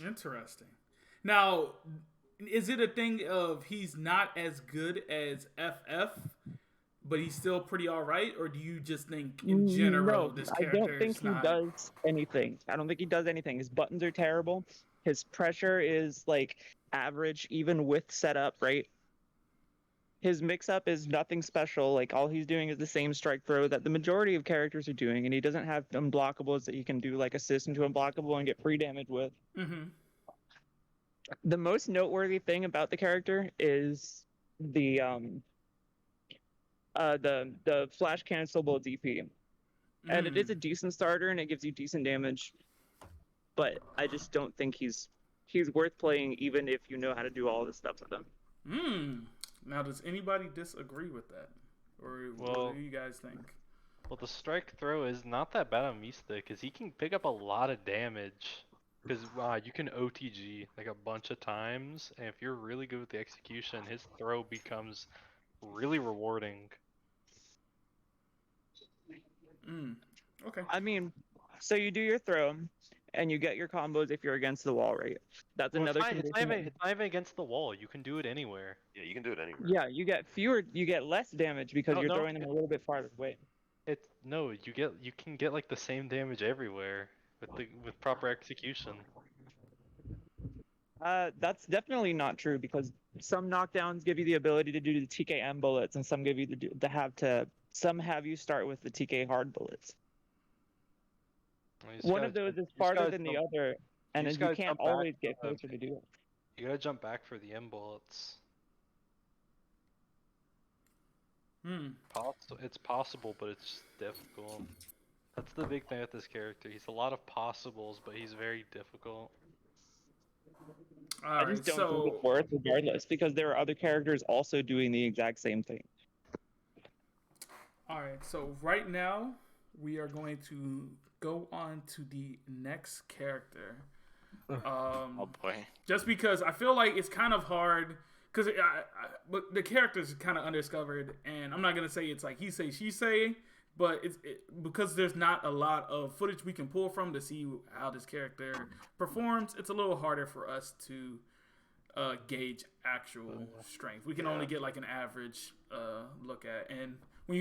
Interesting. Now, is it a thing of he's not as good as FF, but he's still pretty all right, or do you just think in general this character I don't think he does anything. I don't think he does anything. His buttons are terrible. His pressure is like average, even with setup, right? His mix-up is nothing special. Like, all he's doing is the same strike throw that the majority of characters are doing, and he doesn't have unblockables that he can do, like assist into unblockable and get free damage with. The most noteworthy thing about the character is the flash cancelable DP, and it is a decent starter and it gives you decent damage, but I just don't think he's worth playing even if you know how to do all this stuff with him. Now, does anybody disagree with that, or what do you guys think? Well, the strike throw is not that bad on Mista because he can pick up a lot of damage. Because you can OTG like a bunch of times, and if you're really good with the execution, his throw becomes really rewarding. Okay. I mean, so you do your throw, and you get your combos if you're against the wall, right? That's another condition. It's not even against the wall. You can do it anywhere. Yeah, you can do it anywhere. Yeah, you get less damage because you're throwing them a little bit farther away. You can get like the same damage everywhere with proper execution. That's definitely not true because some knockdowns give you the ability to do the TKM bullets, and some give you some have you start with the TK hard bullets. One of those is farther than the other, and then you can't always get closer to do it. You gotta jump back for the M bullets. It's possible, but it's difficult. That's the big thing with this character. He's a lot of possibles, but he's very difficult. I just don't think it's worth regardless because there are other characters also doing the exact same thing. Alright, so right now we are going to go on to the next character. Oh boy. Just because I feel like it's kind of hard because the character's kind of undiscovered, and I'm not gonna say it's like he say she say, but because there's not a lot of footage we can pull from to see how this character performs. It's a little harder for us to gauge actual strength. We can only get like an average look at, and when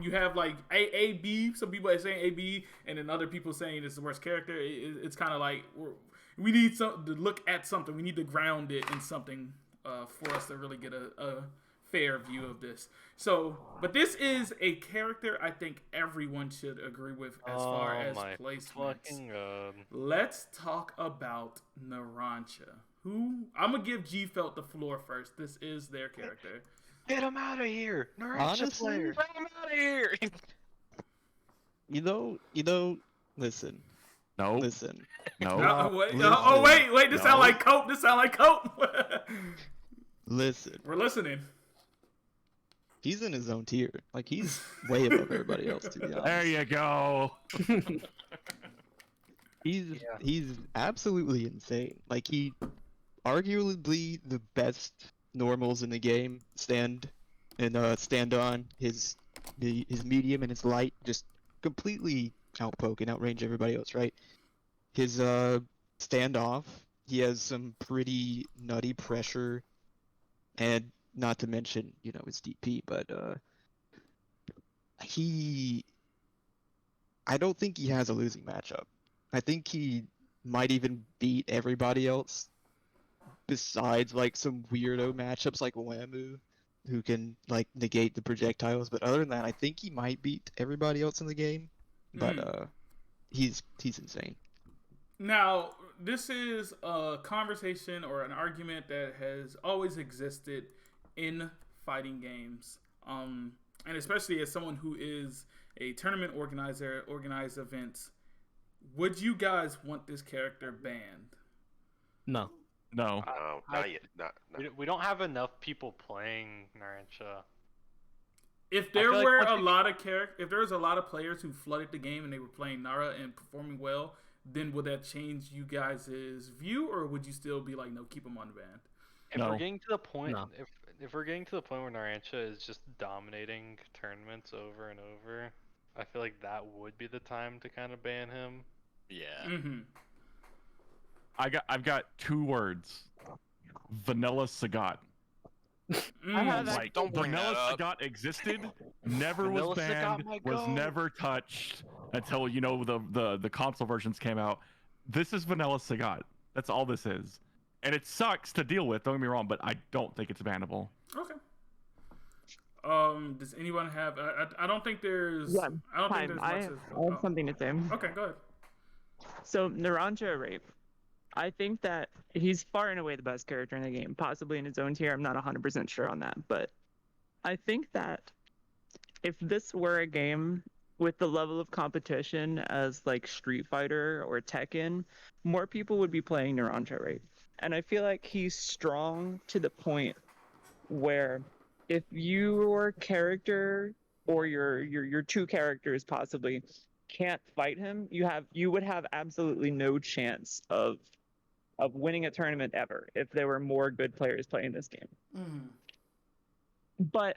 you have like A B, some people are saying A B, and then other people saying it's the worst character. It's kind of like we need to look at something. We need to ground it in something for us to really get a fair view of this. So, but this is a character I think everyone should agree with as far as my placements. fucking god. Let's talk about Narancia. Who I'm gonna give G Felt the floor first. This is their character. Get him out of here! Narancia Honestly, player! Get him out of here! Listen, No, listen. no. Wait, listen. wait. This sound No. like Cope. This sound like Cope. Listen, We're listening. he's in his own tier. Like, he's way above everybody else, to be honest. There you go. He's absolutely insane. Like, he arguably the best normals in the game. Stand on his medium and his light, just completely outpoke and outrange everybody else, right? His standoff, he has some pretty nutty pressure, and not to mention, his DP, but I don't think he has a losing matchup. I think he might even beat everybody else, besides like some weirdo matchups like Wamuu, who can like negate the projectiles. But other than that, I think he might beat everybody else in the game. But he's insane. Now, this is a conversation or an argument that has always existed in fighting games, and especially as someone who is a tournament organizer, organized events. Would you guys want this character banned? No. No. No, not yet. Not. We don't have enough people playing Narancia. If there feel like were once a we- lot of if there was a lot of players who flooded the game and they were playing Nara and performing well, then would that change you guys' view, or would you still be like, no, keep them on the band? If No. we're getting to the point, No. if we're getting to the point where Narancia is just dominating tournaments over and over, I feel like that would be the time to kind of ban him. Yeah. Mm-hmm. I've got 2 words. Vanilla Sagat. Like, Don't bring Vanilla that up. Sagat existed, never Vanilla was Sagat banned, might was go. never touched until the console versions came out. This is Vanilla Sagat. That's all this is, and it sucks to deal with. Don't get me wrong, but I don't think it's bannable. Okay. Does anyone have? I don't think there's. Yeah, I don't think Time. there's I much. have Oh. something to say. Okay, go ahead. So Narancia rape. I think that he's far and away the best character in the game, possibly in his own tier. I'm not 100% sure on that, but I think that if this were a game with the level of competition as like Street Fighter or Tekken, more people would be playing Narancia rape. And I feel like he's strong to the point where if your character or your 2 characters possibly can't fight him, you would have absolutely no chance of winning a tournament ever if there were more good players playing this game. Mm. But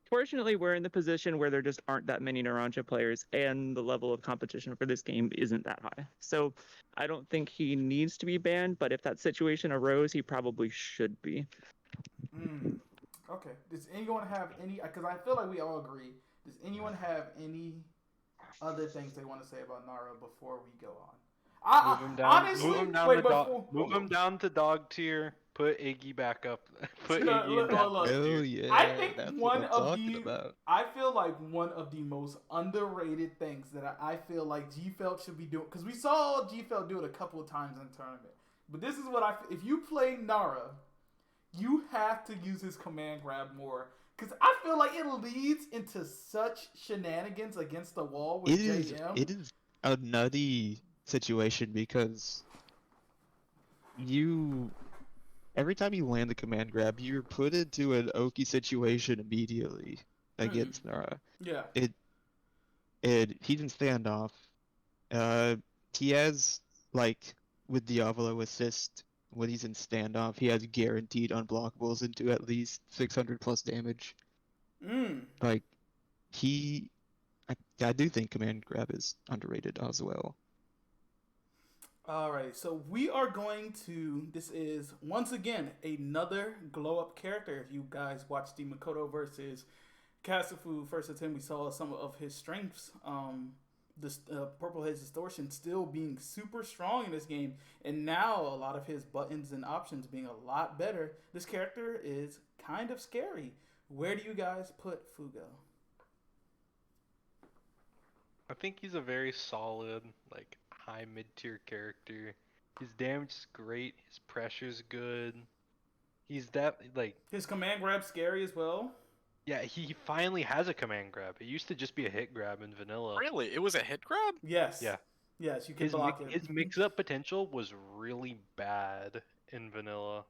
fortunately, we're in the position where there just aren't that many Narancia players, and the level of competition for this game isn't that high. So I don't think he needs to be banned, but if that situation arose, he probably should be. Mm. Okay. Does anyone have any? Because I feel like we all agree. Does anyone have any other things they want to say about Nara before we go on? Move him down. Honestly, move him down wait, to before, move him down to dog tier. Put Iggy back up. Put No, Iggy in look, dog look. tier. Oh yeah, I think that's one what I'm of talking the about. I feel like one of the most underrated things that I feel like G Felt should be doing, because we saw G Felt do it a couple of times in tournament. But this is what if you play Nara, you have to use his command grab more. Because I feel like it leads into such shenanigans against the wall with JM. It is a nutty situation because every time you land the command grab, you're put into an Oki situation immediately against Nara. Yeah. He can stand off. He has, like, with Diavolo assist, when he's in standoff, he has guaranteed unblockables into at least 600 plus damage. Like, I do think command grab is underrated as well. Alright, so we are going to, this is, once again, another glow-up character. If you guys watched the Makoto versus Kasafu first attempt, we saw some of his strengths this Purple Haze Distortion still being super strong in this game, and now a lot of his buttons and options being a lot better. This character is kind of scary. Where do you guys put Fugo? I think he's a very solid, like, high mid-tier character. His damage is great. His pressure's good. He's that, like... His command grab's scary as well. Yeah, he finally has a command grab. It used to just be a hit grab in vanilla. Really? It was a hit grab? Yes. Yeah. Yes, you can block it. His mix-up potential was really bad in vanilla.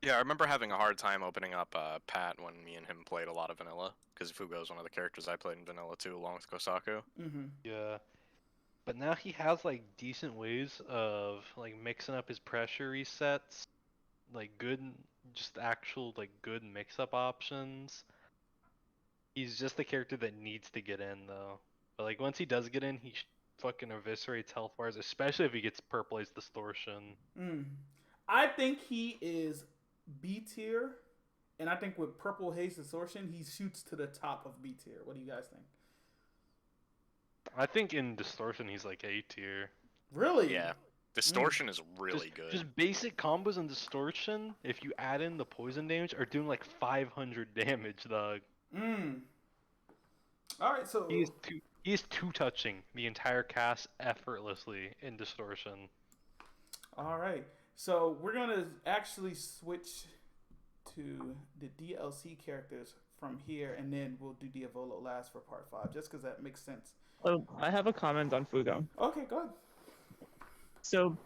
Yeah, I remember having a hard time opening up Pat when me and him played a lot of vanilla, because Fugo is one of the characters I played in vanilla too, along with Kosaku. Mm-hmm. Yeah. But now he has, like, decent ways of, like, mixing up his pressure resets. Like, good, just actual, like, good mix-up options. He's just the character that needs to get in, though. But, like, once he does get in, he fucking eviscerates health bars, especially if he gets Purple Haze Distortion. I think he is B tier, and I think with Purple Haze Distortion, he shoots to the top of B tier. What do you guys think? I think in Distortion, he's, like, A tier. Really? Yeah. Distortion is really good. Just basic combos in Distortion, if you add in the poison damage, are doing, like, 500 damage, dog. Alright, so... He is two-touching the entire cast effortlessly in Distortion. Alright, so we're gonna actually switch to the DLC characters from here, and then we'll do Diavolo last for part 5, just because that makes sense. Oh, I have a comment on Fugo. Okay, go ahead. So,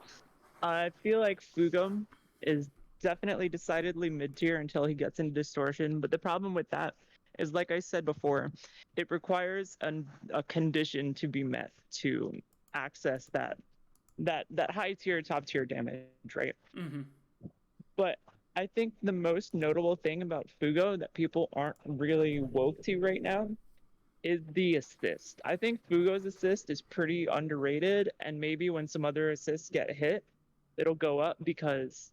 I feel like Fugo is definitely decidedly mid-tier until he gets into Distortion, but the problem with that is, like I said before, it requires a condition to be met to access that high tier, top tier damage, right? Mm-hmm. But I think the most notable thing about Fugo that people aren't really woke to right now is the assist. I think Fugo's assist is pretty underrated, and maybe when some other assists get hit, it'll go up because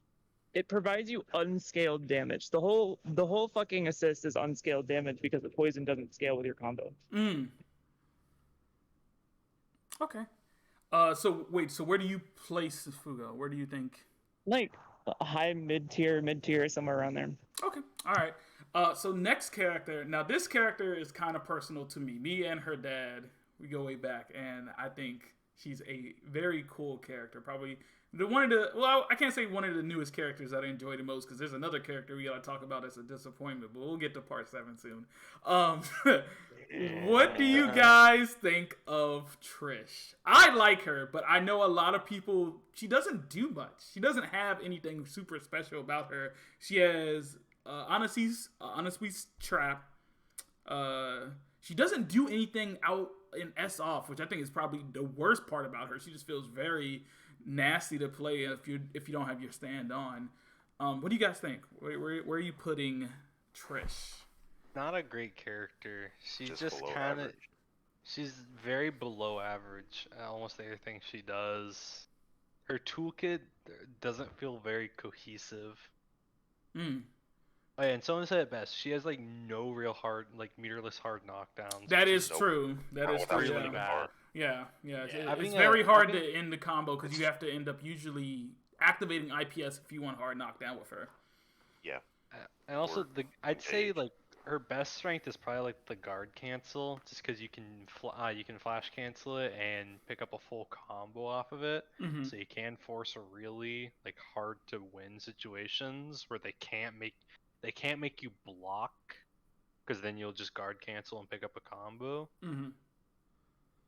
it provides you unscaled damage. The whole fucking assist is unscaled damage because the poison doesn't scale with your combo. Okay. So where do you place Fugo? Where do you think? Like high mid-tier, somewhere around there. Okay. All right. So next character. Now this character is kind of personal to me. Me and her dad, we go way back, and I think she's a very cool character. Probably I can't say one of the newest characters that I enjoy the most, because there's another character we gotta talk about as a disappointment, but we'll get to part 7 soon. What do you guys think of Trish? I like her, but I know a lot of people, she doesn't do much. She doesn't have anything super special about her. She has Honestly's Trap. She doesn't do anything out in S off, which I think is probably the worst part about her. She just feels very nasty to play if you don't have your stand on. What do you guys think? Where are you putting Trish? Not a great character. She's just below kind of... average. She's very below average at almost everything she does. Her toolkit doesn't feel very cohesive. Oh yeah, and someone said it best. She has, like, no real hard, like, meterless hard knockdowns. That is true. That is true. really bad. Yeah. It's Having very hard to end the combo because you have to end up usually activating IPS if you want hard knockdown with her. Yeah. And also, I'd say, engage. like, her best strength is probably, like, the guard cancel, just because you can flash cancel it and pick up a full combo off of it. Mm-hmm. So you can force a really, like, hard to win situations where they can't make you block, because then you'll just guard cancel and pick up a combo. Mm-hmm.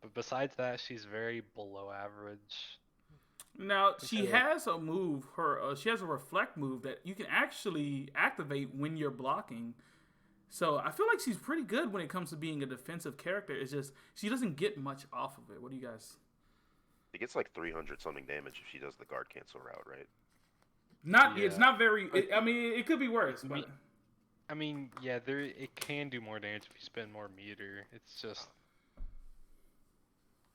But besides that, she's very below average. Now she has a move. She has a reflect move that you can actually activate when you're blocking. So I feel like she's pretty good when it comes to being a defensive character. It's just she doesn't get much off of it. What do you guys? It gets like 300 something damage if she does the guard cancel route, right? It's not very. It could be worse, but I mean, yeah, it can do more damage if you spend more meter. It's just,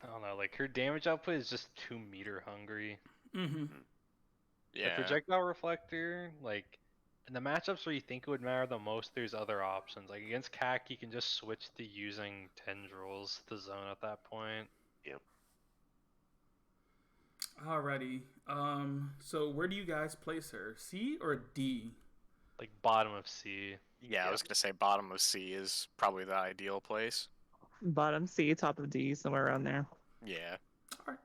I don't know, like, her damage output is just too meter hungry. Mm-hmm. Yeah. The projectile reflector, like, in the matchups where you think it would matter the most, there's other options. Like, against CAC, you can just switch to using tendrils to zone at that point. Alrighty. So where do you guys place her? C or D? Like bottom of C. Yeah, I was gonna say bottom of C is probably the ideal place. Bottom C, top of D, somewhere around there. Yeah. Alright.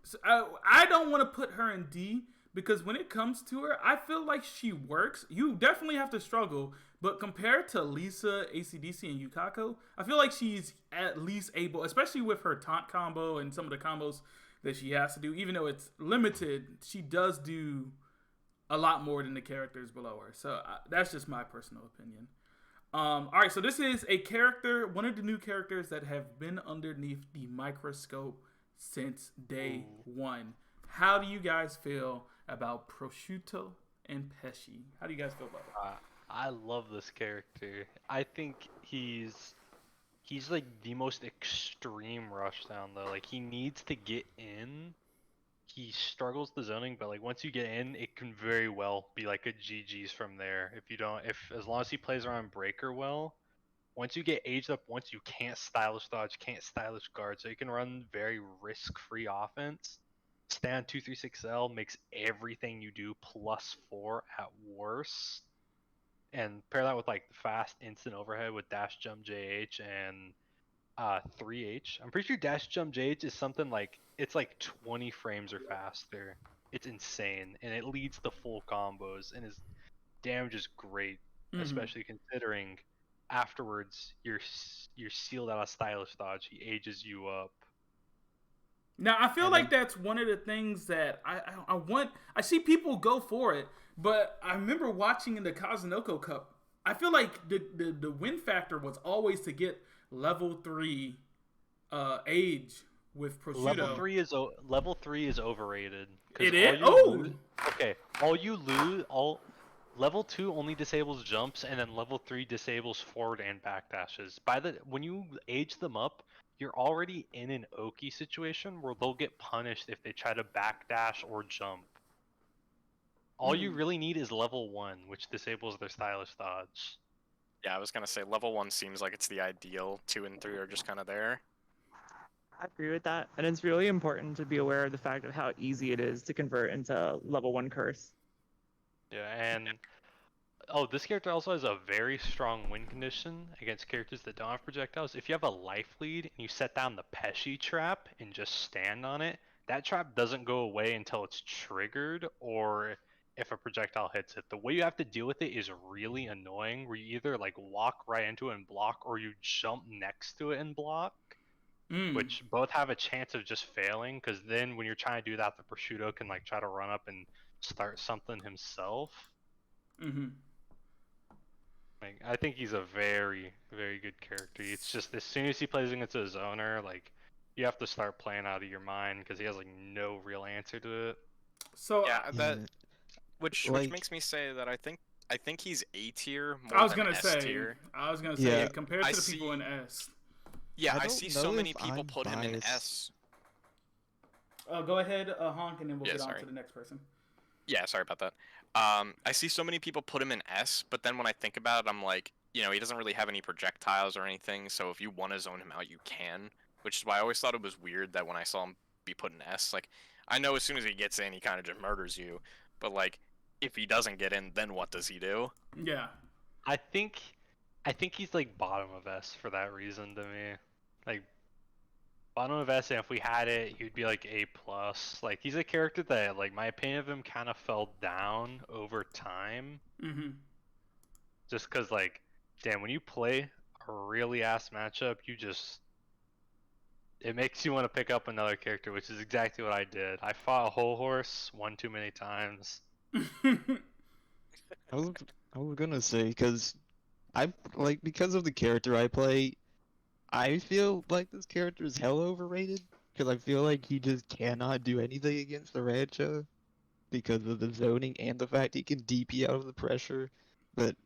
So, I don't want to put her in D because when it comes to her, I feel like she works. You definitely have to struggle, but compared to Lisa, ACDC, and Yukako, I feel like she's at least able, especially with her taunt combo and some of the combos that she has to do, even though it's limited, she does do a lot more than the characters below her. So that's just my personal opinion. All right, so this is a character, one of the new characters that have been underneath the microscope since day one. How do you guys feel about Prosciutto and Pesci? How do you guys feel about it? I love this character. I think he's like the most extreme rushdown though. Like he needs to get in. He struggles the zoning, but like once you get in, it can very well be like a GG's from there. As long as he plays around breaker well, once you get aged up, once you can't stylish dodge, can't stylish guard, so you can run very risk-free offense. Stand 236L makes everything you do +4 at worst. And pair that with like fast instant overhead with dash jump JH and 3H. I'm pretty sure dash jump JH is something like it's like 20 frames or faster. It's insane, and it leads to full combos, and his damage is great, especially considering afterwards you're sealed out of stylish dodge. He ages you up. Now I feel like that's one of the things that I want. I see people go for it, but I remember watching in the Kazunoko Cup. I feel like the win factor was always to get level 3 age with Prosciutto. Level 3 is overrated. It is? Level 2 only disables jumps, and then level 3 disables forward and back dashes. When you age them up, you're already in an Oki situation where they'll get punished if they try to backdash or jump. All you really need is level 1, which disables their stylish dodge. Yeah, I was gonna say level 1 seems like it's the ideal. 2 and 3 are just kind of there. I agree with that, and it's really important to be aware of the fact of how easy it is to convert into level 1 curse. Yeah, and this character also has a very strong win condition against characters that don't have projectiles. If you have a life lead and you set down the Pesci trap and just stand on it, that trap doesn't go away until it's triggered or if a projectile hits it. The way you have to deal with it is really annoying, where you either like walk right into it and block, or you jump next to it and block, which both have a chance of just failing, because then when you're trying to do that, the Prosciutto can like try to run up and start something himself. Like, I think he's a very, very good character. It's just as soon as he plays against a zoner, like you have to start playing out of your mind because he has like no real answer to it. So which makes me say that I think he's A tier more I was than gonna S say tier. compared to the people in S. Yeah, I see so many people put him in S. Go ahead, Honk, and then we'll get on to the next person. Yeah, sorry about that. I see so many people put him in S, but then when I think about it, I'm like, he doesn't really have any projectiles or anything, so if you want to zone him out, you can. Which is why I always thought it was weird that when I saw him be put in S, like, I know as soon as he gets in, he kind of just murders you, but like, if he doesn't get in, then what does he do? Yeah. I think he's like bottom of S for that reason to me. Like, bottom of S, and if we had it, he'd be like A+. Like, he's a character that, like, my opinion of him kind of fell down over time. Just because, like, damn, when you play a really ass matchup, it makes you want to pick up another character, which is exactly what I did. I fought a Hol Horse one too many times. I was gonna say, because of the character I play, I feel like this character is hell overrated, because I feel like he just cannot do anything against the Rancho because of the zoning and the fact he can DP out of the pressure. But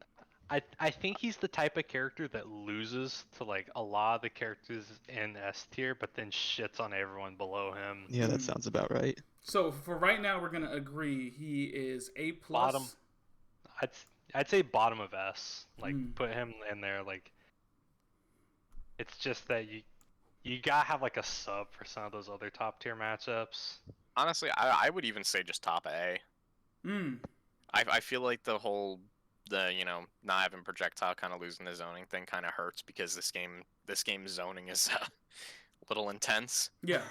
I think he's the type of character that loses to like a lot of the characters in S tier, but then shits on everyone below him. Yeah, that sounds about right. So for right now, we're gonna agree he is A+. Bottom. I'd say bottom of S. Like put him in there. Like, it's just that you You gotta have like a sub for some of those other top tier matchups. Honestly, I would even say just top A. Mm. I feel like the not having projectile kind of losing the zoning thing kind of hurts because this game's zoning is a little intense. Yeah.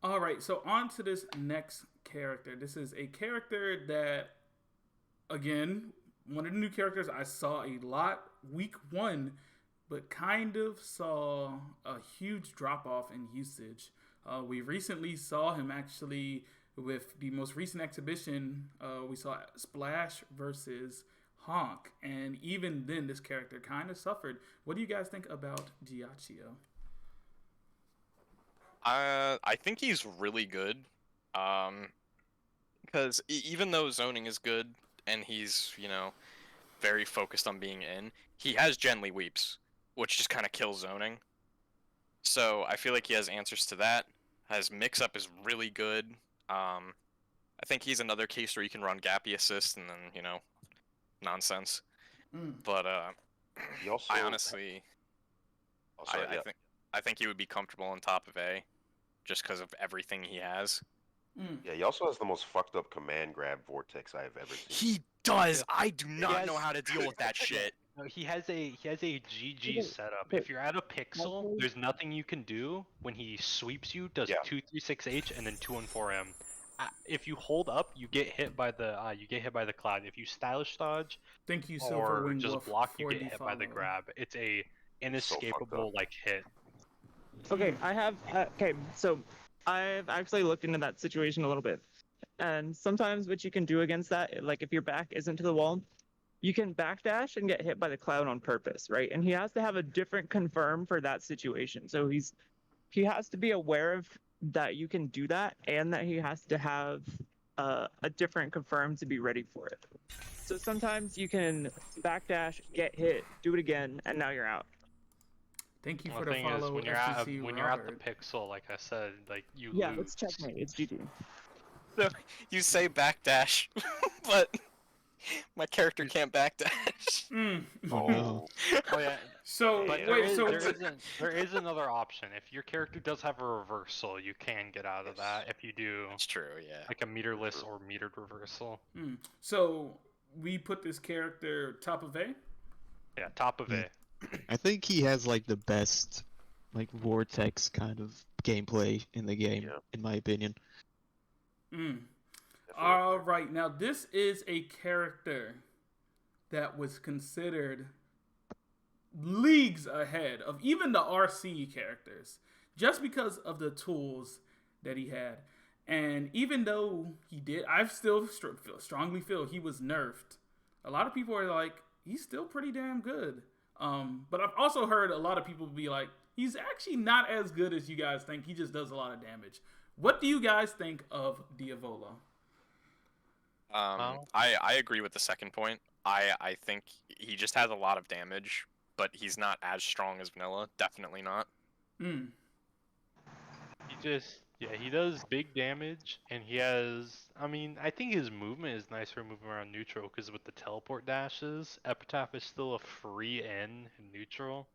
All right, so on to this next character. This is a character that, again, one of the new characters I saw a lot week 1, but kind of saw a huge drop off in usage. We recently saw him actually with the most recent exhibition. We saw Splash versus Honk, and even then, this character kind of suffered. What do you guys think about Giorno? I think he's really good, because even though zoning is good and he's very focused on being in, he has Genly Weeps, which just kind of kills zoning. So I feel like he has answers to that. His mix-up is really good. I think he's another case where you can run Gappy assist and then nonsense. But He also, I honestly, I think he would be comfortable on top of A, just because of everything he has. Yeah, he also has the most fucked up command grab vortex I have ever seen. He does. I do not know how to deal with that shit. No, he has a GG setup. If you're at a pixel, there's nothing you can do when he sweeps you. Does 236H and then 214M. If you hold up, you get hit by the cloud. If you stylish dodge, Thank you, or just block, you get hit by the grab. It's a inescapable hit. Okay, so I've actually looked into that situation a little bit. And sometimes what you can do against that, like if your back isn't to the wall, you can backdash and get hit by the cloud on purpose, right? And he has to have a different confirm for that situation. So he has to be aware of that you can do that, and that he has to have a different confirm to be ready for it. So sometimes you can backdash, get hit, do it again, and now you're out. Thank you The for the thing is, follow, when you're at the pixel, like I said, like you Yeah, lose. it's checkmate. It's GG. So you say backdash, but my character can't backdash. Oh no. Oh yeah. So But wait, there is another option. If your character does have a reversal, you can get out of that if you do That's true, yeah. like a meterless or metered reversal. So we put this character top of A. Yeah, top of A. I think he has like the best like vortex kind of gameplay in the game, in my opinion. All right, now this is a character that was considered leagues ahead of even the RC characters, just because of the tools that he had. And even though he did, I still strongly feel he was nerfed. A lot of people are like, he's still pretty damn good. But I've also heard a lot of people be like, he's actually not as good as you guys think. He just does a lot of damage. What do you guys think of Diavolo? I agree with the second point. I think he just has a lot of damage, but he's not as strong as Vanilla. Definitely not. He does big damage, and he has, I think his movement is nice for moving around neutral, because with the teleport dashes, Epitaph is still a free N in neutral.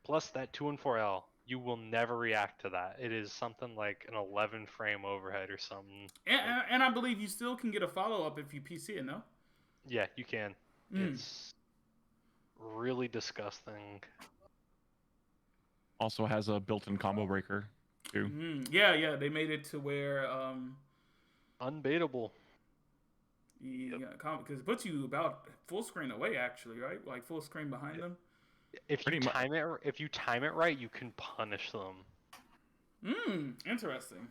Plus that 2 and 4L, you will never react to that. It is something like an 11 frame overhead or something. And I believe you still can get a follow-up if you PC it, no? Yeah, you can. It's really disgusting. Also has a built-in combo breaker, too. Yeah, they made it to where... unbaitable. Yeah, because it puts you about full screen away, actually, right? Like full screen behind them. If you time it right, you can punish them. Interesting.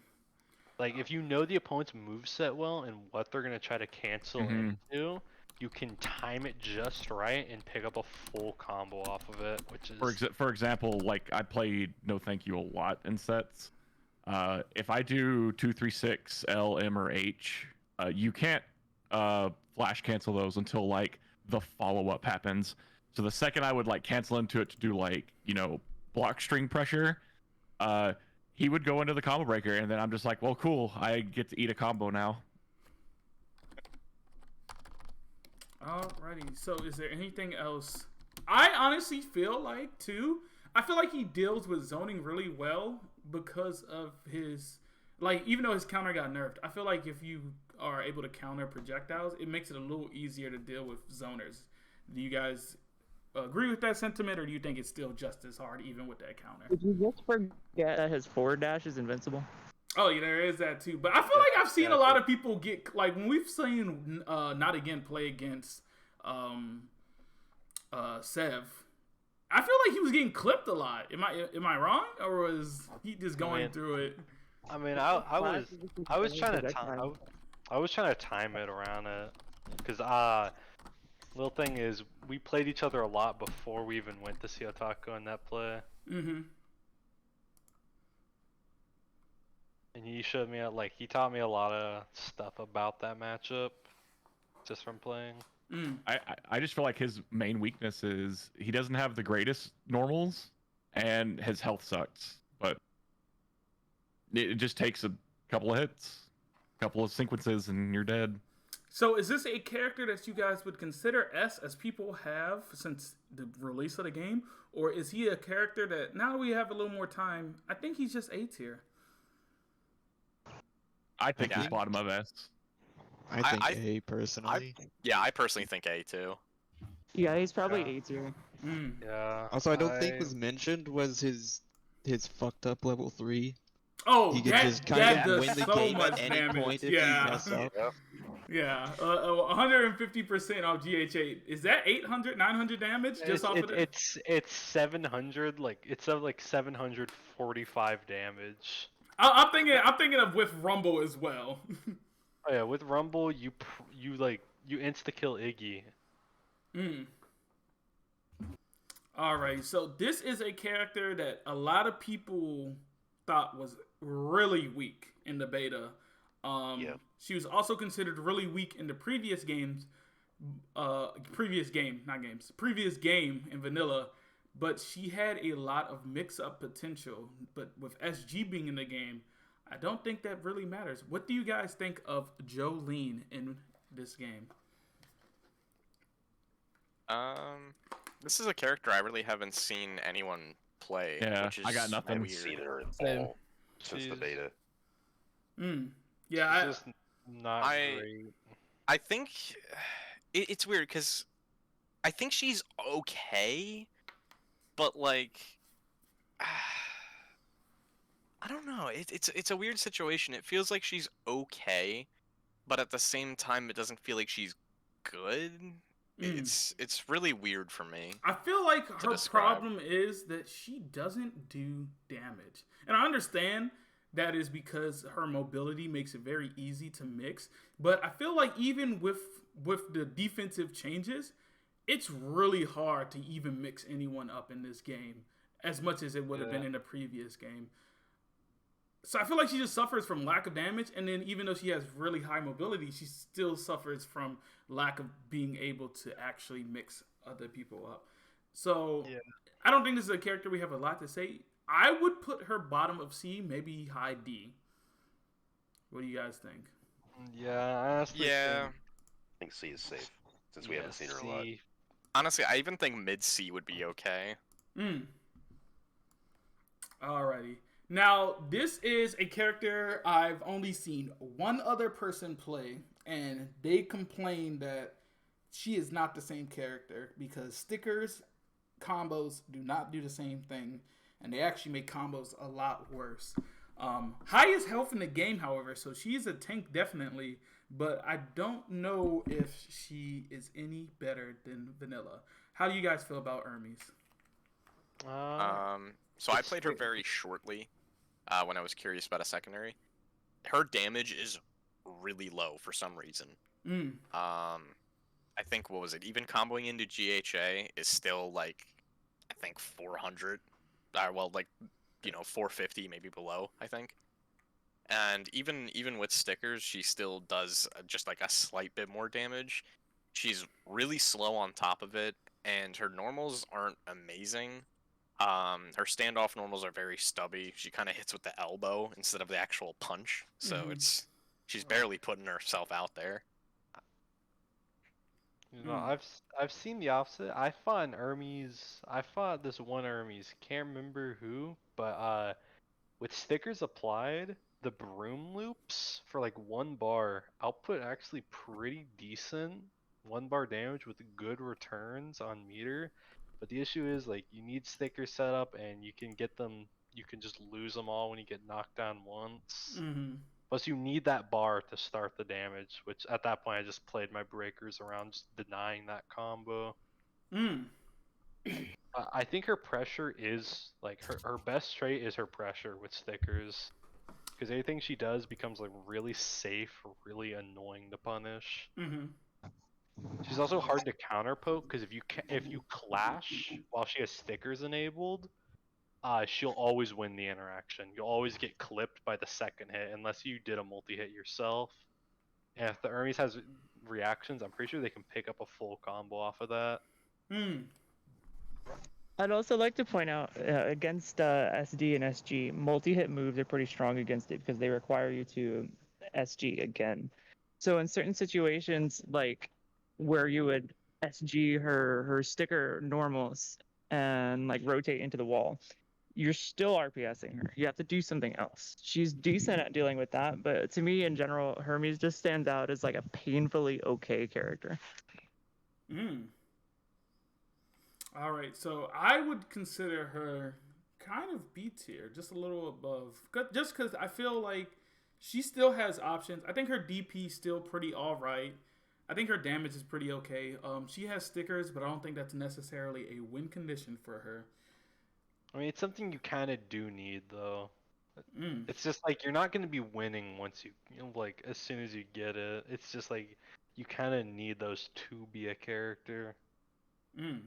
Like if you know the opponent's moveset well and what they're gonna try to cancel into, you can time it just right and pick up a full combo off of it, which is for example, like I played No Thank You a lot in sets. If I do 236 L, M, or H, you can't flash cancel those until like the follow-up happens. So the second I would like cancel into it to do like, block string pressure, he would go into the combo breaker, and then I'm just like, well, cool, I get to eat a combo now. Alrighty, so is there anything else? I honestly feel like, too, I feel like he deals with zoning really well because of his, like, even though his counter got nerfed, I feel like if you are able to counter projectiles, it makes it a little easier to deal with zoners. Do you guys agree with that sentiment, or do you think it's still just as hard even with that counter? Did you just forget that his forward dash is invincible? Oh, yeah, there is that too. But I feel like I've seen a lot of people get, like, when we've seen Not Again play against Sev, I feel like he was getting clipped a lot. Am I wrong, or was he just going through it? I mean, I was trying to time it around it, because little thing is, we played each other a lot before we even went to see Otako in that play. Mm-hmm. And he showed me, like, he taught me a lot of stuff about that matchup just from playing. I just feel like his main weakness is he doesn't have the greatest normals, and his health sucks. But it just takes a couple of hits, a couple of sequences, and you're dead. So is this a character that you guys would consider S, as people have since the release of the game? Or is he a character that, now we have a little more time, I think he's just A tier? I think he's bottom of S. I think A personally. I personally think A too. Yeah, he's probably A tier. Yeah. Also, I don't think was mentioned was his fucked up level 3. Oh, he could that, just kind that of does win the so game much at any damage. point if Yeah. you mess up. Yeah, 150% off GH8. Is that 800, 900 damage just off of that? It's 700, like it's like 745 damage. I'm thinking of with Rumble as well. Oh yeah, with Rumble you insta kill Iggy. Alright, so this is a character that a lot of people thought was really weak in the beta. She was also considered really weak in the previous game in vanilla, but she had a lot of mix-up potential. But with SG being in the game, I don't think that really matters. What do you guys think of Jolene in this game? This is a character I really haven't seen anyone play. Yeah, which is I got nothing. weird. Seen her in all since the beta. Yeah, She's just not great. I think it's weird because I think she's okay, but like I don't know. It's a weird situation. It feels like she's okay, but at the same time, it doesn't feel like she's good. It's really weird for me. I feel like her problem is that she doesn't do damage, and I understand that is because her mobility makes it very easy to mix. But I feel like even with the defensive changes, it's really hard to even mix anyone up in this game as much as it would have been in the previous game. So I feel like she just suffers from lack of damage, and then even though she has really high mobility, she still suffers from lack of being able to actually mix other people up. So I don't think this is a character we have a lot to say. I would put her bottom of C, maybe high D. What do you guys think? Yeah, honestly. Yeah. I think C is safe since we haven't seen her a lot. Honestly, I even think mid C would be okay. Alrighty. Now, this is a character I've only seen one other person play, and they complain that she is not the same character because stickers combos do not do the same thing, and they actually make combos a lot worse. Highest health in the game, however, so she's a tank definitely, but I don't know if she is any better than vanilla. How do you guys feel about Hermes? So I played her very shortly when I was curious about a secondary. Her damage is really low for some reason. I think, what was it? Even comboing into GHA is still like, I think 400. Well, like, 450, maybe below, I think. And even with stickers, she still does just like a slight bit more damage. She's really slow on top of it, and her normals aren't amazing. Her standoff normals are very stubby. She kind of hits with the elbow instead of the actual punch, so she's barely putting herself out there. You know, I've seen the opposite. I fought this one Hermes, can't remember who, but with stickers applied, the broom loops for like 1 bar output actually pretty decent. 1 bar damage with good returns on meter. But the issue is like you need stickers set up and you can just lose them all when you get knocked down once. Mm-hmm. Plus you need that bar to start the damage, which at that point I just played my breakers around just denying that combo. Mm. I think her pressure is like her best trait is her pressure with stickers, because anything she does becomes like really safe, really annoying to punish. Mm-hmm. She's also hard to counter poke because if you clash while she has stickers enabled, she'll always win the interaction. You'll always get clipped by the second hit unless you did a multi-hit yourself. And if the Hermes has reactions, I'm pretty sure they can pick up a full combo off of that. Mm. I'd also like to point out against SD and SG, multi-hit moves are pretty strong against it because they require you to SG again. So in certain situations, like where you would SG her sticker normals and like rotate into the wall, you're still RPSing her. You have to do something else. She's decent at dealing with that, but to me in general, Hermes just stands out as like a painfully okay character. Mm. All right, so I would consider her kind of B tier, just a little above, just because I feel like she still has options. I think her DP is still pretty all right. I think her damage is pretty okay. She has stickers, but I don't think that's necessarily a win condition for her. I mean, it's something you kind of do need though. Mm. It's just like you're not going to be winning once you know, like as soon as you get it. It's just like you kind of need those to be a character. Mm.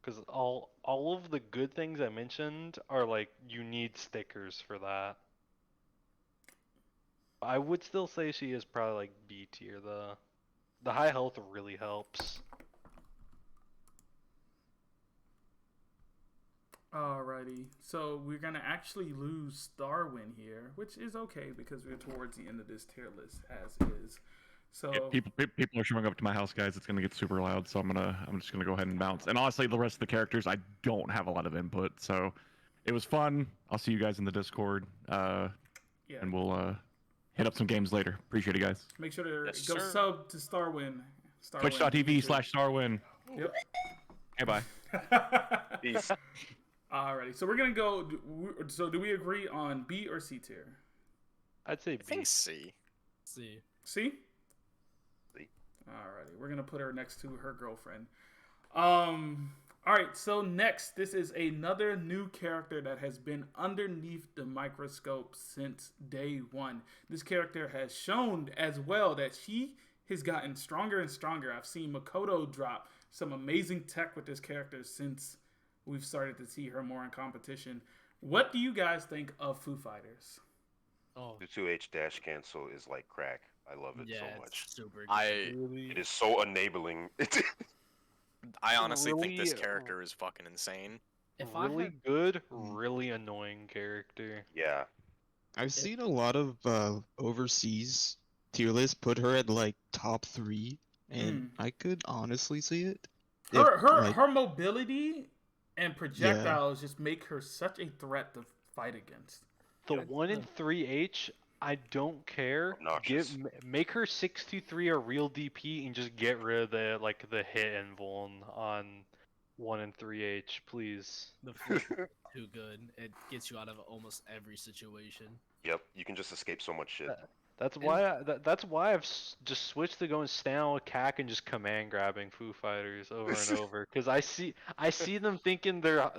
Because all of the good things I mentioned are like you need stickers for that. I would still say she is probably like B tier. The high health really helps. Alrighty, so we're gonna actually lose Starwin here, which is okay because we're towards the end of this tier list as is. So Yeah, people are showing up to my house, guys. It's gonna get super loud, so I'm just gonna go ahead and bounce. And honestly, the rest of the characters, I don't have a lot of input, so it was fun. I'll see you guys in the Discord, yeah, and we'll hit up some games later. Appreciate it, guys. make sure to Yes, go sir. sub to Starwin. Twitch.tv/Starwin. Yep. Hey, bye. Peace. Alrighty, so we're gonna go. So do we agree on B or C tier? I'd say I B. think C. See. C. C. Alrighty, we're gonna put her next to her girlfriend. Alright, so next, this is another new character that has been underneath the microscope since day one. This character has shown as well that she has gotten stronger and stronger. I've seen Makoto drop some amazing tech with this character since we've started to see her more in competition. What do you guys think of Foo Fighters? Oh, The 2H dash cancel is like crack. I love it yeah, so it's much. super good. It is so enabling. I honestly think this Really, character is fucking insane. If I really had, good, really annoying character. Yeah. I've seen a lot of overseas tier lists put her at like top 3, and I could honestly see it. Her mobility and projectiles just make her such a threat to fight against. The 1 in 3H, I don't care. Obnoxious. Make her 623 a real DP and just get rid of the hit and vuln on 1 in 3H, please. the flip is too good. It gets you out of almost every situation. Yep. You can just escape so much shit. That's why I've just switched to going stand with CAC and just command grabbing Foo Fighters over and over. Because I see them thinking they're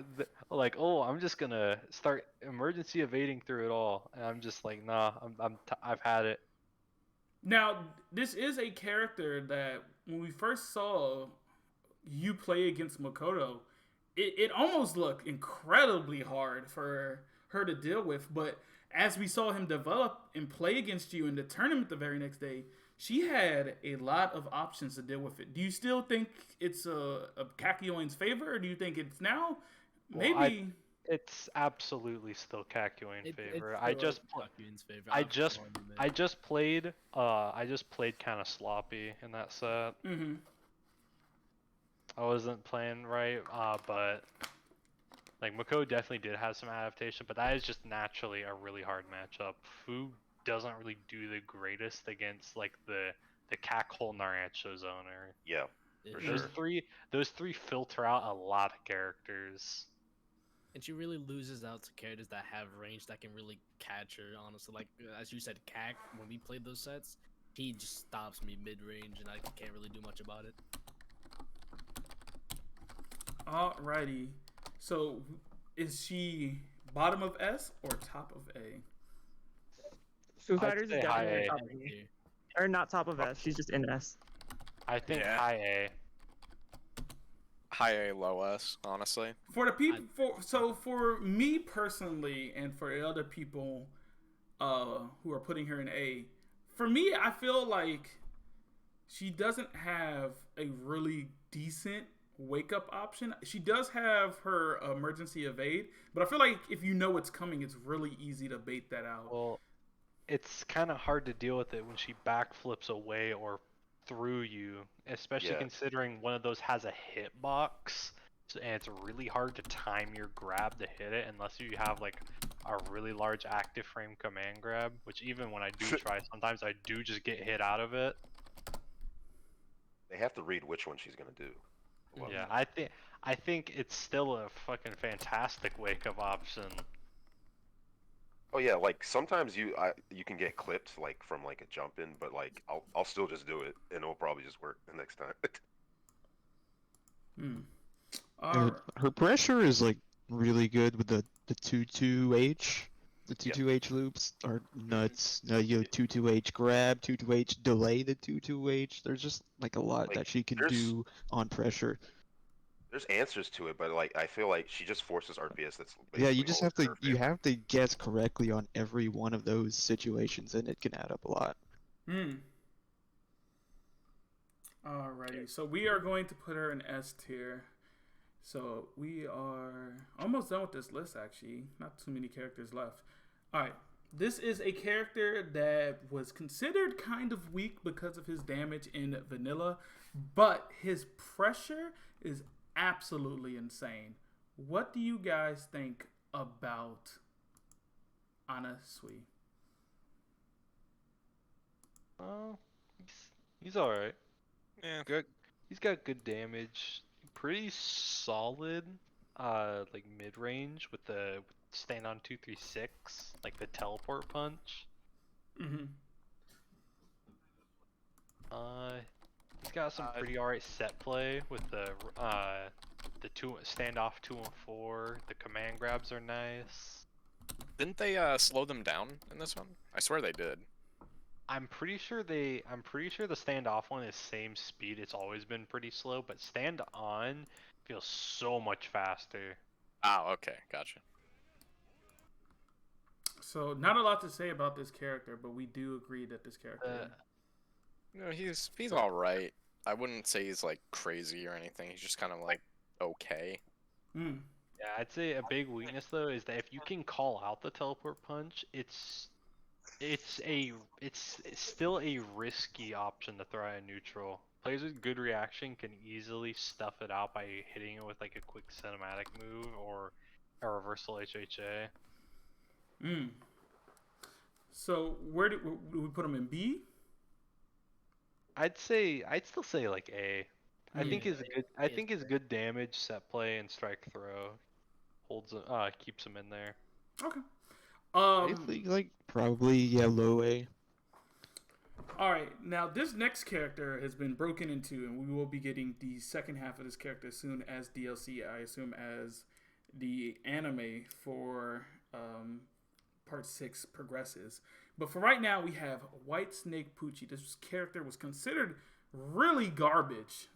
like, oh, I'm just gonna start emergency evading through it all, and I'm just like, nah, I've had it. Now, this is a character that when we first saw you play against Makoto, it almost looked incredibly hard for her to deal with, but as we saw him develop and play against you in the tournament the very next day, she had a lot of options to deal with it. Do you still think it's a Kakyoin's favor, or do you think it's now? Maybe. It's absolutely still Kakyoin It's favorite. still Kakyoin's favorite. I I'll just admit. I just played kind of sloppy in that set. Mm-hmm. I wasn't playing right, but like Mako definitely did have some adaptation, but that is just naturally a really hard matchup. Fu doesn't really do the greatest against like the Hol Narancia zoner. Yeah. Yeah. For Those three filter out a lot of characters. And she really loses out to characters that have range that can really catch her, honestly. Like, as you said, Kak, when we played those sets, he just stops me mid-range, and I can't really do much about it. Alrighty. So, is she bottom of S or top of A? Foo I'd Fighters say is high definitely A. top of E. Or not top of S, she's just in S. I think Yeah. high A. High A, low S, honestly. For the people, for me personally, and for other people who are putting her in A, for me, I feel like she doesn't have a really decent wake up option. She does have her emergency evade, but I feel like if you know it's coming, it's really easy to bait that out. Well, it's kind of hard to deal with it when she backflips away or through you, especially Yeah. considering one of those has a hitbox, and it's really hard to time your grab to hit it unless you have like a really large active frame command grab, which even when I do try, sometimes I do just get hit out of it. They have to read which one she's gonna do. Well, Yeah, I think it's still a fucking fantastic wake up option. Oh yeah, like sometimes you can get clipped like from like a jump in, but like I'll still just do it and it'll probably just work the next time. Her pressure is like really good with the 2-2-H. The 2-2-H loops are nuts. You know, 2-2-H grab, 2-2-H delay the 2-2-H. There's just like a lot Like, that she can there's- do on pressure. There's answers to it, but like I feel like she just forces RPS. That's Yeah, you basically just all have in to her you favor. have to guess correctly on every one of those situations, and it can add up a lot. Alrighty, so we are going to put her in S tier. So we are almost done with this list, actually. Not too many characters left. Alright, this is a character that was considered kind of weak because of his damage in vanilla, but his pressure is absolutely insane. What do you guys think about Anasui? Oh, he's all right. Yeah. Good. He's got good damage. Pretty solid. Like mid range with the stand on 236, like the teleport punch. Mm-hmm. He's got some pretty alright set play with the standoff 214. The command grabs are nice. Didn't they slow them down in this one? I swear they did. I'm pretty sure the standoff one is same speed. It's always been pretty slow, but stand on feels so much faster. Oh, okay, gotcha. So not a lot to say about this character, but we do agree that this character. No, he's all right. I wouldn't say he's like crazy or anything. He's just kind of like okay. Mm. Yeah, I'd say a big weakness though is that if you can call out the teleport punch, it's still a risky option to throw at neutral. Players with good reaction can easily stuff it out by hitting it with like a quick cinematic move or a reversal HHA. Mm. So where do we put him in B? I'd still say like A. I think his good damage, set play, and strike throw keeps him in there. Okay. I think like probably low A. All right. Now this next character has been broken into, and we will be getting the second half of this character as soon as DLC. I assume as the anime for Part 6 progresses. But for right now, we have Whitesnake Pucci. This character was considered really garbage.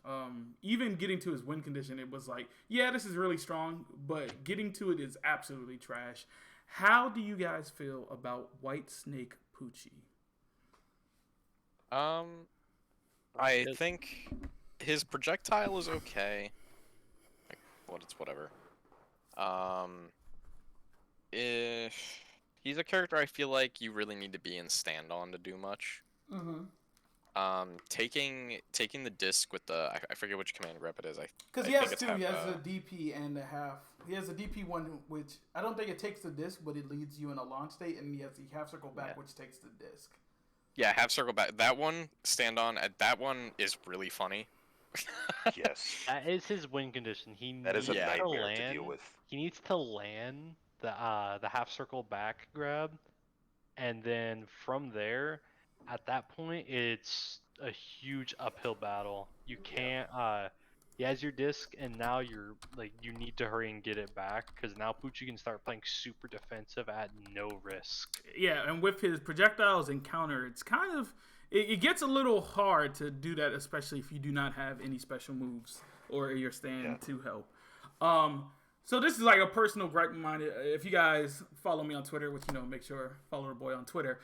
Even getting to his win condition, it was like, yeah, this is really strong, but getting to it is absolutely trash. How do you guys feel about Whitesnake Pucci? I think his projectile is okay. Like, whatever. He's a character I feel like you really need to be in stand-on to do much. Taking the disc with the I forget which command rep it is. Because I he think has it's two. half, He has a DP and a half. He has a DP one, which I don't think it takes the disc, but it leads you in a launch state, and he has the half circle back, which takes the disc. Yeah, half circle back. That one, stand on. That one is really funny. Yes. That is his win condition. That is a Yeah. nightmare to deal with. He needs to land the half circle back grab, and then from there, at that point, it's a huge uphill battle. You can't. He has your disc, and now you need to hurry and get it back because now Pucci can start playing super defensive at no risk. Yeah, and with his projectiles and counter, it's kind of it gets a little hard to do that, especially if you do not have any special moves or your stand to help. So this is like a personal gripe of mine. If you guys follow me on Twitter, which make sure follow the boy on Twitter.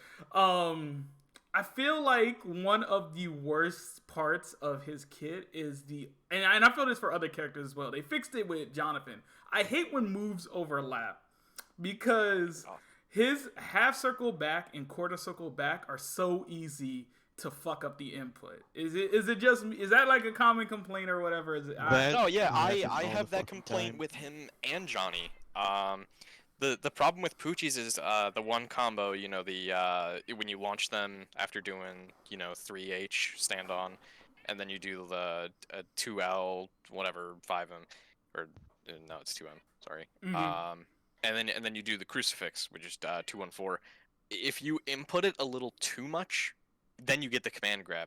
I feel like one of the worst parts of his kit is and I feel this for other characters as well. They fixed it with Jonathan. I hate when moves overlap because his half circle back and quarter circle back are so easy to fuck up the input. Is that like a common complaint or whatever? Is it? No, yeah, I have that complaint with him and Johnny. The problem with Pucci's is the one combo, when you launch them after doing 3H stand on, and then you do the 2L whatever 5M or no, it's 2M, sorry. And then you do the crucifix, which is 214. If you input it a little too much, then you get the command grab,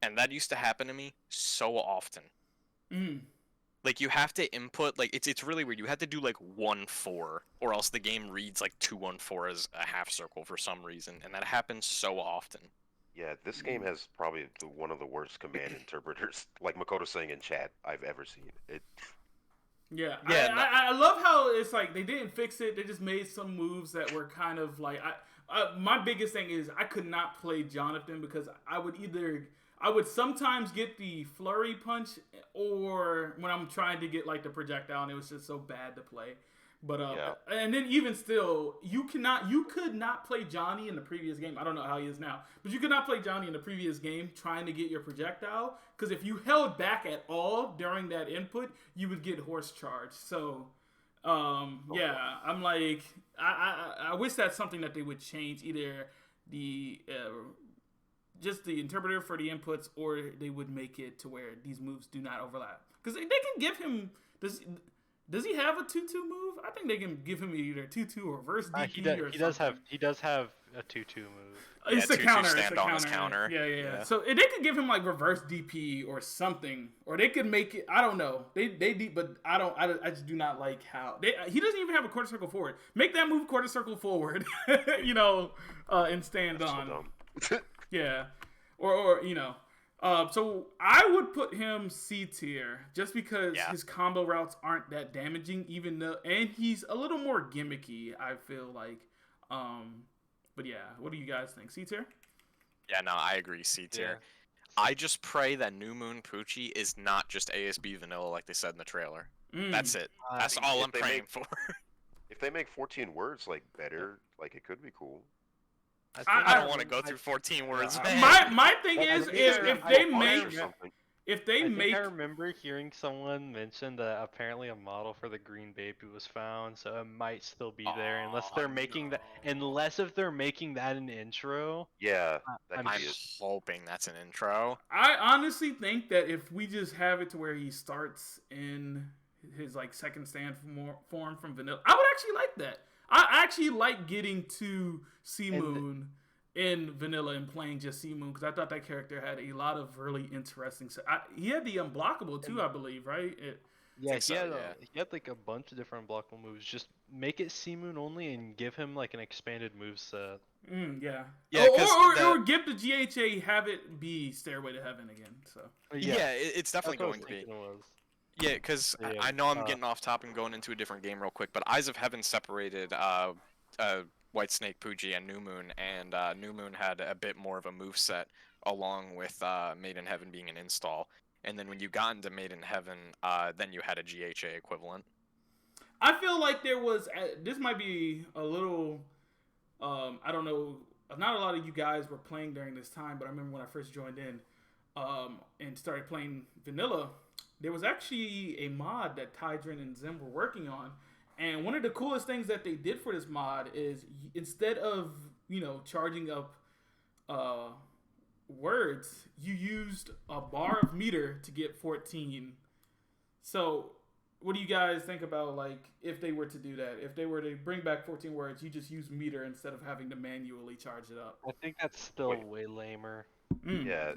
and that used to happen to me so often. Like you have to input it's really weird. You have to do 1-4, or else the game reads 2-1-4 as a half circle for some reason, and that happens so often. Yeah, this game has probably one of the worst command interpreters, like Makoto saying in chat, I've ever seen. Yeah. I love how it's they didn't fix it. They just made some moves that were kind of my biggest thing is I could not play Jonathan because I would sometimes get the flurry punch, or when I'm trying to get the projectile, and it was just so bad to play. But and then even still, you could not play Johnny in the previous game. I don't know how he is now, but you could not play Johnny in the previous game trying to get your projectile, because if you held back at all during that input, you would get horse charge. So yeah, I'm I wish that's something that they would change, either the just the interpreter for the inputs, or they would make it to where these moves do not overlap. Because they can give him does he have a 2-2 move? I think they can give him either 2-2 or reverse DP or something. He does have a 2-2 move. It's the counter. Stand on his counter. Yeah. So they could give him reverse DP or something, or they could make it. I don't know. But I just do not like how he doesn't even have a quarter circle forward. Make that move quarter circle forward, and stand That's on. So dumb. Yeah, or so I would put him C tier just because his combo routes aren't that damaging, and he's a little more gimmicky, I feel like. But yeah, what do you guys think? C tier? Yeah, no, I agree. C tier. Yeah. I just pray that New Moon Pucci is not just ASB vanilla like they said in the trailer. That's it. That's all I'm praying for. If they make 14 words better, it could be cool. I don't want to go through 14 words. My thing is if they make. I remember hearing someone mention that apparently a model for the green baby was found, so it might still be there unless they're making that. Unless if they're making that an intro. Yeah, I'm hoping that's an intro. I honestly think that if we just have it to where he starts in his second stand form from vanilla, I would actually like that. I actually like getting to C Moon in vanilla and playing just C Moon, because I thought that character had a lot of really interesting. He had the unblockable too, I believe, right? He had a bunch of different unblockable moves. Just make it C Moon only and give him an expanded moveset. Or give the GHA, have it be Stairway to Heaven again. So it's definitely going to be. Yeah, because I know I'm getting off topic and going into a different game real quick, but Eyes of Heaven separated Whitesnake Pucci and New Moon, and New Moon had a bit more of a moveset along with Made in Heaven being an install. And then when you got into Made in Heaven, then you had a GHA equivalent. I feel like there was. This might be a little. I don't know. Not a lot of you guys were playing during this time, but I remember when I first joined in and started playing vanilla. There was actually a mod that Tydrin and Zim were working on, and one of the coolest things that they did for this mod is instead of charging up words, you used a bar of meter to get 14. So, what do you guys think about, like, if they were to do that? If they were to bring back 14 words, you just use meter instead of having to manually charge it up. I think that's still way lamer. Yeah,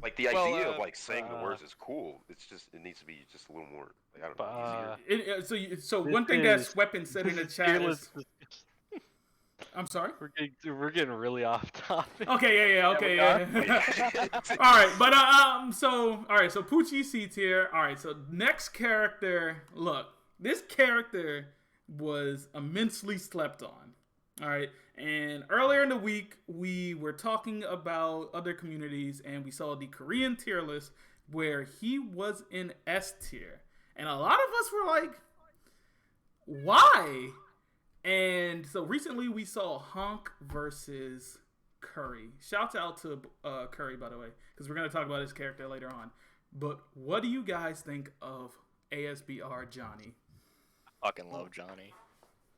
like the idea of like saying the words is cool. It's just it needs to be just a little more, like, I don't know, easier. So one thing that Weapon said in the chat is. I'm sorry. We're getting really off topic. Okay, yeah. All right, but so Pucci C tier. All right, so next character. Look, this character was immensely slept on. All right, and earlier in the week we were talking about other communities, and we saw the Korean tier list where he was in S tier, and a lot of us were like, why? And so recently we saw Honk versus Curry. Shouts out to Curry, by the way, because we're going to talk about his character later on. But what do you guys think of ASBR Johnny? I fucking love Johnny.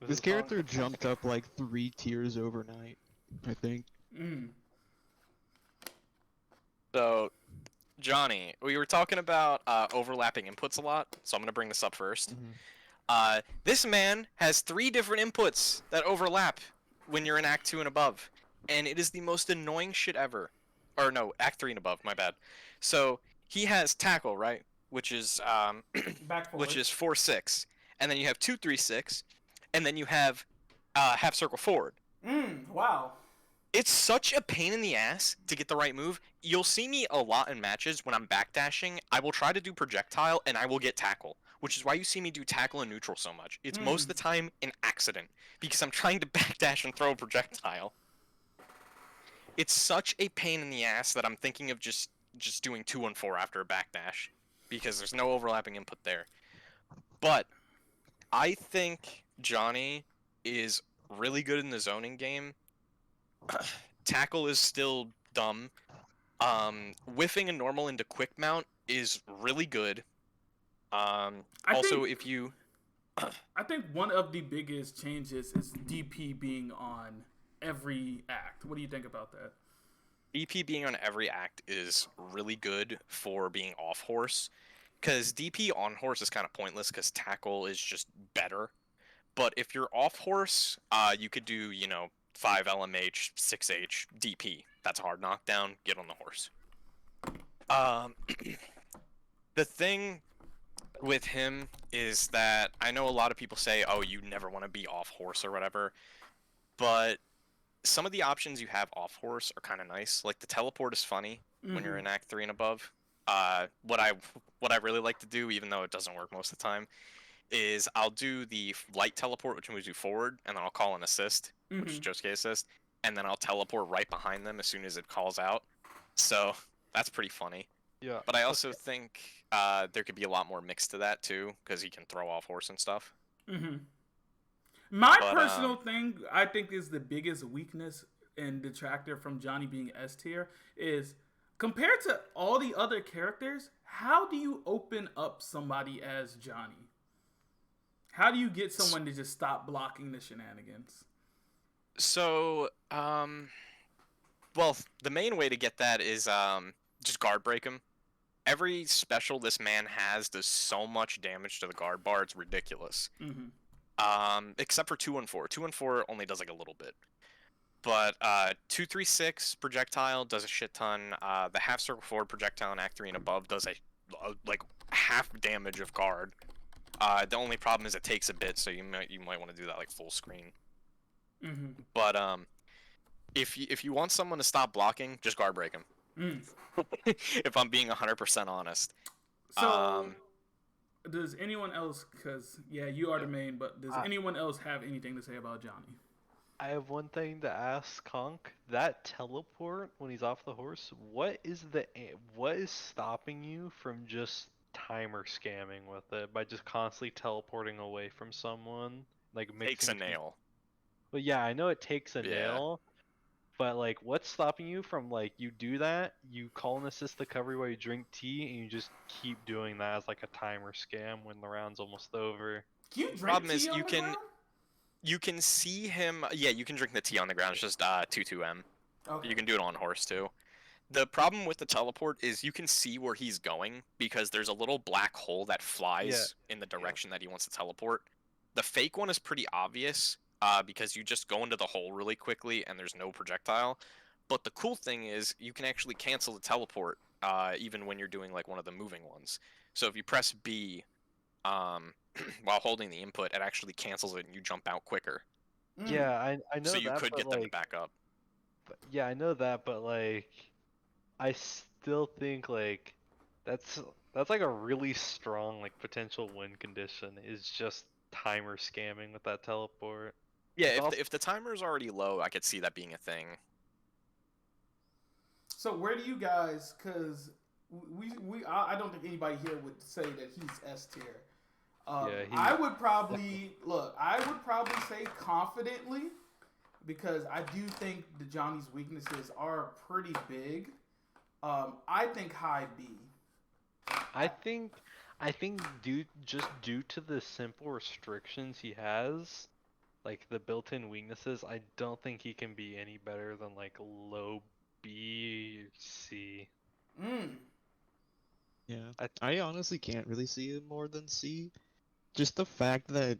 This character jumped up like 3 tiers overnight, I think. So, Johnny, we were talking about overlapping inputs a lot, so I'm going to bring this up first. This man has 3 different inputs that overlap when you're in Act 2 and above, and it is the most annoying shit ever. Or no, Act 3 and above, my bad. So, he has tackle, right? Which is which is 4-6. And then you have 2-3-6, and then you have half circle forward. Wow. It's such a pain in the ass to get the right move. You'll see me a lot in matches when I'm backdashing. I will try to do projectile, and I will get tackle, which is why you see me do tackle and neutral so much. It's most of the time an accident, because I'm trying to backdash and throw a projectile. It's such a pain in the ass that I'm thinking of just doing 2-1-4 after a backdash, because there's no overlapping input there. But I think Johnny is really good in the zoning game. Tackle is still dumb. Whiffing a normal into quick mount is really good. I think one of the biggest changes is DP being on every act. What do you think about that? DP being on every act is really good for being off horse, because DP on horse is kind of pointless because tackle is just better. But if you're off horse, you could do 5 LMH, 6H, DP. That's a hard knockdown. Get on the horse. The thing with him is that I know a lot of people say, oh, you never want to be off horse or whatever, but some of the options you have off horse are kind of nice. Like the teleport is funny when you're in Act 3 and above. What I really like to do, even though it doesn't work most of the time, is I'll do the light teleport, which moves you forward, and then I'll call an assist, which is Josuke assist, and then I'll teleport right behind them as soon as it calls out. So that's pretty funny. Yeah. But I also think there could be a lot more mix to that too, because he can throw off horse and stuff. My personal thing, I think, is the biggest weakness and detractor from Johnny being S tier is, compared to all the other characters, how do you open up somebody as Johnny? How do you get someone to just stop blocking the shenanigans? So, well, the main way to get that is just guard break him. Every special this man has does so much damage to the guard bar, it's ridiculous. Except for 2-1-4. 2-1-4 only does like a little bit. But 2-3-6 projectile does a shit ton. The half circle forward projectile in Act 3 and above does a like half damage of guard. The only problem is it takes a bit, so you might want to do that like full screen. But if you want someone to stop blocking, just guard break him. If I'm being 100% honest. So, does anyone else? Because you are the main, but does anyone else have anything to say about Johnny? I have one thing to ask Conk. That teleport when he's off the horse, what is stopping you from just timer scamming with it by just constantly teleporting away from someone, like Takes a mixing. nail. But yeah, I know it takes a Yeah. nail, but like, what's stopping you from like you do that, you call and assist the cover while you drink tea, and you just keep doing that as like a timer scam when the round's almost over. Can you drink Problem tea is on you the can ground? you can see him. Yeah, you can drink the tea on the ground. It's just 22M. Okay. You can do it on horse too. The problem with the teleport is you can see where he's going because there's a little black hole that flies in the direction that he wants to teleport. The fake one is pretty obvious because you just go into the hole really quickly and there's no projectile. But the cool thing is you can actually cancel the teleport even when you're doing like one of the moving ones. So if you press B while holding the input, it actually cancels it and you jump out quicker. Yeah, I know So you that, could but get them to like, back up. yeah, I know that, but like, I still think like that's like a really strong like potential win condition is just timer scamming with that teleport. Yeah, It's also- if the timer's already low, I could see that being a thing. So where do you guys? Because I don't think anybody here would say that he's S tier. Yeah, I would probably say confidently, because I do think the Johnny's weaknesses are pretty big. I think high B. I think due to the simple restrictions he has, like the built-in weaknesses, I don't think he can be any better than like low B or C. Yeah, I honestly can't really see him more than C. Just the fact that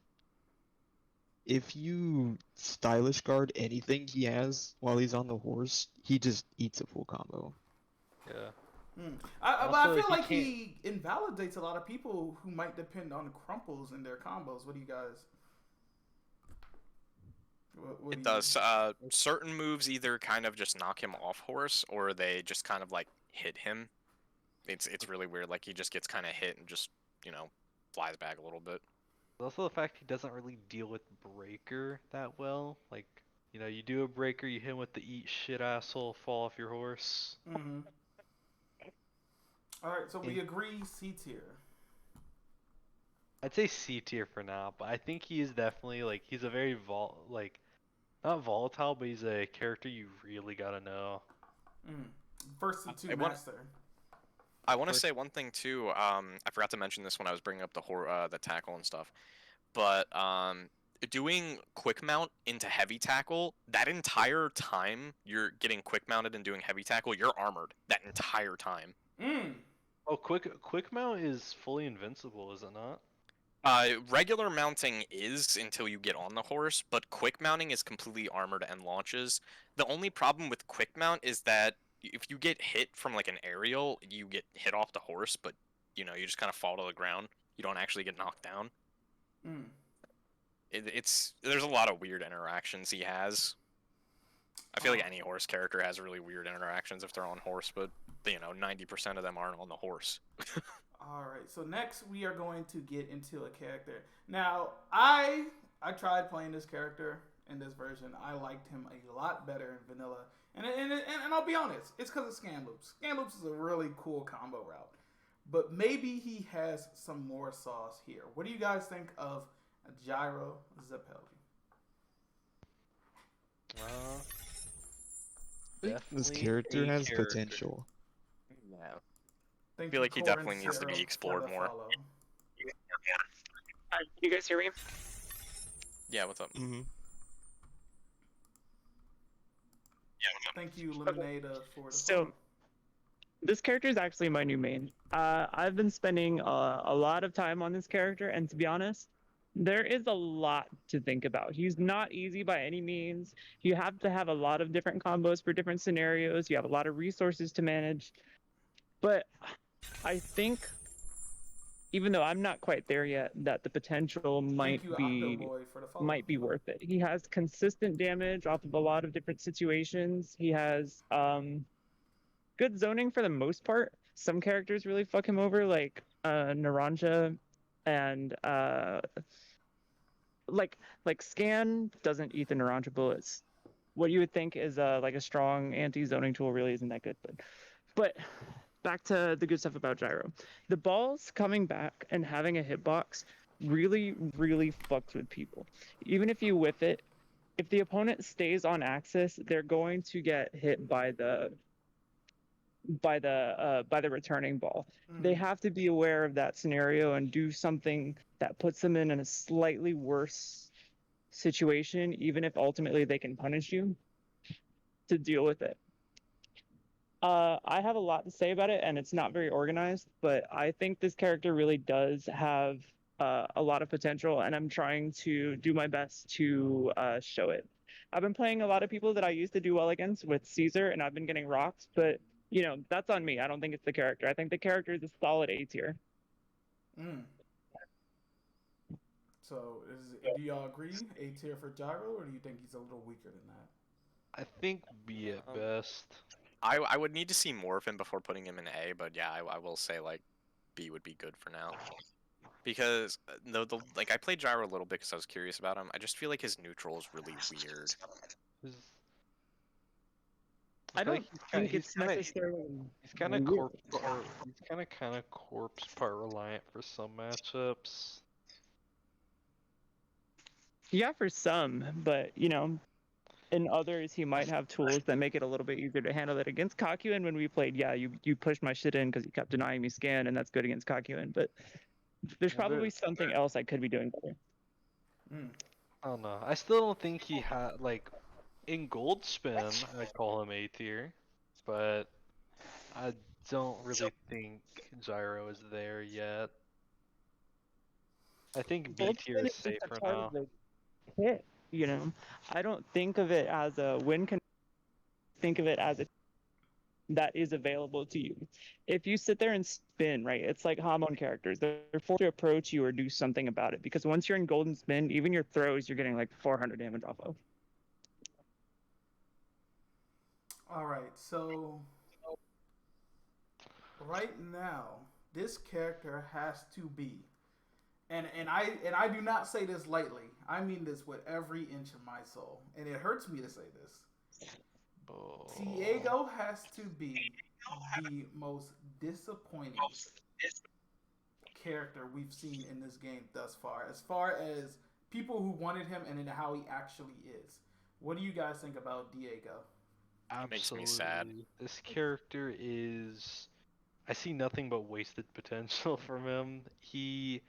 if you stylish guard anything he has while he's on the horse, he just eats a full combo. Yeah. But I Also, feel he like can't- he invalidates a lot of people who might depend on crumples in their combos. What do you guys? What It do you- does. Certain moves either kind of just knock him off horse, or they just kind of like hit him. It's really weird. Like he just gets kind of hit and just flies back a little bit. Also, the fact he doesn't really deal with breaker that well. Like, you do a breaker, you hit him with the eat shit asshole, fall off your horse. Mm-hmm. All right, so we agree C tier. I'd say C tier for now, but I think he is definitely like he's a very not volatile, but he's a character you really gotta know. First and two I want- master. I want to say one thing too. I forgot to mention this when I was bringing up the tackle and stuff, but doing quick mount into heavy tackle, that entire time you're getting quick mounted and doing heavy tackle, you're armored that entire time. Oh, quick mount is fully invincible, is it not? Regular mounting is until you get on the horse, but quick mounting is completely armored and launches. The only problem with quick mount is that if you get hit from like an aerial, you get hit off the horse, but you just kind of fall to the ground. You don't actually get knocked down. There's a lot of weird interactions he has. I feel like any horse character has really weird interactions if they're on horse, but 90% of them aren't on the horse. All right, so next we are going to get into a character. Now, I tried playing this character in this version. I liked him a lot better in vanilla. And I'll be honest, it's because of Scan Loops. Scan Loops is a really cool combo route. But maybe he has some more sauce here. What do you guys think of Gyro Zeppeli? This character has potential. Yeah. Thank I feel you, like he Corin definitely needs to be Zero, explored for the more. follow. You guys hear me? Yeah, what's up? Mm-hmm. Thank you, Lemonade, for the So, follow. this character is actually my new main. I've been spending a lot of time on this character, and to be honest, there is a lot to think about. He's not easy by any means. You have to have a lot of different combos for different scenarios. You have a lot of resources to manage. But I think, even though I'm not quite there yet, that the potential might Thank you, be Octoboy, for the follow. might be worth it. He has consistent damage off of a lot of different situations. He has good zoning for the most part. Some characters really fuck him over, like Narancia, and like Scan doesn't eat the Narancia bullets. What you would think is like a strong anti-zoning tool really isn't that good, but back to the good stuff about Gyro. The balls coming back and having a hitbox really, really fucks with people. Even if you whiff it, if the opponent stays on axis, they're going to get hit by the returning ball. They have to be aware of that scenario and do something that puts them in a slightly worse situation, even if ultimately they can punish you, to deal with it. I have a lot to say about it, and it's not very organized, but I think this character really does have a lot of potential, and I'm trying to do my best to show it. I've been playing a lot of people that I used to do well against with Caesar, and I've been getting rocked, but you know, that's on me. I don't think it's the character. I think the character is a solid A tier. So, do y'all agree A tier for Gyro, or do you think he's a little weaker than that? I think B at best. I would need to see more of him before putting him in A, but yeah, I will say like B would be good for now. Because like I played Gyro a little bit because I was curious about him. I just feel like his neutral is really weird. I don't think it's necessarily. He's kind of corpse part reliant for some matchups. Yeah, for some, but you know, in others he might have tools that make it a little bit easier to handle it. Against Kakyoin when we played, yeah, you pushed my shit in because you kept denying me scan, and that's good against Kakyoin. But there's probably something else I could be doing better. I don't know. I still don't think he had like in Gold Spin. I'd call him A tier, but I don't really think Gyro is there yet. I think B tier is safer now. Hit, you know, I don't think of it as a win. Think of it as a that is available to you. If you sit there and spin, right, it's like hormone characters. They're forced to approach you or do something about it, because once you're in golden spin, even your throws, you're getting like 400 damage off of. All right, so right now, this character has to be, and I do not say this lightly. I mean this with every inch of my soul, and it hurts me to say this. Diego has to be the most disappointing character we've seen in this game thus far as people who wanted him and then how he actually is. What do you guys think about Diego? Absolutely. Makes me sad. This character is... I see nothing but wasted potential from him. He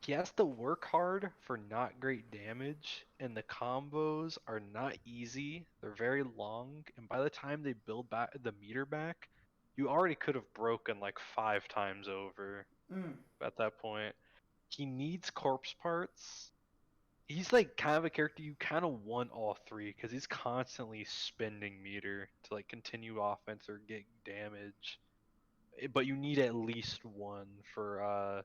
has to work hard for not great damage, and the combos are not easy. They're very long, and by the time they build back the meter back, you already could have broken like 5 times over at that point. He needs corpse parts. He's like kind of a character you kind of want all 3 because he's constantly spending meter to like continue offense or get damage. But you need at least 1 for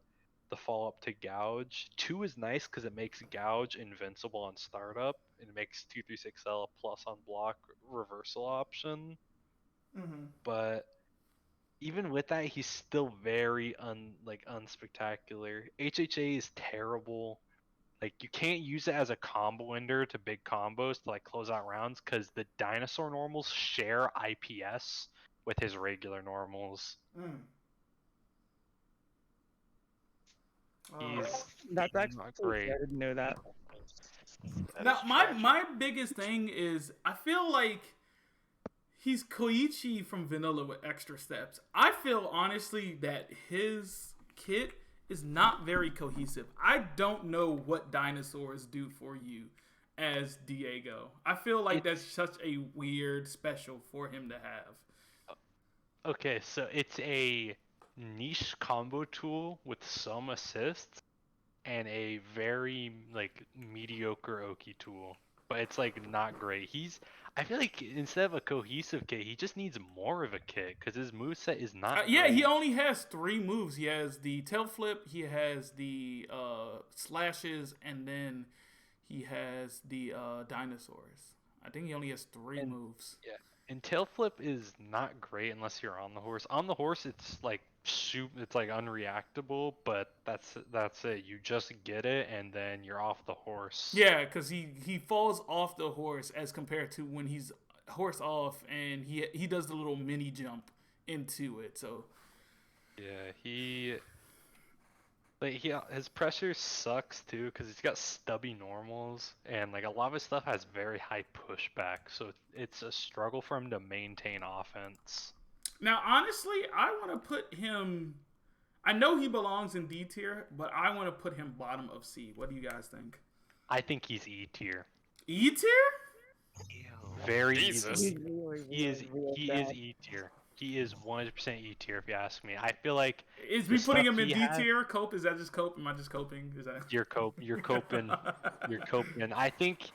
the follow-up to Gouge. 2 is nice because it makes Gouge invincible on startup, and it makes 236L a plus on block reversal option. But even with that, he's still very unspectacular. HHA is terrible. Like, you can't use it as a combo ender to big combos to like close out rounds because the dinosaur normals share IPS with his regular normals. That's actually not great. I didn't know that. Now, my biggest thing is I feel like he's Koichi from Vanilla with extra steps. I feel honestly that his kit is not very cohesive. I don't know what dinosaurs do for you as Diego. I feel like that's such a weird special for him to have. Okay, so it's a niche combo tool with some assists and a very like mediocre Oki tool, but it's like not great. I feel like instead of a cohesive kit, he just needs more of a kit because his moveset is not yeah, great. he only has 3 moves. He has the tail flip, he has the slashes, and then he has the dinosaurs. I think he only has 3 moves. Yeah. And tail flip is not great unless you're on the horse. On the horse, it's like it's like unreactable, but that's it. You just get it, and then you're off the horse. Yeah, because he falls off the horse as compared to when he's horse off, and he does the little mini jump into it. So Yeah, his pressure sucks too because he's got stubby normals and like a lot of his stuff has very high pushback, so it's a struggle for him to maintain offense. Now, honestly, I want to put him. I know he belongs in D tier, but I want to put him bottom of C. What do you guys think? I think he's E tier. E tier? Very Jesus. easily. He is E tier. He is 100% E tier if you ask me. I feel like Is the me putting stuff him in he D has- tier? Cope? Is that just cope? Am I just coping? Is that You're coping. You're coping. I think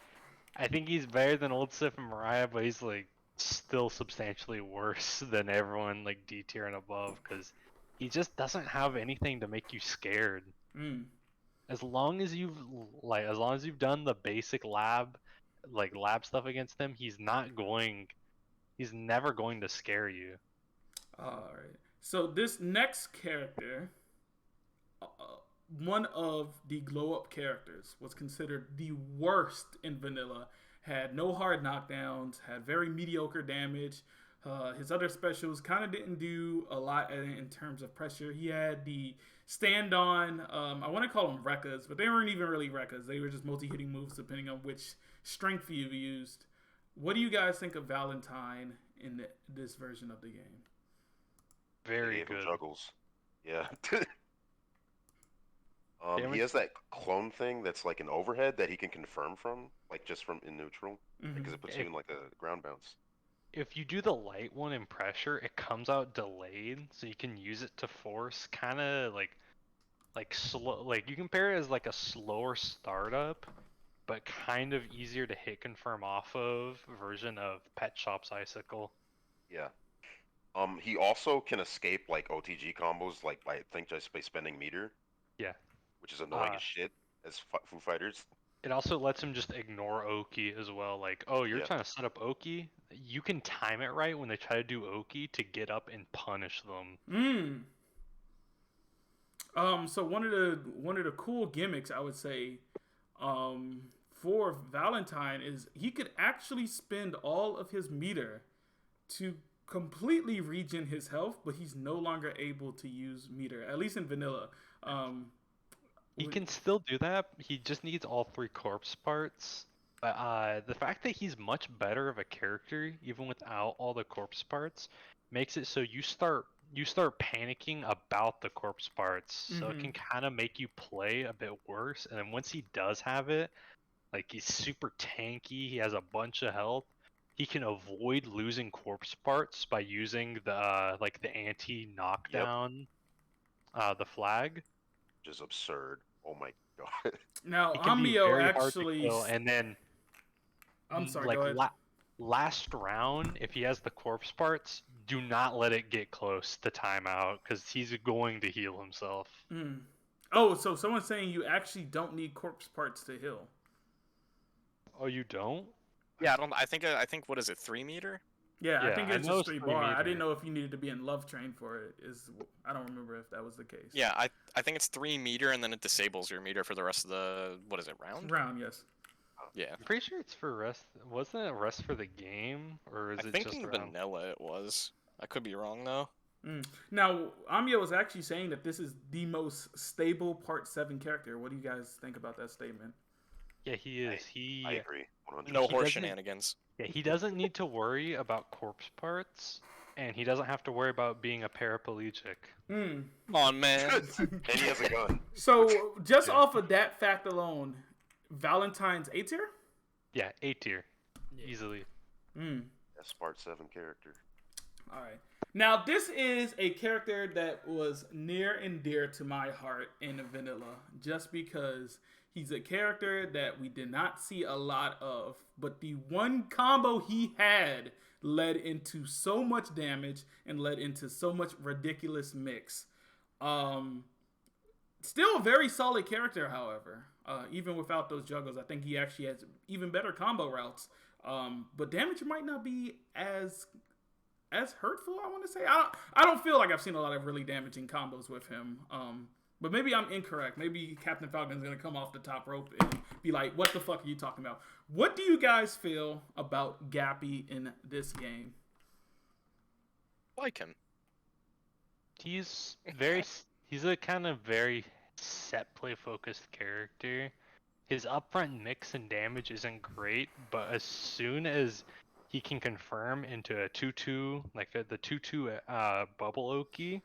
he's better than Old Sif and Mariah, but he's like still substantially worse than everyone like D tier and above because he just doesn't have anything to make you scared. Mm. As long as you've done the basic lab stuff against him, he's never going to scare you. All right. So this next character, one of the glow up characters, was considered the worst in vanilla. Had no hard knockdowns, had very mediocre damage. His other specials kind of didn't do a lot in terms of pressure. He had the stand on, I want to call them Rekkas, but they weren't even really Rekkas. They were just multi-hitting moves depending on which strength you've used. What do you guys think of Valentine in this version of the game? Very Gave him good. juggles. Yeah. He has that clone thing that's like an overhead that he can confirm from, like just from in neutral, because it puts you in like a ground bounce. If you do the light one in pressure, it comes out delayed, so you can use it to force kind of like slow. Like you compare it as like a slower startup, but kind of easier to hit confirm off of version of Petshop's Icicle. Yeah. He also can escape like OTG combos, like I think just by spending meter. Yeah. Which is annoying as shit as Foo Fighters. It also lets him just ignore Oki as well. Like, oh, you're trying to set up Oki? You can time it right when they try to do Oki to get up and punish them. So one of the cool gimmicks I would say, for Valentine is he could actually spend all of his meter to completely regen his health, but he's no longer able to use meter, at least in vanilla. He can still do that. He just needs all 3 corpse parts. But the fact that he's much better of a character, even without all the corpse parts, makes it so you start panicking about the corpse parts. So it can kind of make you play a bit worse. And then once he does have it, like he's super tanky, he has a bunch of health. He can avoid losing corpse parts by using the the anti-knockdown, the flag. Which is absurd. Oh my god. Now, It can be Amio very hard to actually. kill, and then I'm sorry. like Go ahead. last round, if he has the corpse parts, do not let it get close to timeout because he's going to heal himself. Oh, so someone's saying you actually don't need corpse parts to heal. Oh, you don't? Yeah, I think what is it, 3 meter? Yeah, I Yeah, think I it's know just it's 3 3 bar. I meter. didn't know if you needed to be in Love Train for it. I don't remember if that was the case. Yeah, I think it's 3 meter, and then it disables your meter for the rest of the, what is it, round? Round, yes. Yeah. I'm pretty sure it's for rest. Wasn't it rest for the game, or is I it think just in around? vanilla it was. I could be wrong though. Now, Amio was actually saying that this is the most stable Part 7 character. What do you guys think about that statement? Yeah, he is. I agree. 100%. No horse doesn't- shenanigans. Yeah, he doesn't need to worry about corpse parts, and he doesn't have to worry about being a paraplegic. Come on, man. And he has a gun. So, just off of that fact alone, Valentine's A tier? Yeah, A tier, easily. That's Part 7 character. All right. Now, this is a character that was near and dear to my heart in vanilla, just because he's a character that we did not see a lot of, but the one combo he had led into so much damage and led into so much ridiculous mix. Still a very solid character, however. Even without those juggles, I think he actually has even better combo routes. But damage might not be as hurtful, I want to say. I don't feel like I've seen a lot of really damaging combos with him. But maybe I'm incorrect. Maybe Captain Falcon's going to come off the top rope and be like, what the fuck are you talking about? What do you guys feel about Gappy in this game? Like him. he's he's a kind of very set play focused character. His upfront mix and damage isn't great, but as soon as he can confirm into a 2-2, like the 2-2 bubble Oki,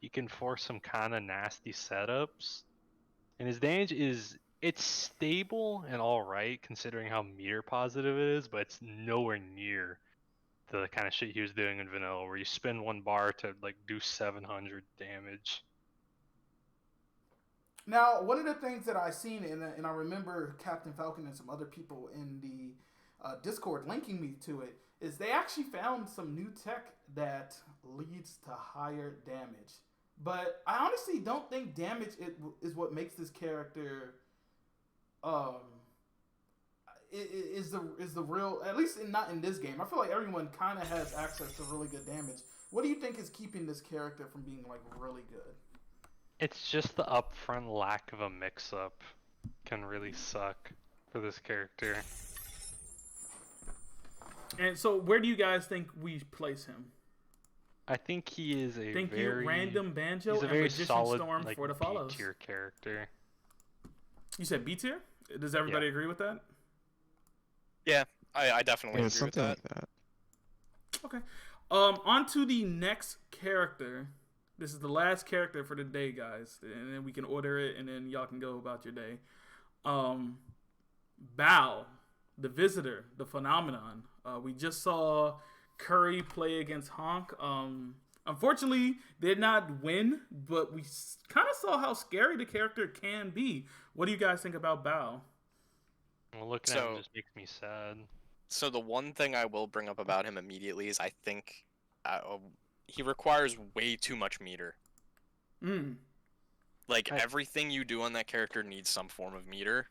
he can force some kind of nasty setups. And his damage it's stable and alright considering how meter positive it is, but it's nowhere near the kind of shit he was doing in vanilla where you spin one bar to like do 700 damage. Now, one of the things that I seen, and I remember Captain Falcon and some other people in the Discord linking me to it, is they actually found some new tech that leads to higher damage. But I honestly don't think damage is what makes this character is the real, at least not in this game. I feel like everyone kind of has access to really good damage. What do you think is keeping this character from being like really good? It's just the upfront lack of a mix-up can really suck for this character. And so, where do you guys think we place him? I think he is a Thank very you, Random Banjo he's a and very Magician solid Storm like for the follows. B-tier character. You said B tier? Does everybody agree with that? Yeah, I definitely agree with something that. like that. Okay. On to the next character. This is the last character for the day, guys. And then we can order it, and then y'all can go about your day. Bao, the Visitor, the Phenomenon. We just saw Curry play against Honk. Unfortunately, did not win, but we kind of saw how scary the character can be. What do you guys think about Bao? Well, looking at him just makes me sad. So the one thing I will bring up about him immediately is I think he requires way too much meter. Like, everything you do on that character needs some form of meter.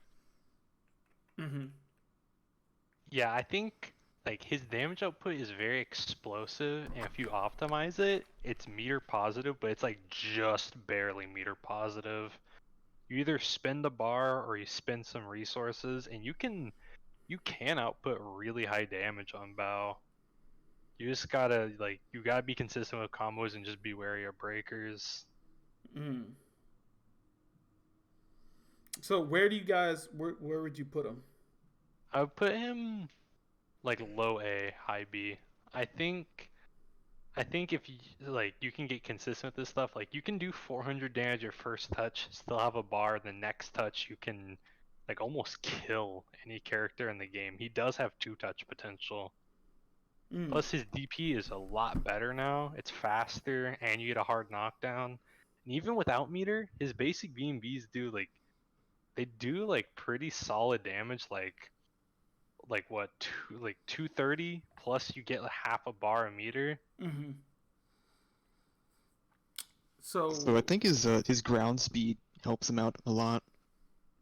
Yeah, I think like his damage output is very explosive, and if you optimize it, it's meter positive, but it's like just barely meter positive. You either spend a bar or you spend some resources, and you can output really high damage on Bao. You just gotta be consistent with combos and just be wary of breakers. So where do you guys where would you put him? I would put him like low A, high B. I think if you can get consistent with this stuff, like you can do 400 damage your first touch, still have a bar, the next touch you can like almost kill any character in the game. He does have 2-touch potential. Plus his DP is a lot better now. It's faster and you get a hard knockdown. And even without meter, his basic B&Bs do pretty solid damage, like what, 230 plus you get half a bar a meter. So I think his ground speed helps him out a lot.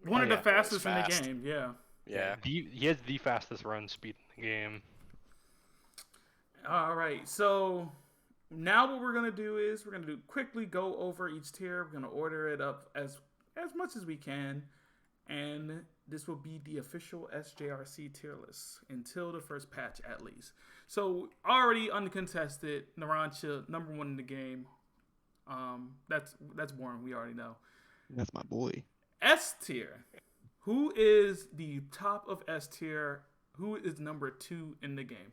One of the fastest in the game, Yeah. He has the fastest run speed in the game. All right, so now what we're gonna do is we're gonna quickly go over each tier. We're gonna order it up as much as we can, and this will be the official SJRC tier list until the first patch at least. So already uncontested, Narancia #1 in the game. That's boring. We already know. That's my boy. S tier. Who is the top of S tier? Who is #2 in the game?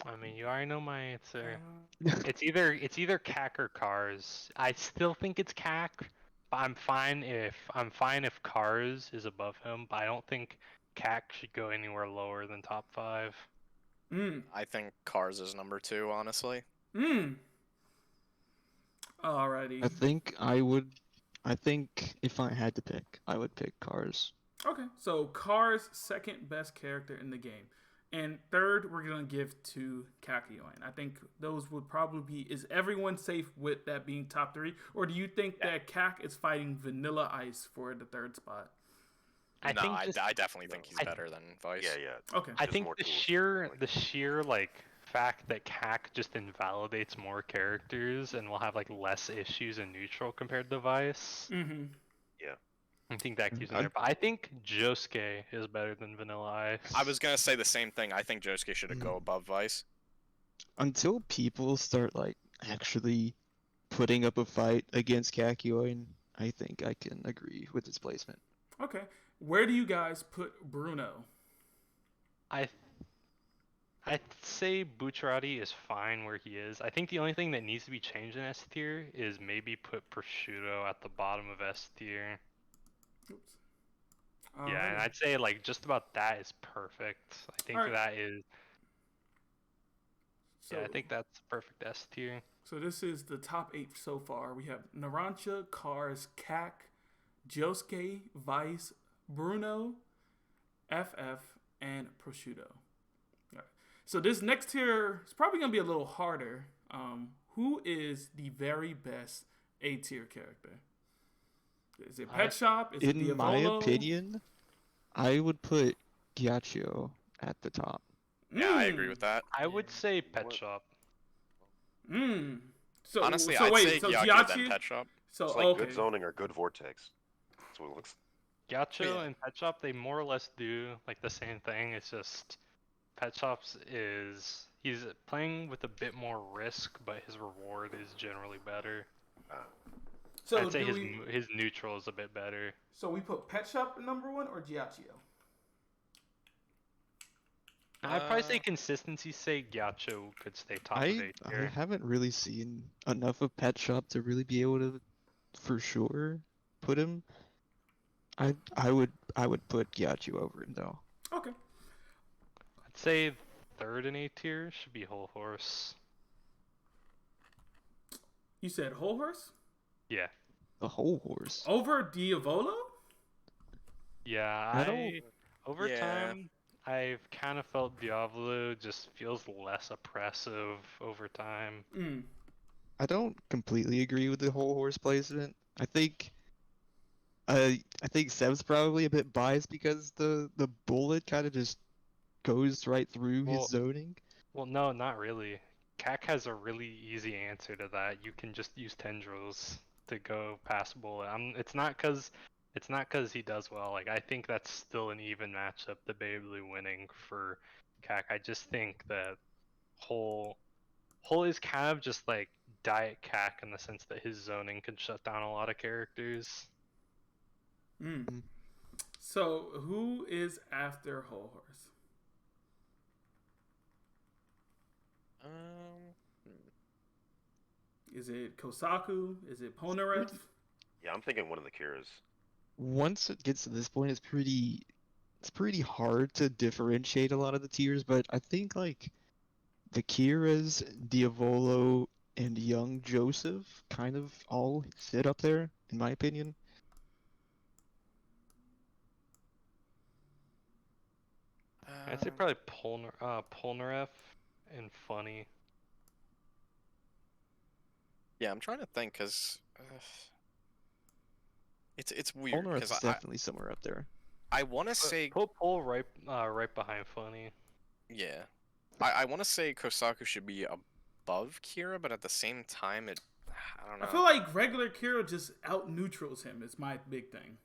I mean, you already know my answer. It's either CAC or Cars. I still think it's CAC, but I'm fine if Cars is above him. But I don't think CAC should go anywhere lower than top 5. I think Cars is #2, honestly. Alrighty. I think if I had to pick, I would pick Cars. Okay, so Cars, second best character in the game. And third, we're going to give to Kakyoin. I think those would probably be... Is everyone safe with that being top 3? Or do you think that Kak is fighting Vanilla Ice for the third spot? I definitely think he's better than Vice. Yeah. Okay. I think the sheer fact that CAC just invalidates more characters and will have less issues in neutral compared to Vice. Yeah. I think that keeps him there. But I think Josuke is better than Vanilla Ice. I was gonna say the same thing. I think Josuke should go above Vice. Until people start actually putting up a fight against Kakyoin, I think I can agree with his placement. Okay. Where do you guys put Bruno? I'd say Bucciarati is fine where he is. I think the only thing that needs to be changed in S tier is maybe put Prosciutto at the bottom of S tier. Oops. Yeah, and I'd say like just about that is perfect. I think Alright. that is. So, Yeah, I think that's perfect S tier. So this is the top 8 so far. We have Narancia, Cars, Kak, Josuke, Vice, Bruno, FF, and Prosciutto. Alright. So this next tier is probably going to be a little harder. Who is the very best A tier character? Is it Petshop? Is it In Diavolo? my opinion, I would put Gyatso at the top. Yeah, I agree with that. I would say Petshop. So Honestly, so I'd wait, say so Gyatso Gyatso? then Petshop. So It's like okay. good zoning or good vortex. That's what it looks. Gyatso Yeah. and Petshop, they more or less do like the same thing. It's just Petshop's is he's playing with a bit more risk, but his reward is generally better. So I'd say do his neutral is a bit better. So we put Petshop at number 1 or Gyatso? I'd probably say consistency say Gyatso could stay top of I A tier. haven't really seen enough of Pet Shop to really be able to, for sure, put him. I would put Gyatso over him though. Okay. I'd say third in A tier should be Hol Horse. You said Hol Horse? Yeah. The Hol Horse. Over Diavolo? Yeah, over Yeah. time I've kind of felt Diavolo just feels less oppressive over time. I don't completely agree with the Hol Horse placement. I think Seb's probably a bit biased because the bullet kind of just goes right through Well, his zoning. Well, no, not really. Kak has a really easy answer to that. You can just use tendrils to go past bullet. It's not cause he does well. Like I think that's still an even matchup, debatably winning for Kak. I just think that Hol is kind of just like diet Kak in the sense that his zoning can shut down a lot of characters. So who is after Hol Horse? Is it Kosaku? Is it Polnareff? Yeah, I'm thinking one of the Kiras. Once it gets to this point, it's pretty hard to differentiate a lot of the tiers, but I think like the Kiras, Diavolo, and young Joseph kind of all sit up there, in my opinion. I'd say probably Polnareff and Funny. Yeah, I'm trying to think because it's weird Polnareff's because definitely somewhere up there. I want to say Put Pol right behind Funny. yeah, I want to say Kosaku should be above Kira, but at the same time I don't know. I feel like regular Kira just out neutrals him. Is my big thing.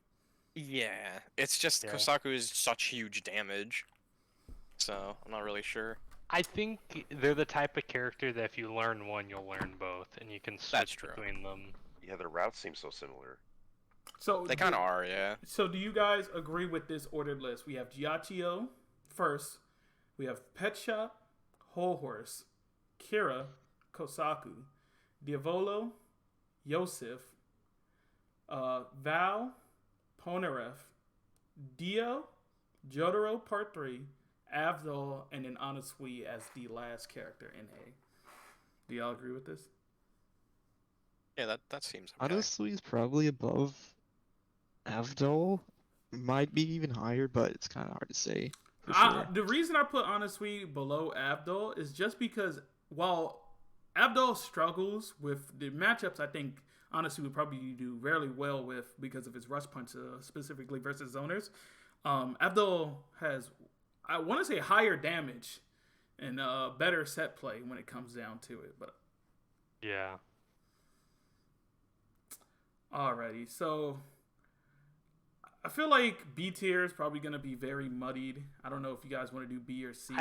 Yeah, it's just Kosaku is such huge damage, so I'm not really sure. I think they're the type of character that if you learn one, you'll learn both, and you can switch between them. Yeah, their routes seem so similar. So They kind of are, yeah. So do you guys agree with this ordered list? We have Gyatso first. We have Petshop, Hol Horse, Kira, Kosaku, Diavolo, Yosef, Val, Polnareff, Dio, Jotaro Part 3, Avdol, and then Anasui as the last character in A. Do y'all agree with this? Yeah, that seems okay. Honestly, is probably above Avdol. Might be even higher, but it's kind of hard to say. For sure. The reason I put Anasui below Avdol is just because while Avdol struggles with the matchups, I think Anasui would probably do fairly well with because of his rush punch, specifically versus zoners. Avdol has, I want to say, higher damage and better set play when it comes down to it. But yeah. Alrighty, so I feel like B tier is probably going to be very muddied. I don't know if you guys want to do B or C.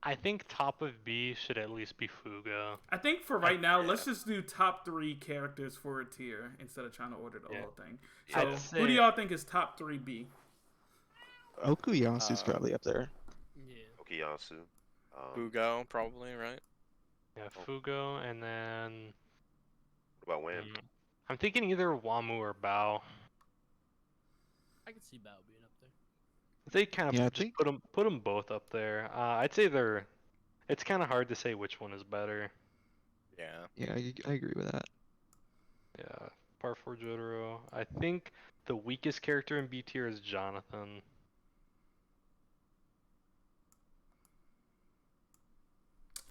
I think top of B should at least be Fugo. I think for right now, let's just do top 3 characters for a tier instead of trying to order the whole thing. I'd So, who do say- y'all think is top 3 B? Okuyasu's probably up there. Yeah. Okuyasu. Fugo, probably, right? Yeah, Fugo, and then What about Wham? I'm thinking either Wamuu or Bao. I can see Bao being up there. They kind of Yeah, I just think- put them both up there. I'd say they're. It's kind of hard to say which one is better. Yeah. Yeah, I agree with that. Yeah, Part 4 Jotaro. I think the weakest character in B tier is Jonathan.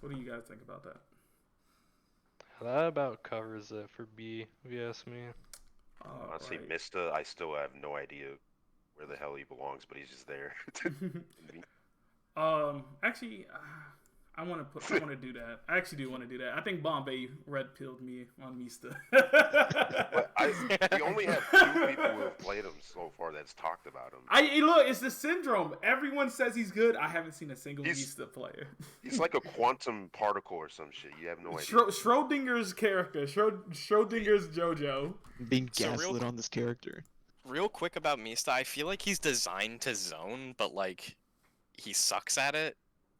What do you guys think about that? That about covers it for B, if you ask me. Honestly, Alright. Mista, I still have no idea where the hell he belongs, but he's just there. Actually, I want to do that. I actually do want to do that. I think Bombay red pilled me on Mista. But we only have 2 people who have played him so far that's talked about him. Look, it's the syndrome. Everyone says he's good. I haven't seen a single He's- Mista player. He's like a quantum particle or some shit. You have no idea. Schrodinger's character. Schrodinger's JoJo. Being So real gaslit qu- on this character. Real quick about Mista, I feel like he's designed to zone, but like he sucks at it.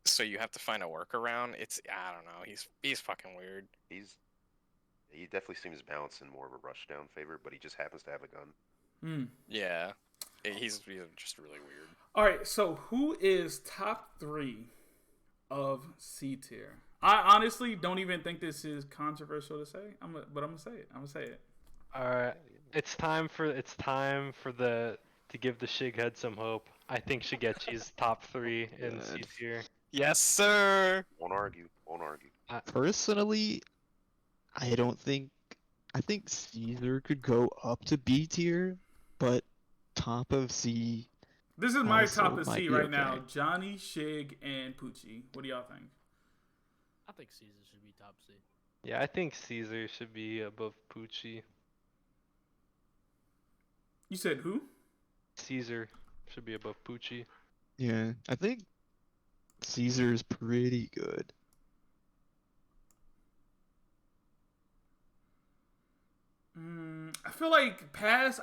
So you have to find a workaround. I don't know. He's fucking weird. He definitely seems balanced in more of a rushdown favor, but he just happens to have a gun. Yeah. He's just really weird. All right, so who is top 3 of C tier? I honestly don't even think this is controversial to say. But I'm gonna say it. I'm gonna say it. All right, it's time for to give the Shighead some hope. I think Shigechi's top 3 in C Good. tier. Yes, sir. Won't argue. Won't argue. Personally, I think Caesar could go up to B tier, but top of C. This is my Also top of might C be right now. okay. Johnny, Shig, and Pucci. What do y'all think? I think Caesar should be top C. Yeah, I think Caesar should be above Pucci. You said who? Caesar should be above Pucci. Yeah, I think Caesar's pretty good. I feel like past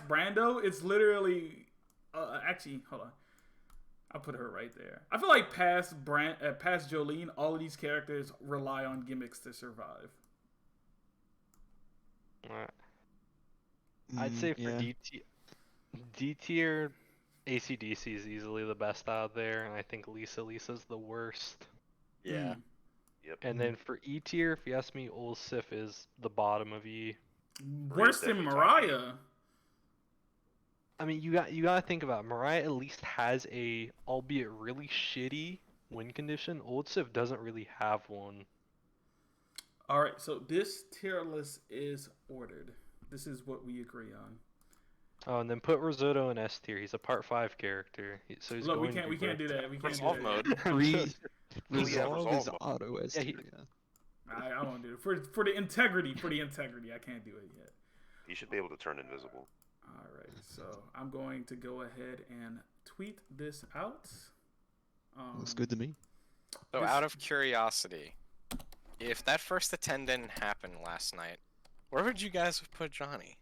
Brando, it's literally. Actually, hold on. I'll put her right there. I feel like past Jolene, all of these characters rely on gimmicks to survive. Alright. I'd say for yeah. D tier, ACDC is easily the best out there, and I think Lisa's the worst. Yeah. Yep. And then for E tier, if you ask me, Old Sif is the bottom of E. Worse than definitely top Mariah. I mean, you gotta think about it. Mariah at least has a, albeit really shitty, win condition. Old Sif doesn't really have one. All right, so this tier list is ordered. This is what we agree on. Oh, and then put Risotto in S tier. He's a part 5 character, so he's Look, we going to can't be do that. We can't do Resolve that. mode. Resolve is Resolve. auto S Yeah, tier. I won't do it for the integrity. I can't do it yet. He should be able to turn invisible. All right, so I'm going to go ahead and tweet this out. Looks good to me. So out of curiosity, if that first attend didn't happen last night, where would you guys have put Johnny?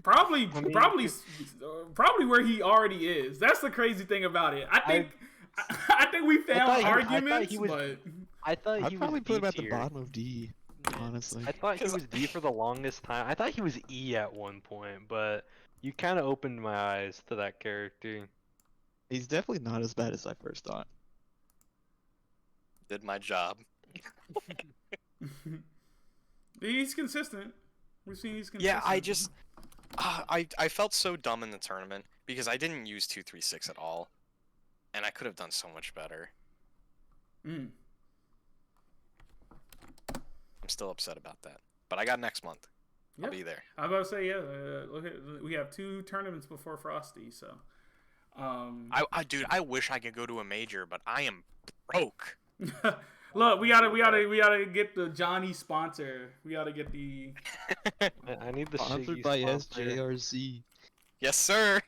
Probably where he already is. That's the crazy thing about it. I think we found arguments, but I thought I'd he probably was put him D at the tier. bottom of D, honestly. I thought he was D for the longest time. I thought he was E at one point, but you kind of opened my eyes to that character. He's definitely not as bad as I first thought. Did my job. he's consistent. We've seen he's consistent. Yeah, I just I felt so dumb in the tournament because I didn't use 236 at all, and I could have done so much better. Mm. I'm still upset about that, but I got next month. I'll Yep. be there. I was about to say, yeah. Look at, we have 2 tournaments before Frosty, so. Dude, I wish I could go to a major, but I am broke. Look, we gotta get the Johnny sponsor. We gotta get the. I need the Sponsored Shiggy by sponsor. SJRZ. Yes, sir.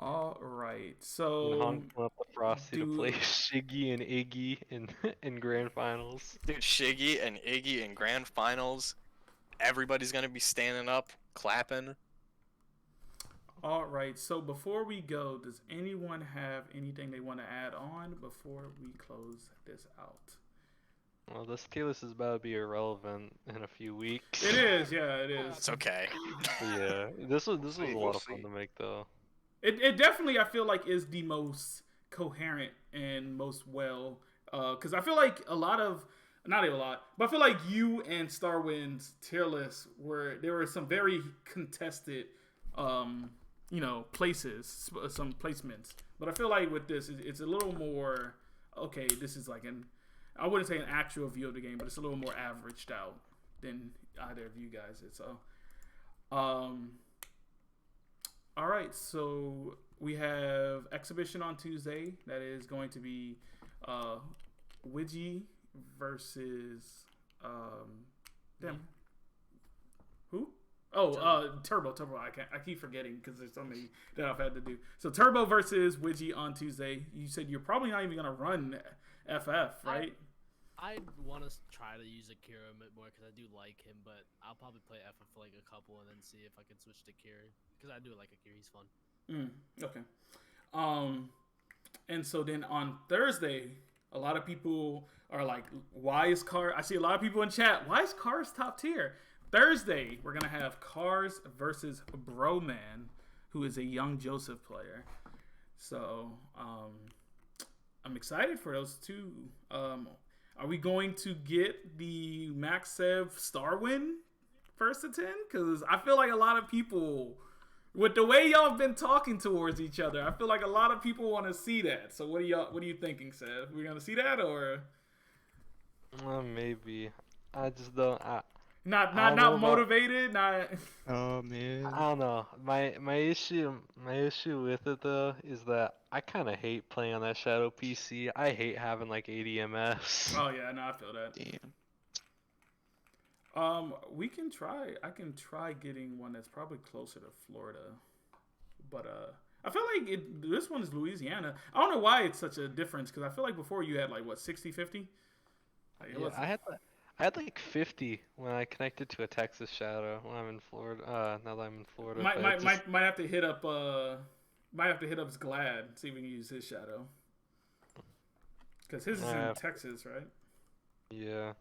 All right. And So Hunt went up to Frosty to do- play Shiggy and Iggy in grand finals. Dude, Shiggy and Iggy in grand finals. Everybody's gonna be standing up, clapping. all right. So before we go, does anyone have anything they want to add on before we close this out? Well, this tier list is about to be irrelevant in a few weeks. It is, yeah, it is. It's okay. Yeah, this was a We'll lot of see. fun to make though. It definitely, I feel like, is the most coherent and most well, because I feel like not a lot, but I feel like you and Starwind's tier list there were some very contested, places, some placements. But I feel like with this, it's a little more, okay, this is like I wouldn't say an actual view of the game, but it's a little more averaged out than either of you guys. So, all right, so we have exhibition on Tuesday. That is going to be Widgie versus who? Oh, Turbo. I keep forgetting because there's so many that I've had to do. So Turbo versus Widgie on Tuesday. You said you're probably not even gonna run FF, right? I want to try to use Akira a bit more because I do like him, but I'll probably play FF for like a couple and then see if I can switch to Akira because I do like Akira. He's fun. Okay. And so then on Thursday, a lot of people are like, why is Cars? I see a lot of people in chat. Why is Cars top tier? Thursday, we're going to have Cars versus Broman, who is a young Joseph player. So I'm excited for those two. Are we going to get the Max Sev Star win first to 10? Because I feel like a lot of people, with the way y'all have been talking towards each other, I feel like a lot of people want to see that. So what are you thinking, Sev? We gonna see that or? Maybe. I just don't. Not motivated. Not. Oh man. I don't know. My issue with it though is that I kind of hate playing on that Shadow PC. I hate having like 80 MS. Oh yeah, no, I feel that. Damn. We can try. I can try getting one that's probably closer to Florida, but I feel like this one is Louisiana. I don't know why it's such a difference because I feel like before you had like what 60-50. Yeah, I had like 50 when I connected to a Texas Shadow when I'm in Florida. Now that I'm in Florida. Might have to hit up Glad, see if we can use his Shadow. Because his is in Texas, right? Yeah.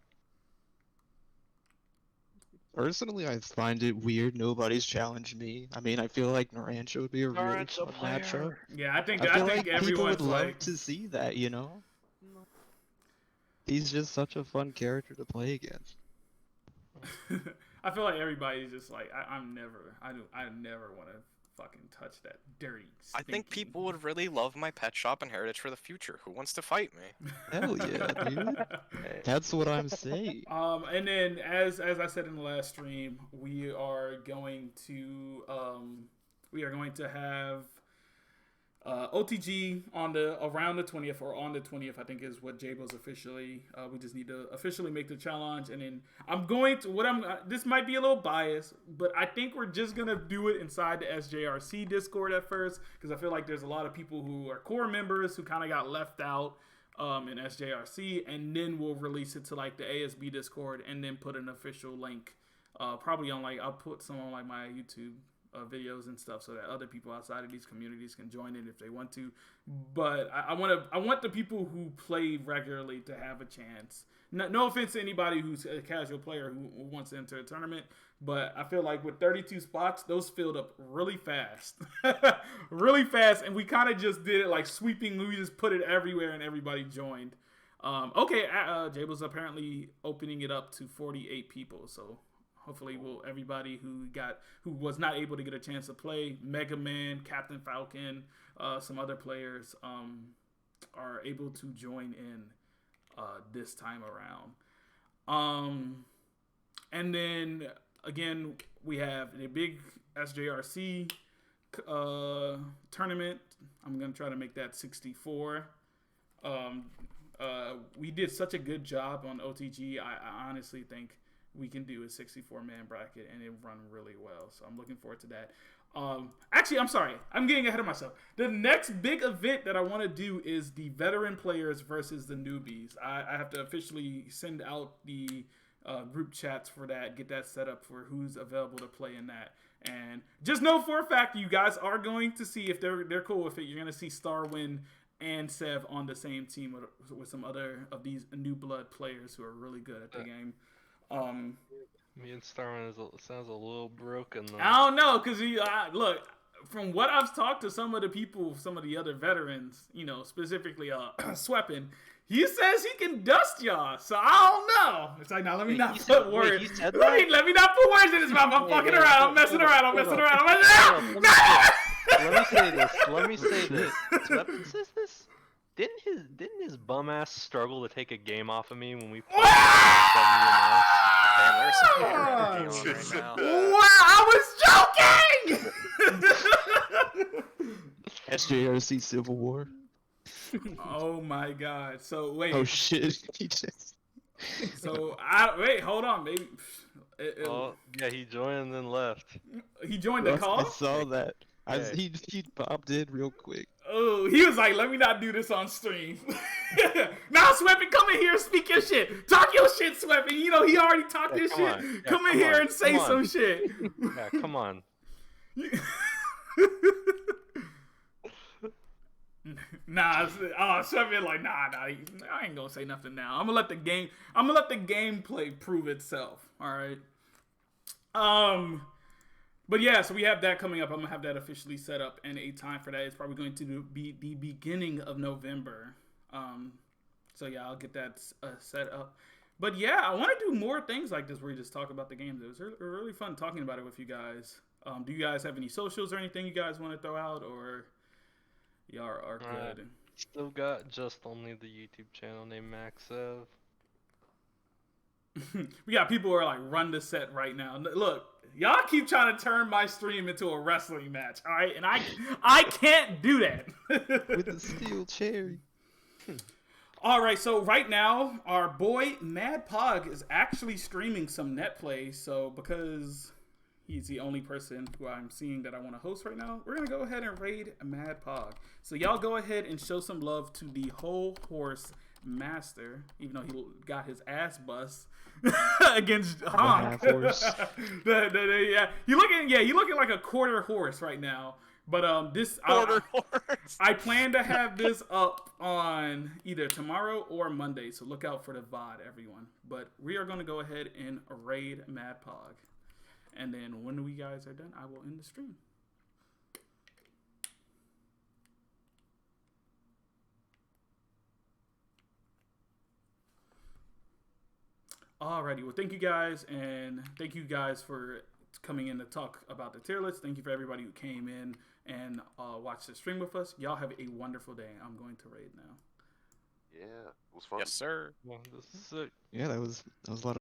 Personally, I find it weird nobody's challenged me. I mean, I feel like Narancia would be a really fun matchup. Yeah, I think feel like people everyone's would love like to see that, you know? He's just such a fun character to play against. I feel like everybody's just like I never want to fucking touch that dirty. I think stinky- people would really love my pet shop and heritage for the future. Who wants to fight me? Hell yeah, dude. That's what I'm saying. And then as I said in the last stream, we are going to have OTG around the 20th or on the 20th, I think is what Jabo's officially. We just need to officially make the challenge, and then this might be a little biased, but I think we're just gonna do it inside the SJRC Discord at first because I feel like there's a lot of people who are core members who kind of got left out in SJRC, and then we'll release it to like the ASB Discord, and then put an official link, probably on I'll put some on like my YouTube videos and stuff so that other people outside of these communities can join in if they want to. But I want the people who play regularly to have a chance. No offense to anybody who's a casual player who wants to enter a tournament, but I feel like with 32 spots, those filled up really fast. Really fast, and we kind of just did it like sweeping. We just put it everywhere and everybody joined. Okay, Jabo's apparently opening it up to 48 people, so hopefully everybody who was not able to get a chance to play, Mega Man, Captain Falcon, some other players are able to join in this time around. And then again, we have the big SJRC tournament. I'm gonna try to make that 64. We did such a good job on OTG. I honestly think we can do a 64-man bracket and it run really well. So I'm looking forward to that. Actually, I'm sorry. I'm getting ahead of myself. The next big event that I want to do is the veteran players versus the newbies. I have to officially send out the group chats for that, get that set up for who's available to play in that. And just know for a fact you guys are going to see, if they're cool with it, you're going to see Starwind and Sev on the same team with some other of these new blood players who are really good at the game. Me and Starman sounds a little broken though. I don't know, because look, from what I've talked to some of the people, some of the other veterans, you know, specifically Sweppin, he says he can dust y'all. So I don't know. It's like, now let me not put words. Let me not put words in his mouth. I'm fucking around. I'm messing around. Let me say this. Sweppin says this. Didn't his bum ass struggle to take a game off of me when we played? Man, there's some hair right now. Wow, I was joking! SJRC Civil War. Oh my god. So wait. Oh shit. He just... So wait, hold on, maybe. Yeah, he joined and then left. He joined the call? I saw that. Yeah. He popped in real quick. Oh, he was like, let me not do this on stream. Now, Sweppin, come in here and speak your shit. Talk your shit, Sweppin. You know, he already talked his shit. Yeah, come in here and say some shit. Yeah, come on. Nah, Sweppin like, nah, I ain't gonna say nothing now. I'm gonna let the gameplay prove itself. All right. But yeah, so we have that coming up. I'm gonna have that officially set up, and a time for that is probably going to be the beginning of November. So yeah, I'll get that set up. But yeah, I want to do more things like this where we just talk about the games. It was really fun talking about it with you guys. Do you guys have any socials or anything you guys want to throw out, or y'all are good? Still got just only the YouTube channel named Maxev. We got people who are like, run the set right now. Look, y'all keep trying to turn my stream into a wrestling match, all right? And I can't do that. With the steel cherry. All right, so right now, our boy Mad Pog is actually streaming some net play. So because he's the only person who I'm seeing that I want to host right now, we're going to go ahead and raid Mad Pog. So y'all go ahead and show some love to the Hol Horse Master, even though he got his ass bust against Honk. Yeah, he looking like a quarter horse right now. But this Quarter horse. I plan to have this up on either tomorrow or Monday, so look out for the VOD, everyone. But we are going to go ahead and raid Mad Pog, and then when we guys are done, I will end the stream. Alrighty, well, thank you guys, and thank you guys for coming in to talk about the tier list. Thank you for everybody who came in and watched the stream with us. Y'all have a wonderful day. I'm going to raid now. Yeah, it was fun. Yes, sir. Well, this is it. Yeah, that was a lot of